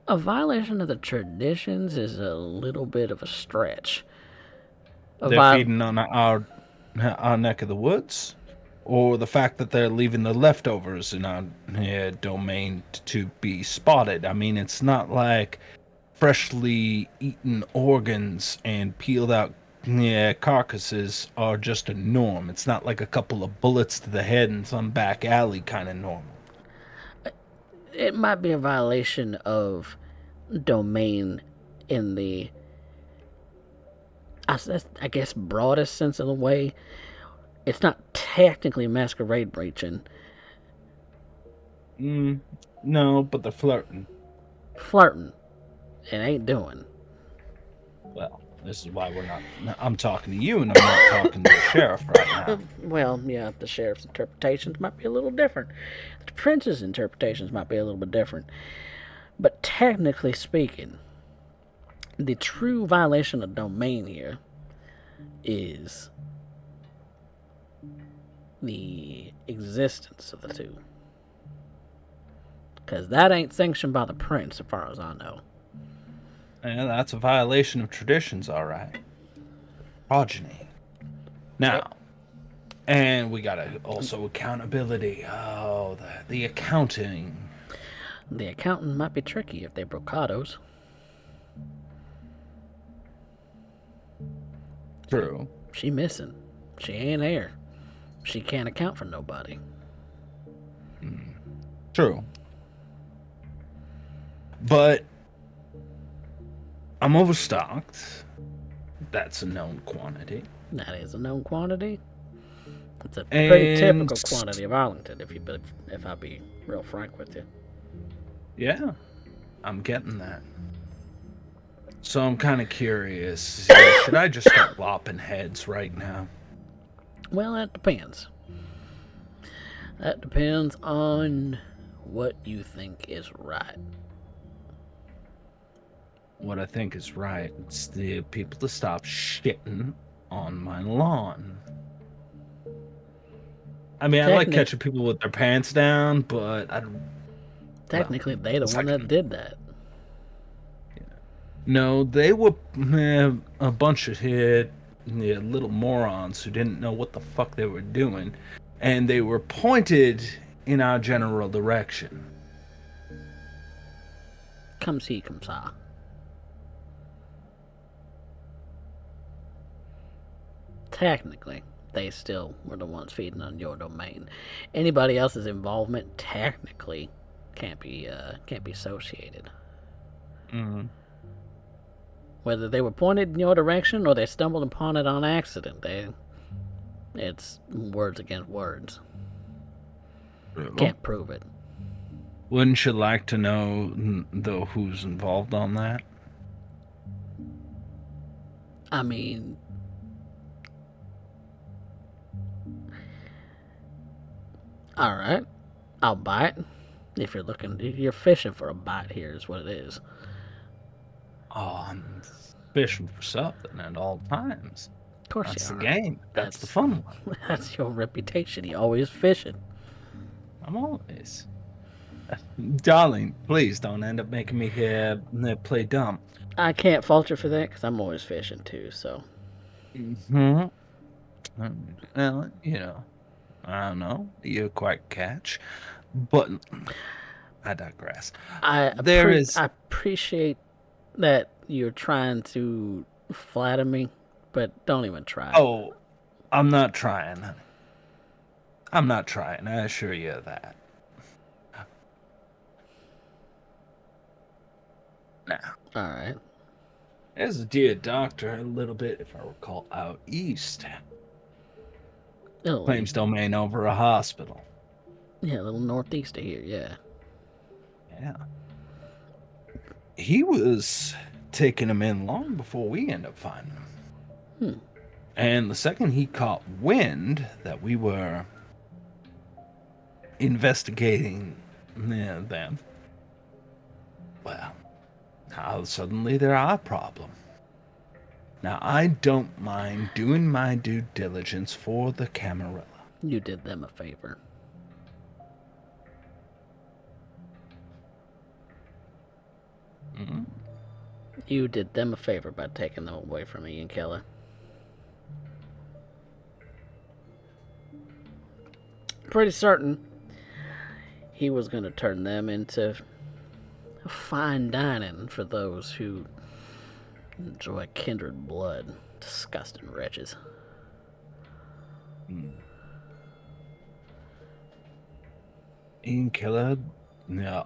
a violation of the traditions is a little bit of a stretch. They're feeding on our neck of the woods, or the fact that they're leaving the leftovers in our domain to be spotted. I mean, it's not like freshly eaten organs and peeled out carcasses are just a norm. It's not like a couple of bullets to the head in some back alley kind of normal. It might be a violation of domain in the, I guess, broadest sense of the way. It's not technically masquerade breaching. No, but they're flirting. Flirting. It ain't doing. Well, this is why we're not. I'm talking to you, and I'm not talking to the sheriff right now. Well, yeah, the sheriff's interpretations might be a little different. The prince's interpretations might be a little bit different. But technically speaking, the true violation of domain here is the existence of the two. Because that ain't sanctioned by the prince, as far as I know. Yeah, that's a violation of traditions, all right. Progeny. Now, and we gotta also accountability. Oh, the accounting. The accountant might be tricky if they're brocados. True. She missing. She ain't there. She can't account for nobody. True. But I'm overstocked. That's a known quantity. That is a known quantity. It's a pretty And typical quantity of Arlington, if I be real frank with you. yeah, I'm getting that. So I'm kind of curious. Should I just start lopping heads right now? Well, that depends. That depends on what you think is right. What I think is right is the people to stop shitting on my lawn. I mean, I like catching people with their pants down, but technically, they the one that did that. No, they were a bunch of little morons who didn't know what the fuck they were doing, and they were pointed in our general direction. Come see, come saw. Technically, they still were the ones feeding on your domain. Anybody else's involvement technically can't be associated. Mm-hmm. Whether they were pointed in your direction or they stumbled upon it on accident, it's words against words. Really? Can't prove it. Wouldn't you like to know, though, who's involved on that? I mean, all right, I'll bite. If you're fishing for a bite here, is what it is. Oh, I'm fishing for something at all times. Of course, that's you the are. game. That's the fun one. That's your reputation. You're always fishing. I'm always. Darling, please don't end up making me play dumb. I can't fault you for that because I'm always fishing too. So. Well, I don't know. You quite catch, but I digress. I appreciate that you're trying to flatter me, but don't even try. Oh, I'm not trying, honey. I'm not trying. I assure you of that. Now, all right. There's a dear doctor, a little bit, if I recall, out east. Claims domain over a hospital. Yeah, a little northeast of here, yeah. Yeah. He was taking him in long before we end up finding him. And the second he caught wind that we were investigating them, well, now suddenly they're our problem. Now, I don't mind doing my due diligence for the Camarilla. You did them a favor. Mm-hmm. You did them a favor by taking them away from Ian Keller. Pretty certain he was going to turn them into fine dining for those who enjoy kindred blood. Disgusting wretches. Ian Keller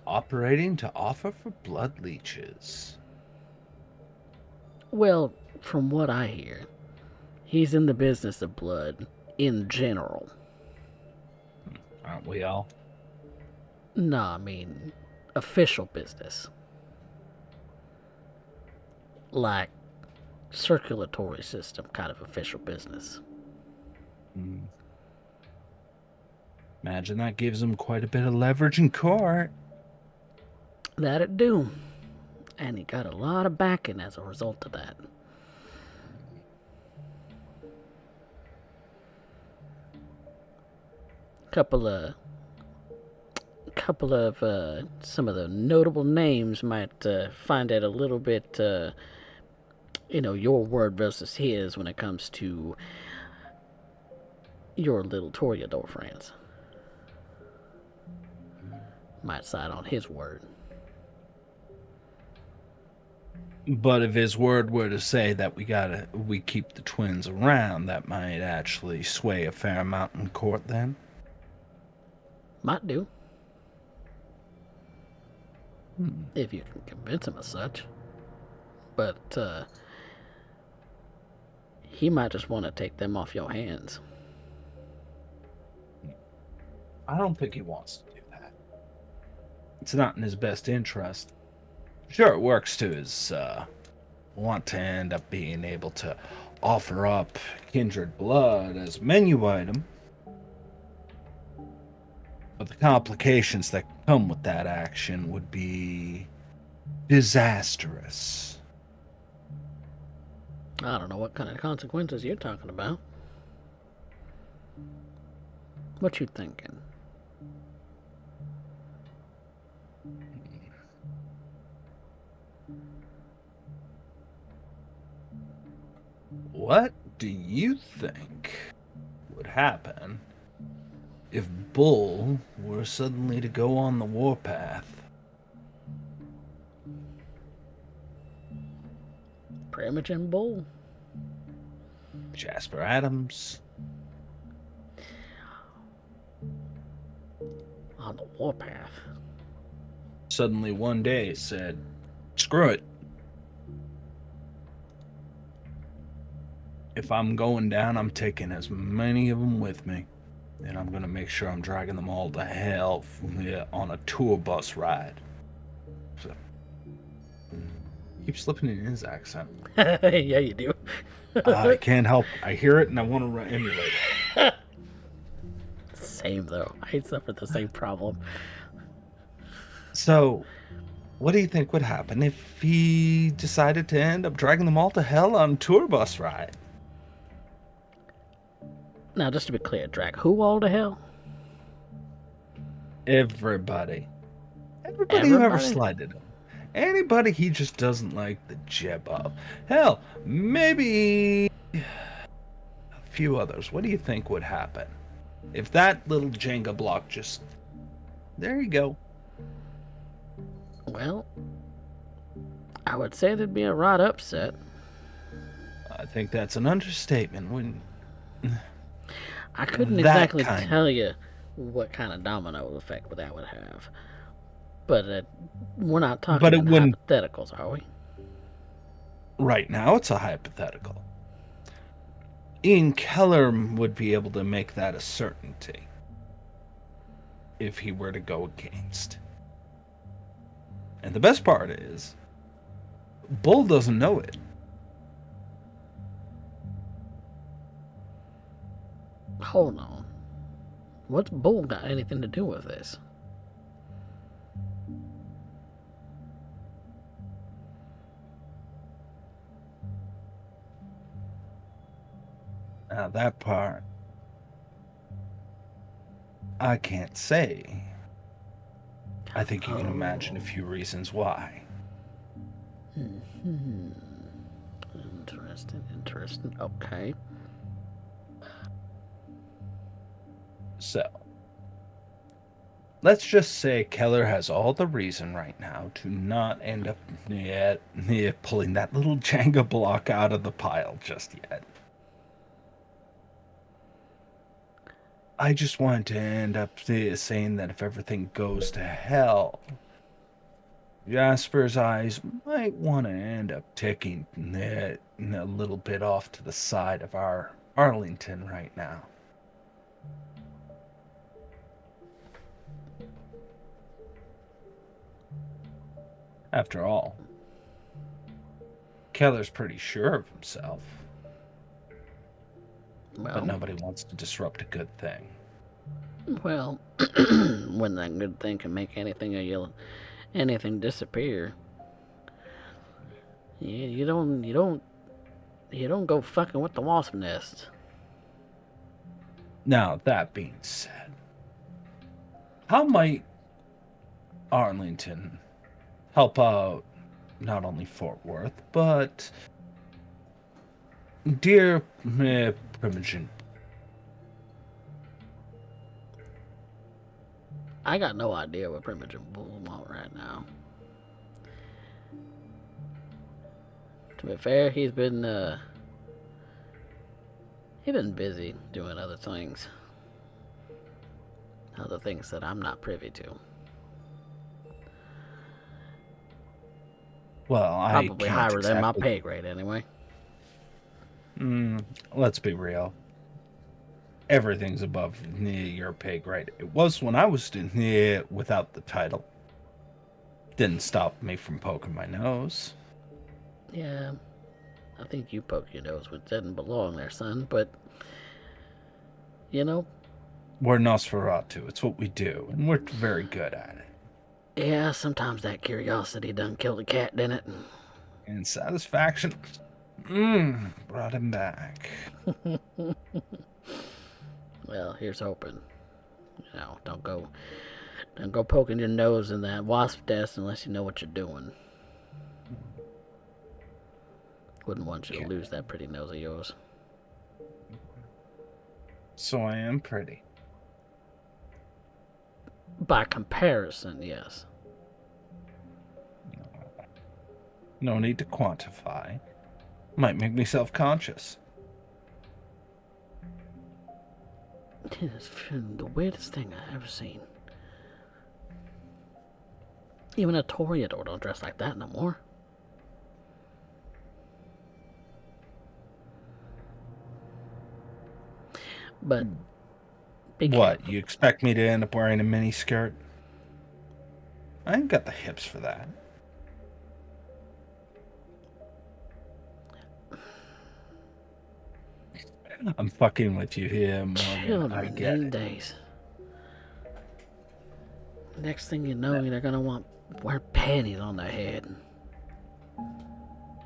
operating to offer for blood leeches. Well, from what I hear, he's in the business of blood in general. Aren't we all? No, I mean official business. Like circulatory system kind of official business. Imagine that gives him quite a bit of leverage in court. That it do. And he got a lot of backing as a result of that. Couple of some of the notable names might find it a little bit your word versus his when it comes to your little Toreador friends. Might side on his word. But if his word were to say that we keep the twins around, that might actually sway a fair amount in court then? Might do. If you can convince him of such. But he might just want to take them off your hands. I don't think he wants to do that. It's not in his best interest. Sure, it works to his want to end up being able to offer up kindred blood as a menu item. But the complications that come with that action would be disastrous. I don't know what kind of consequences you're talking about. What you thinking? What do you think would happen if Bull were suddenly to go on the warpath? Primogen Bull? Jasper Adams? On the warpath? Suddenly one day said, screw it. If I'm going down, I'm taking as many of them with me. And I'm going to make sure I'm dragging them all to hell on a tour bus ride. So, keep slipping in his accent. Yeah, you do. I can't help. I hear it and I want to emulate it. Same, though. I suffer the same problem. So, what do you think would happen if he decided to end up dragging them all to hell on a tour bus ride? Now, just to be clear, Drac, who all the hell? Everybody who ever slighted him. Anybody he just doesn't like the jib of. Hell, maybe a few others. What do you think would happen if that little Jenga block just... There you go. Well, I would say there'd be a right upset. I think that's an understatement. When I couldn't that exactly kind- tell you what kind of domino effect that would have. But we're not talking But it in wouldn't- hypotheticals, are we? Right now, it's a hypothetical. Ian Keller would be able to make that a certainty if he were to go against. And the best part is, Bull doesn't know it. Hold on. What's Bull got anything to do with this? Now that part, I can't say. I think you can imagine a few reasons why. Interesting. Okay. So, let's just say Keller has all the reason right now to not end up pulling that little Jenga block out of the pile just yet. I just want to end up saying that if everything goes to hell, Jasper's eyes might want to end up ticking a little bit off to the side of our Arlington right now. After all, Keller's pretty sure of himself, but nobody wants to disrupt a good thing. Well, when that good thing can make anything disappear, you don't go fucking with the wasp nest. Now, that being said, how might Arlington help out not only Fort Worth, but dear Primogen? I got no idea what Primogen Bull want right now. To be fair, he's been busy doing other things that I'm not privy to. Well, Probably I can't higher than my exactly... pay grade anyway. Let's be real. Everything's above your pay grade. It was when I was without the title. Didn't stop me from poking my nose. Yeah, I think you poke your nose when it didn't belong there, son, but you know, we're Nosferatu. It's what we do, and we're very good at it. Yeah, sometimes that curiosity done killed a cat, didn't it? And satisfaction, brought him back. Well, here's hoping. Don't go poking your nose in that wasp nest unless you know what you're doing. Wouldn't want you to lose that pretty nose of yours. So I am pretty. By comparison, yes. No need to quantify. Might make me self-conscious. It's the weirdest thing I've ever seen. Even a Toreador don't dress like that no more. But what, you expect me to end up wearing a mini skirt? I ain't got the hips for that. I'm fucking with you here, Morgan. Children I get it. days. Next thing you know, they're gonna want to wear panties on their head.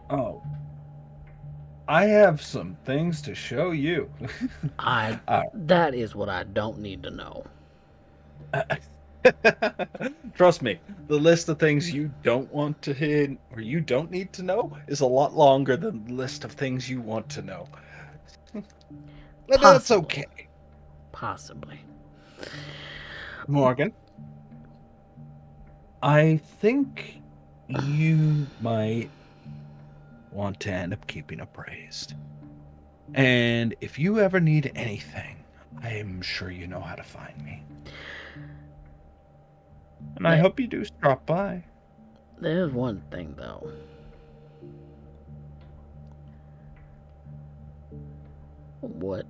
Oh. I have some things to show you. That is what I don't need to know. Trust me, the list of things you don't want to hit or you don't need to know is a lot longer than the list of things you want to know. But that's okay. Possibly. Morgan, I think you might want to end up keeping appraised. And if you ever need anything, I am sure you know how to find me. And I hope you do stop by. There's one thing, though. What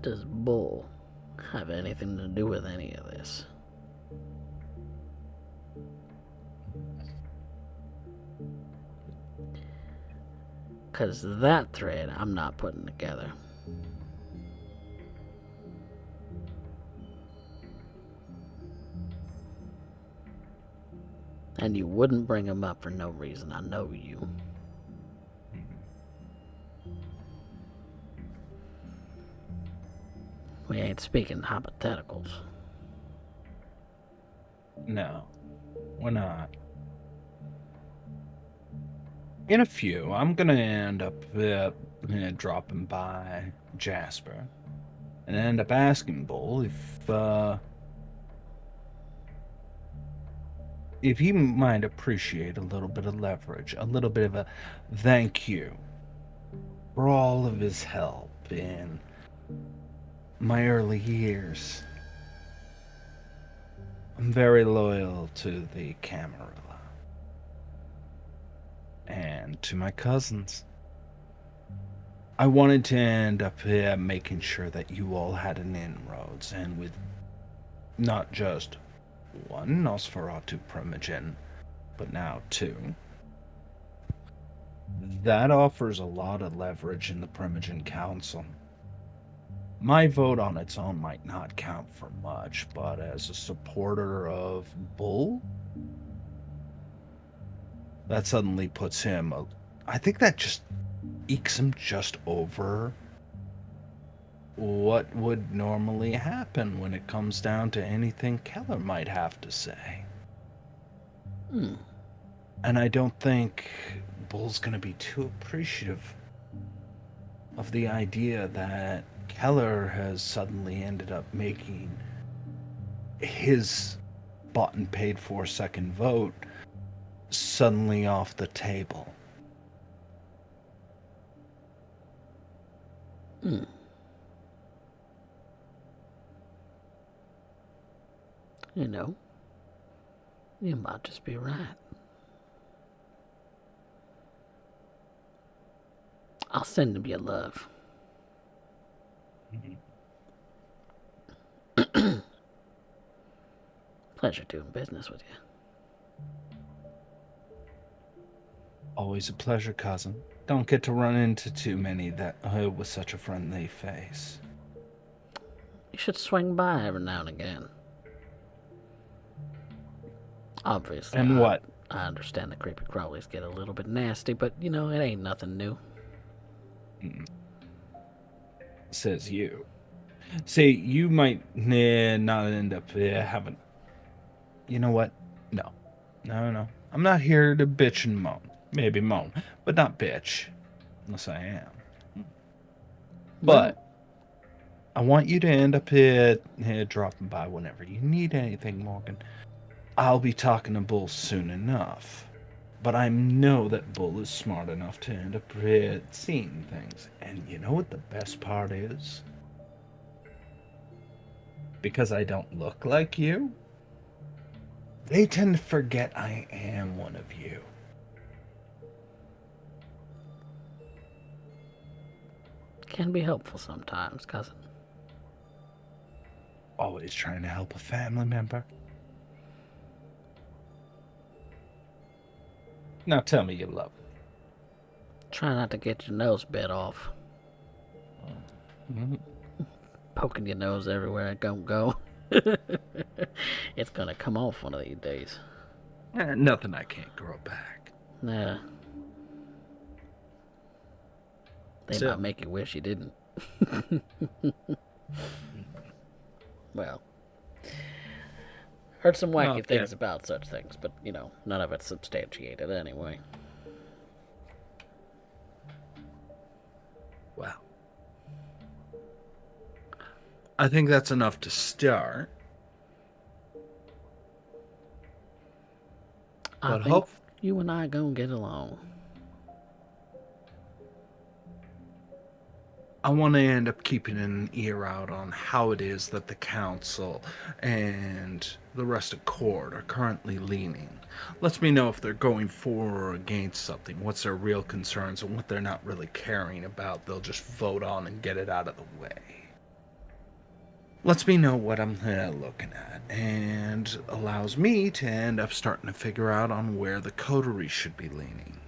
does Bull have anything to do with any of this? 'Cause that thread I'm not putting together. And you wouldn't bring him up for no reason. I know you. We ain't speaking hypotheticals. No, we're not. In a few, I'm gonna end up dropping by Jasper and end up asking Bull if he might appreciate a little bit of leverage, a little bit of a thank you for all of his help in my early years. I'm very loyal to the Camarilla and to my cousins. I wanted to end up making sure that you all had an inroads, and with not just one Nosferatu Primogen, but now two. That offers a lot of leverage in the Primogen Council. My vote on its own might not count for much, but as a supporter of Bull, that suddenly puts him, I think that just ekes him just over what would normally happen when it comes down to anything Keller might have to say. And I don't think Bull's going to be too appreciative of the idea that Keller has suddenly ended up making his bought and paid for second vote suddenly off the table. You know, you might just be right. I'll send him your love. Pleasure doing business with you. Always a pleasure, cousin. Don't get to run into too many that with such a friendly face. You should swing by every now and again. Obviously, And what? I understand the creepy crawlies get a little bit nasty, but you know, it ain't nothing new. Says you. Say, you might not end up having... You know what? No. No. I'm not here to bitch and moan. Maybe moan, but not bitch. Unless I am. But I want you to end up here dropping by whenever you need anything, Morgan. I'll be talking to Bull soon enough. But I know that Bull is smart enough to end up seeing things. And you know what the best part is? Because I don't look like you, they tend to forget I am one of you. Can be helpful sometimes, cousin. Always trying to help a family member. Now tell me you love me. Try not to get your nose bit off. Poking your nose everywhere it don't go. It's gonna come off one of these days. Nothing I can't grow back. Nah. They might make you wish you didn't. Well, heard some wacky things about such things, but, you know, none of it's substantiated anyway. Well, I think that's enough to start. I think you and I gonna get along. I want to end up keeping an ear out on how it is that the council and the rest of court are currently leaning. Lets me know if they're going for or against something, what's their real concerns, and what they're not really caring about. They'll just vote on and get it out of the way. Lets me know what I'm looking at, and allows me to end up starting to figure out on where the coterie should be leaning.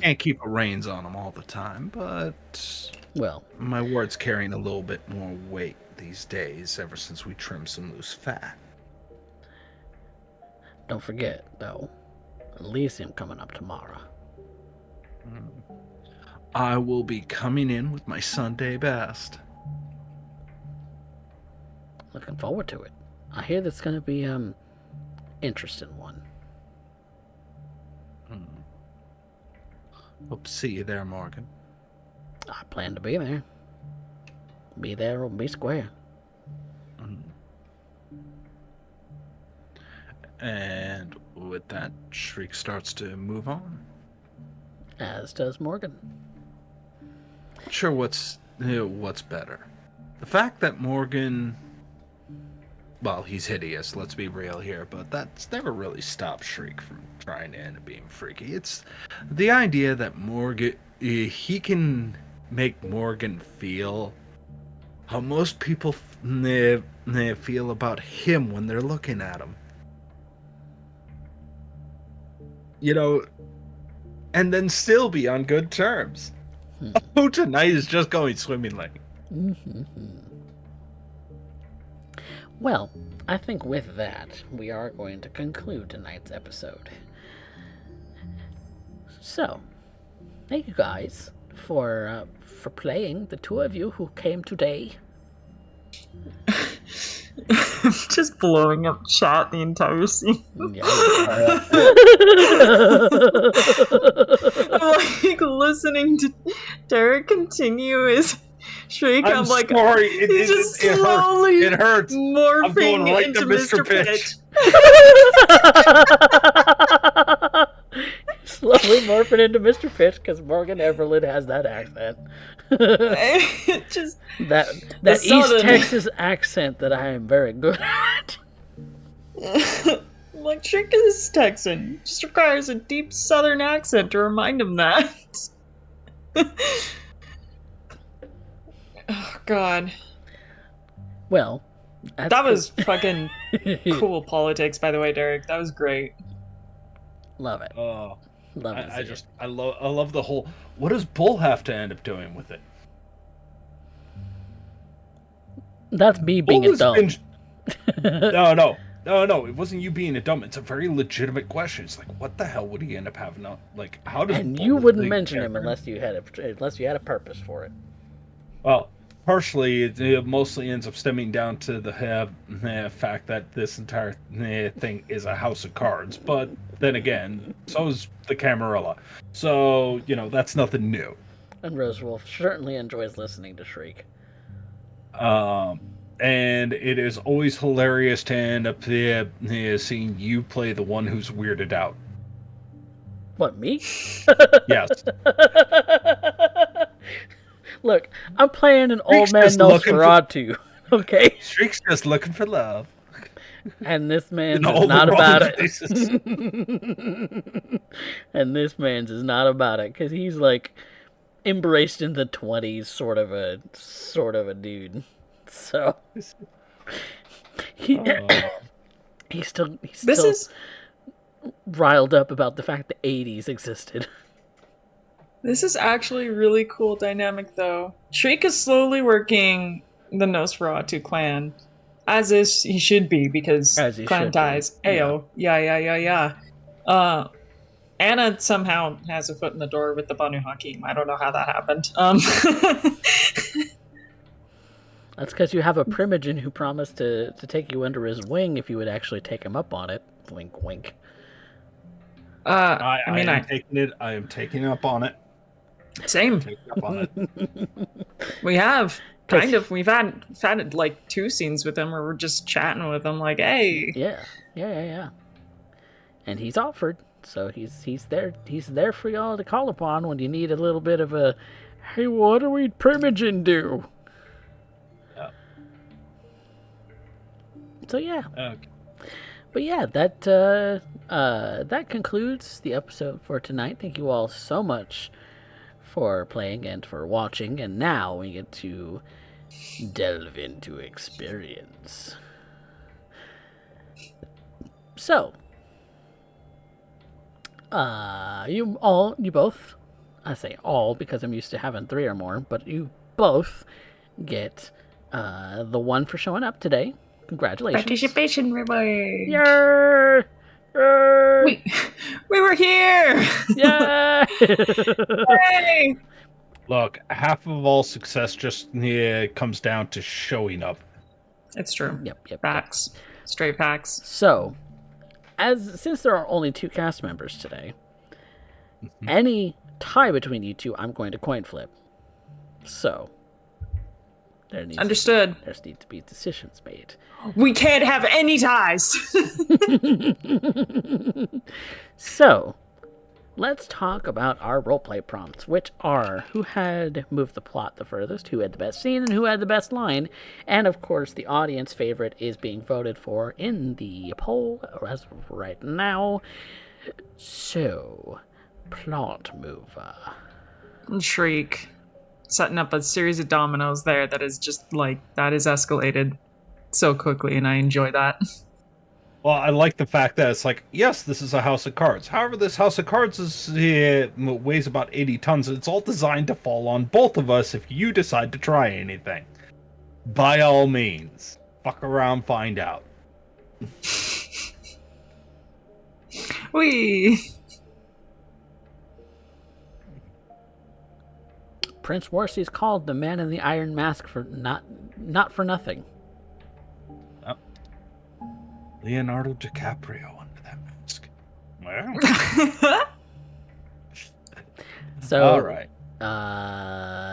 Can't keep the reins on them all the time, but Well, my word's carrying a little bit more weight these days ever since we trimmed some loose fat. don't forget, though, Elysium coming up tomorrow. I will be coming in with my Sunday best. Looking forward to it. I hear that's going to be interesting one. Hope to see you there, Morgan. I plan to be there. Be there or be square. And with that, Shriek starts to move on. As does Morgan. Sure, what's better? The fact that Morgan, well, he's hideous, let's be real here, but that's never really stopped Shriek from trying to end up being freaky. It's the idea that Morgan, he can make Morgan feel how most people feel about him when they're looking at him. You know, and then still be on good terms. Oh, tonight is just going swimmingly. Well, I think with that, we are going to conclude tonight's episode. So, thank you guys for playing, the two of you who came today. Just blowing up chat the entire scene. Yeah. I'm like listening to Derek continue his shriek. I'm like, sorry. he's just slowly It hurts. morphing I'm going right into to Mr. Mr. Pitch. Slowly morphing into Mr. Pitch because Morgan Everlyn has that accent. Just that East southern Texas accent that I am very good at. like Shriek is Texan. Just requires a deep southern accent to remind him that. Oh God. Well, That was fucking cool politics, by the way, Derek. That was great. Love it. Oh, Love it. I love the whole. What does Bull have to end up doing with it? That's me being Bull a dumb. No. It wasn't you being a dumb. It's a very legitimate question. It's like, what the hell would he end up having? Like, how does? And Bull you wouldn't really mention care? him unless you had a purpose for it. Well, partially, it mostly ends up stemming down to the fact that this entire thing is a house of cards. But then again, so is the Camarilla. So, that's nothing new. And Rosewolf certainly enjoys listening to Shriek. And it is always hilarious to end up seeing you play the one who's weirded out. What, me? Yes. Look, I'm playing an old Shriek's man just looking Nosferatu, okay? Shriek's just looking for love. And this man's In all is the not wrong about it. places. And this man's is not about it, because he's like embraced in the 20s sort of a dude. So he's still riled up about the fact that 80s existed. This is actually really cool dynamic, though. Shriek is slowly working the Nosferatu clan, as is he should be, because As he clan should be. ties. Ayo, yeah. Anna somehow has a foot in the door with the Banu Hakim. I don't know how that happened. That's because you have a Primogen who promised to take you under his wing if you would actually take him up on it. Wink, wink. I am taking up on it. Same. Taking up on it. We have kind of. We've had like 2 scenes with him where we're just chatting with him, like, hey. Yeah. And he's offered, so he's there. He's there for y'all to call upon when you need a little bit of a, hey, what do we Primogen do? Yeah. So yeah. Okay. But yeah, that concludes the episode for tonight. Thank you all so much for playing and for watching. And now we get to delve into experience. So, You both, I say all because I'm used to having 3 or more, but you both get the 1 for showing up today. Congratulations. Participation reward. Yay! Yay! We were here. Yay! Yay! Look, half of all success just comes down to showing up. It's true. Yep. Facts. Straight facts. So, since there are only 2 cast members today, any tie between you two, I'm going to coin flip. So, Understood. There need to be decisions made. We can't have any ties. So, let's talk about our roleplay prompts, which are who had moved the plot the furthest, who had the best scene, and who had the best line. And of course, the audience favorite is being voted for in the poll as of right now. So, plot mover. Shriek. Setting up a series of dominoes there that is just that is escalated so quickly, and I enjoy that. Well, I like the fact that it's like, yes, this is a house of cards. However, this house of cards weighs about 80 tons, and it's all designed to fall on both of us if you decide to try anything. By all means, fuck around, find out. Whee! Prince Warcy's called the Man in the Iron Mask for not for nothing. Oh. Leonardo DiCaprio under that mask. Well. So, all right.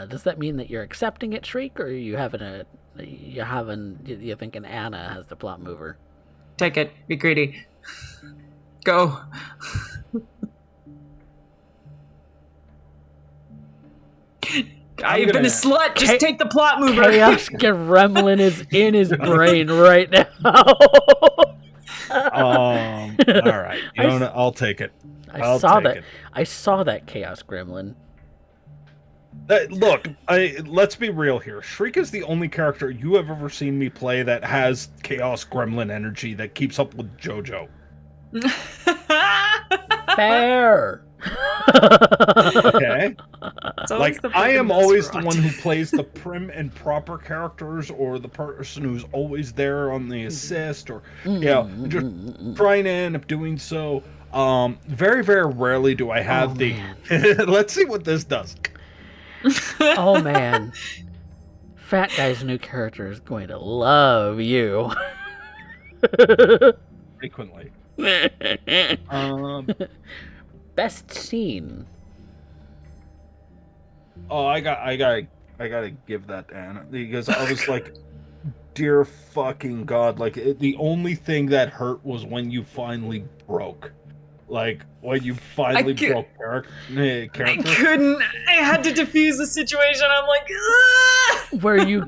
Does that mean that you're accepting it, Shriek, or you thinking Anna has the plot mover? Take it. Be greedy. Go. I've been a slut. Just take the plot mover. Chaos Gremlin is in his brain right now. All right. I'll take it. I saw that Chaos Gremlin. Look, let's be real here. Shriek is the only character you have ever seen me play that has Chaos Gremlin energy that keeps up with JoJo. Fair. Okay. I am always the one who plays the prim and proper characters, or the person who's always there on the assist, or just trying to end up doing so. Very, very rarely do I have let's see what this does. Oh man. Fat Guy's new character is going to love you. Frequently. Best scene. Oh, I gotta give that to Anna, because I was like, dear fucking God, the only thing that hurt was when you finally broke. Like, when you finally broke character. I couldn't. I had to defuse the situation. I'm like, ugh! Where you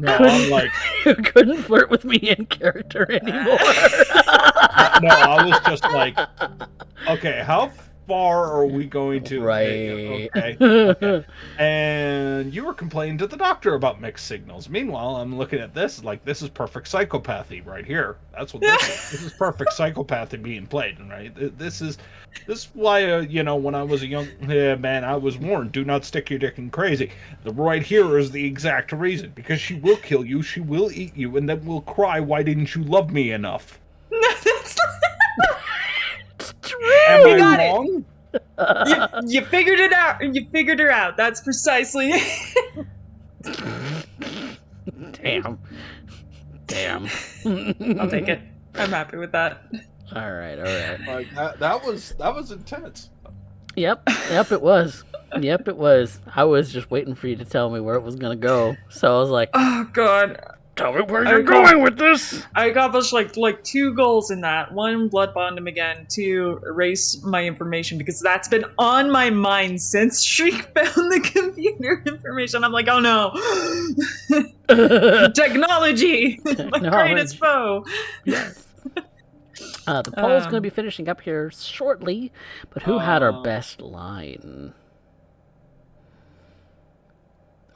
you couldn't flirt with me in character anymore. No, I was just like, okay, how far are we going to? Right. Okay. And you were complaining to the doctor about mixed signals. Meanwhile, I'm looking at this like, this is perfect psychopathy right here. That's what this is. This is perfect psychopathy being played, right? This is why when I was a young man, I was warned, do not stick your dick in crazy. The right here is the exact reason, because she will kill you, she will eat you, and then will cry, why didn't you love me enough? Am I wrong? You figured it out. You figured her out. That's precisely. Damn. I'll take it. I'm happy with that. All right. Like that was intense. Yep, it was. I was just waiting for you to tell me where it was gonna go. So I was like, oh God. Tell me where you're going with this. I accomplished like 2 goals in that. 1, blood bond him again. 2, erase my information, because that's been on my mind since Shriek found the computer information. I'm like, oh no. Technology. My greatest foe. Yes. The poll's going to be finishing up here shortly, but who had our best line?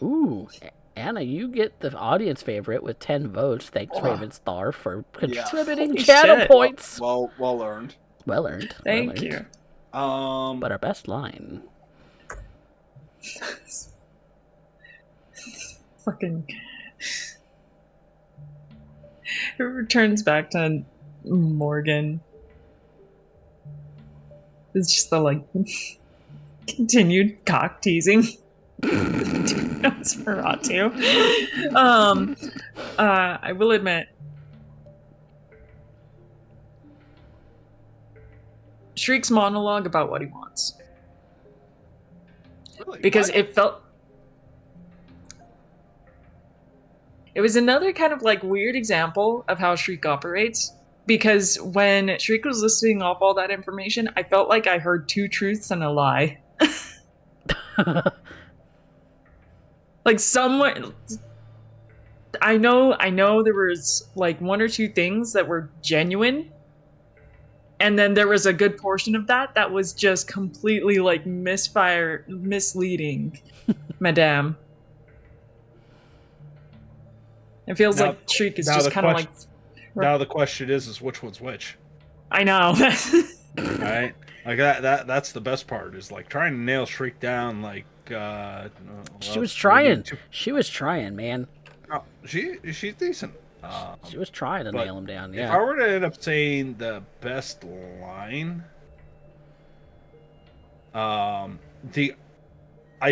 Ooh, Anna, you get the audience favorite with 10 votes. Thanks, Ravenstar, for contributing channel points. Well earned. Well earned. Thank you. But our best line. Fucking. It returns back to Morgan. It's just the like continued cock teasing. Nosferatu. I will admit, Shriek's monologue about what he wants. Really? Because What? it felt. It was another kind of like weird example of how Shriek operates. Because when Shriek was listing off all that information, I felt like I heard two truths and a lie. Like someone, I know there was like one or two things that were genuine, and then there was a good portion of that was just completely like misleading, madame. It feels Now- like Shriek is now just the kind of like. Now the question is which one's which? I know. Right? Like that's the best part is like trying to nail Shriek down. Like She was trying. She was trying, man. She's decent. She was trying to but nail him down. If Yeah. I were to end up saying the best line, I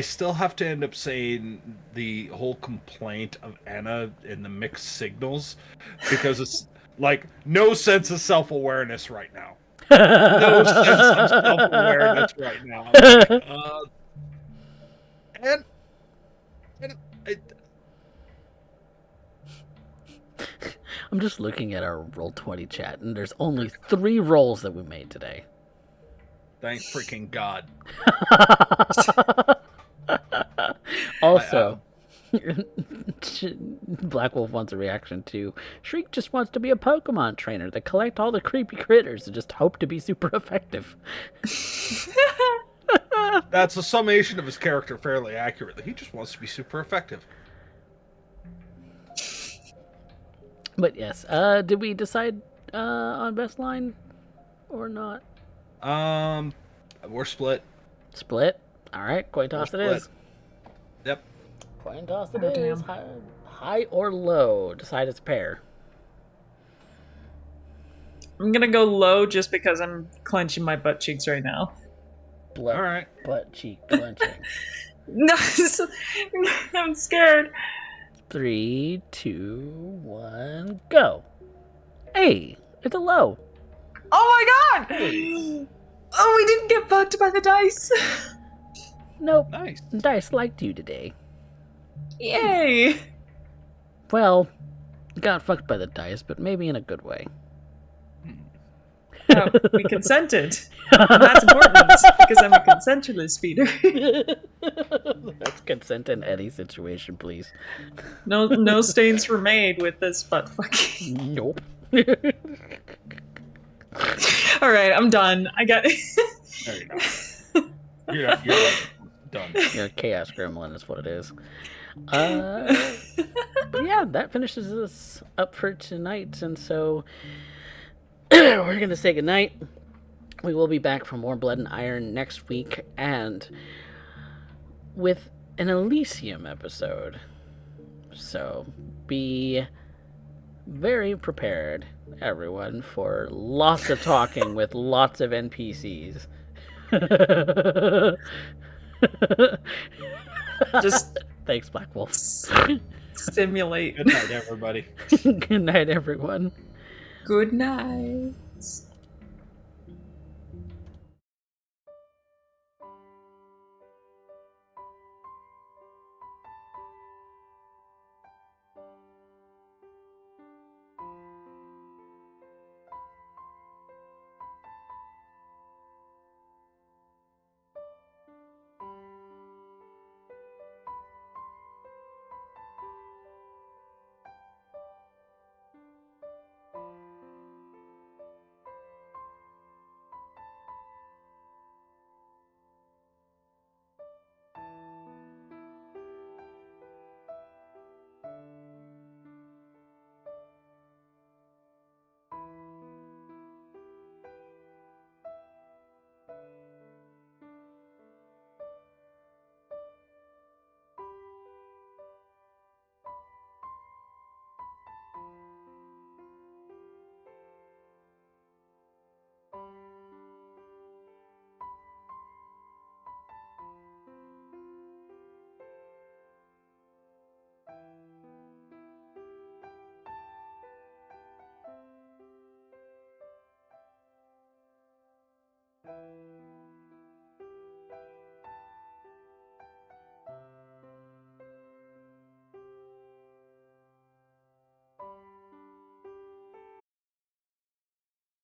still have to end up saying the whole complaint of Anna and the mixed signals, because it's like no sense of self-awareness right now. No sense of self-awareness right now. Like, and it, I'm just looking at our Roll20 chat, and there's only 3 rolls that we made today. thank freaking God. Also, Black Wolf wants a reaction to Shriek just wants to be a Pokemon trainer to collect all the creepy critters and just hope to be super effective. That's a summation of his character fairly accurately. He just wants to be super effective. But yes, did we decide on best line or not? We're split. Split. All right, coin toss it is. Yep. Coin toss it Oh, is. damn. High or low. Decide its pair. I'm gonna go low just because I'm clenching my butt cheeks right now. All right. Butt cheek clenching. No, I'm scared. 3, 2, 1, go. Hey, it's a low. Oh my god! Oh, we didn't get fucked by the dice. Nope. Nice. Dice liked you today. Yay! Well, got fucked by the dice, but maybe in a good way. We consented. And that's important because I'm a consensualist speeder. That's consent in any situation, please. No stains were made with this butt fucking. Nope. All right, I'm done. I got. There you go. You're done. You're a chaos gremlin is what it is. But yeah, that finishes us up for tonight, and so we're gonna say goodnight. We will be back for more Blood and Iron next week, and with an Elysium episode. So be very prepared, everyone, for lots of talking with lots of NPCs. Just Thanks, Black Wolf. stimulate. Good night, everybody. Good night, everyone. Good night.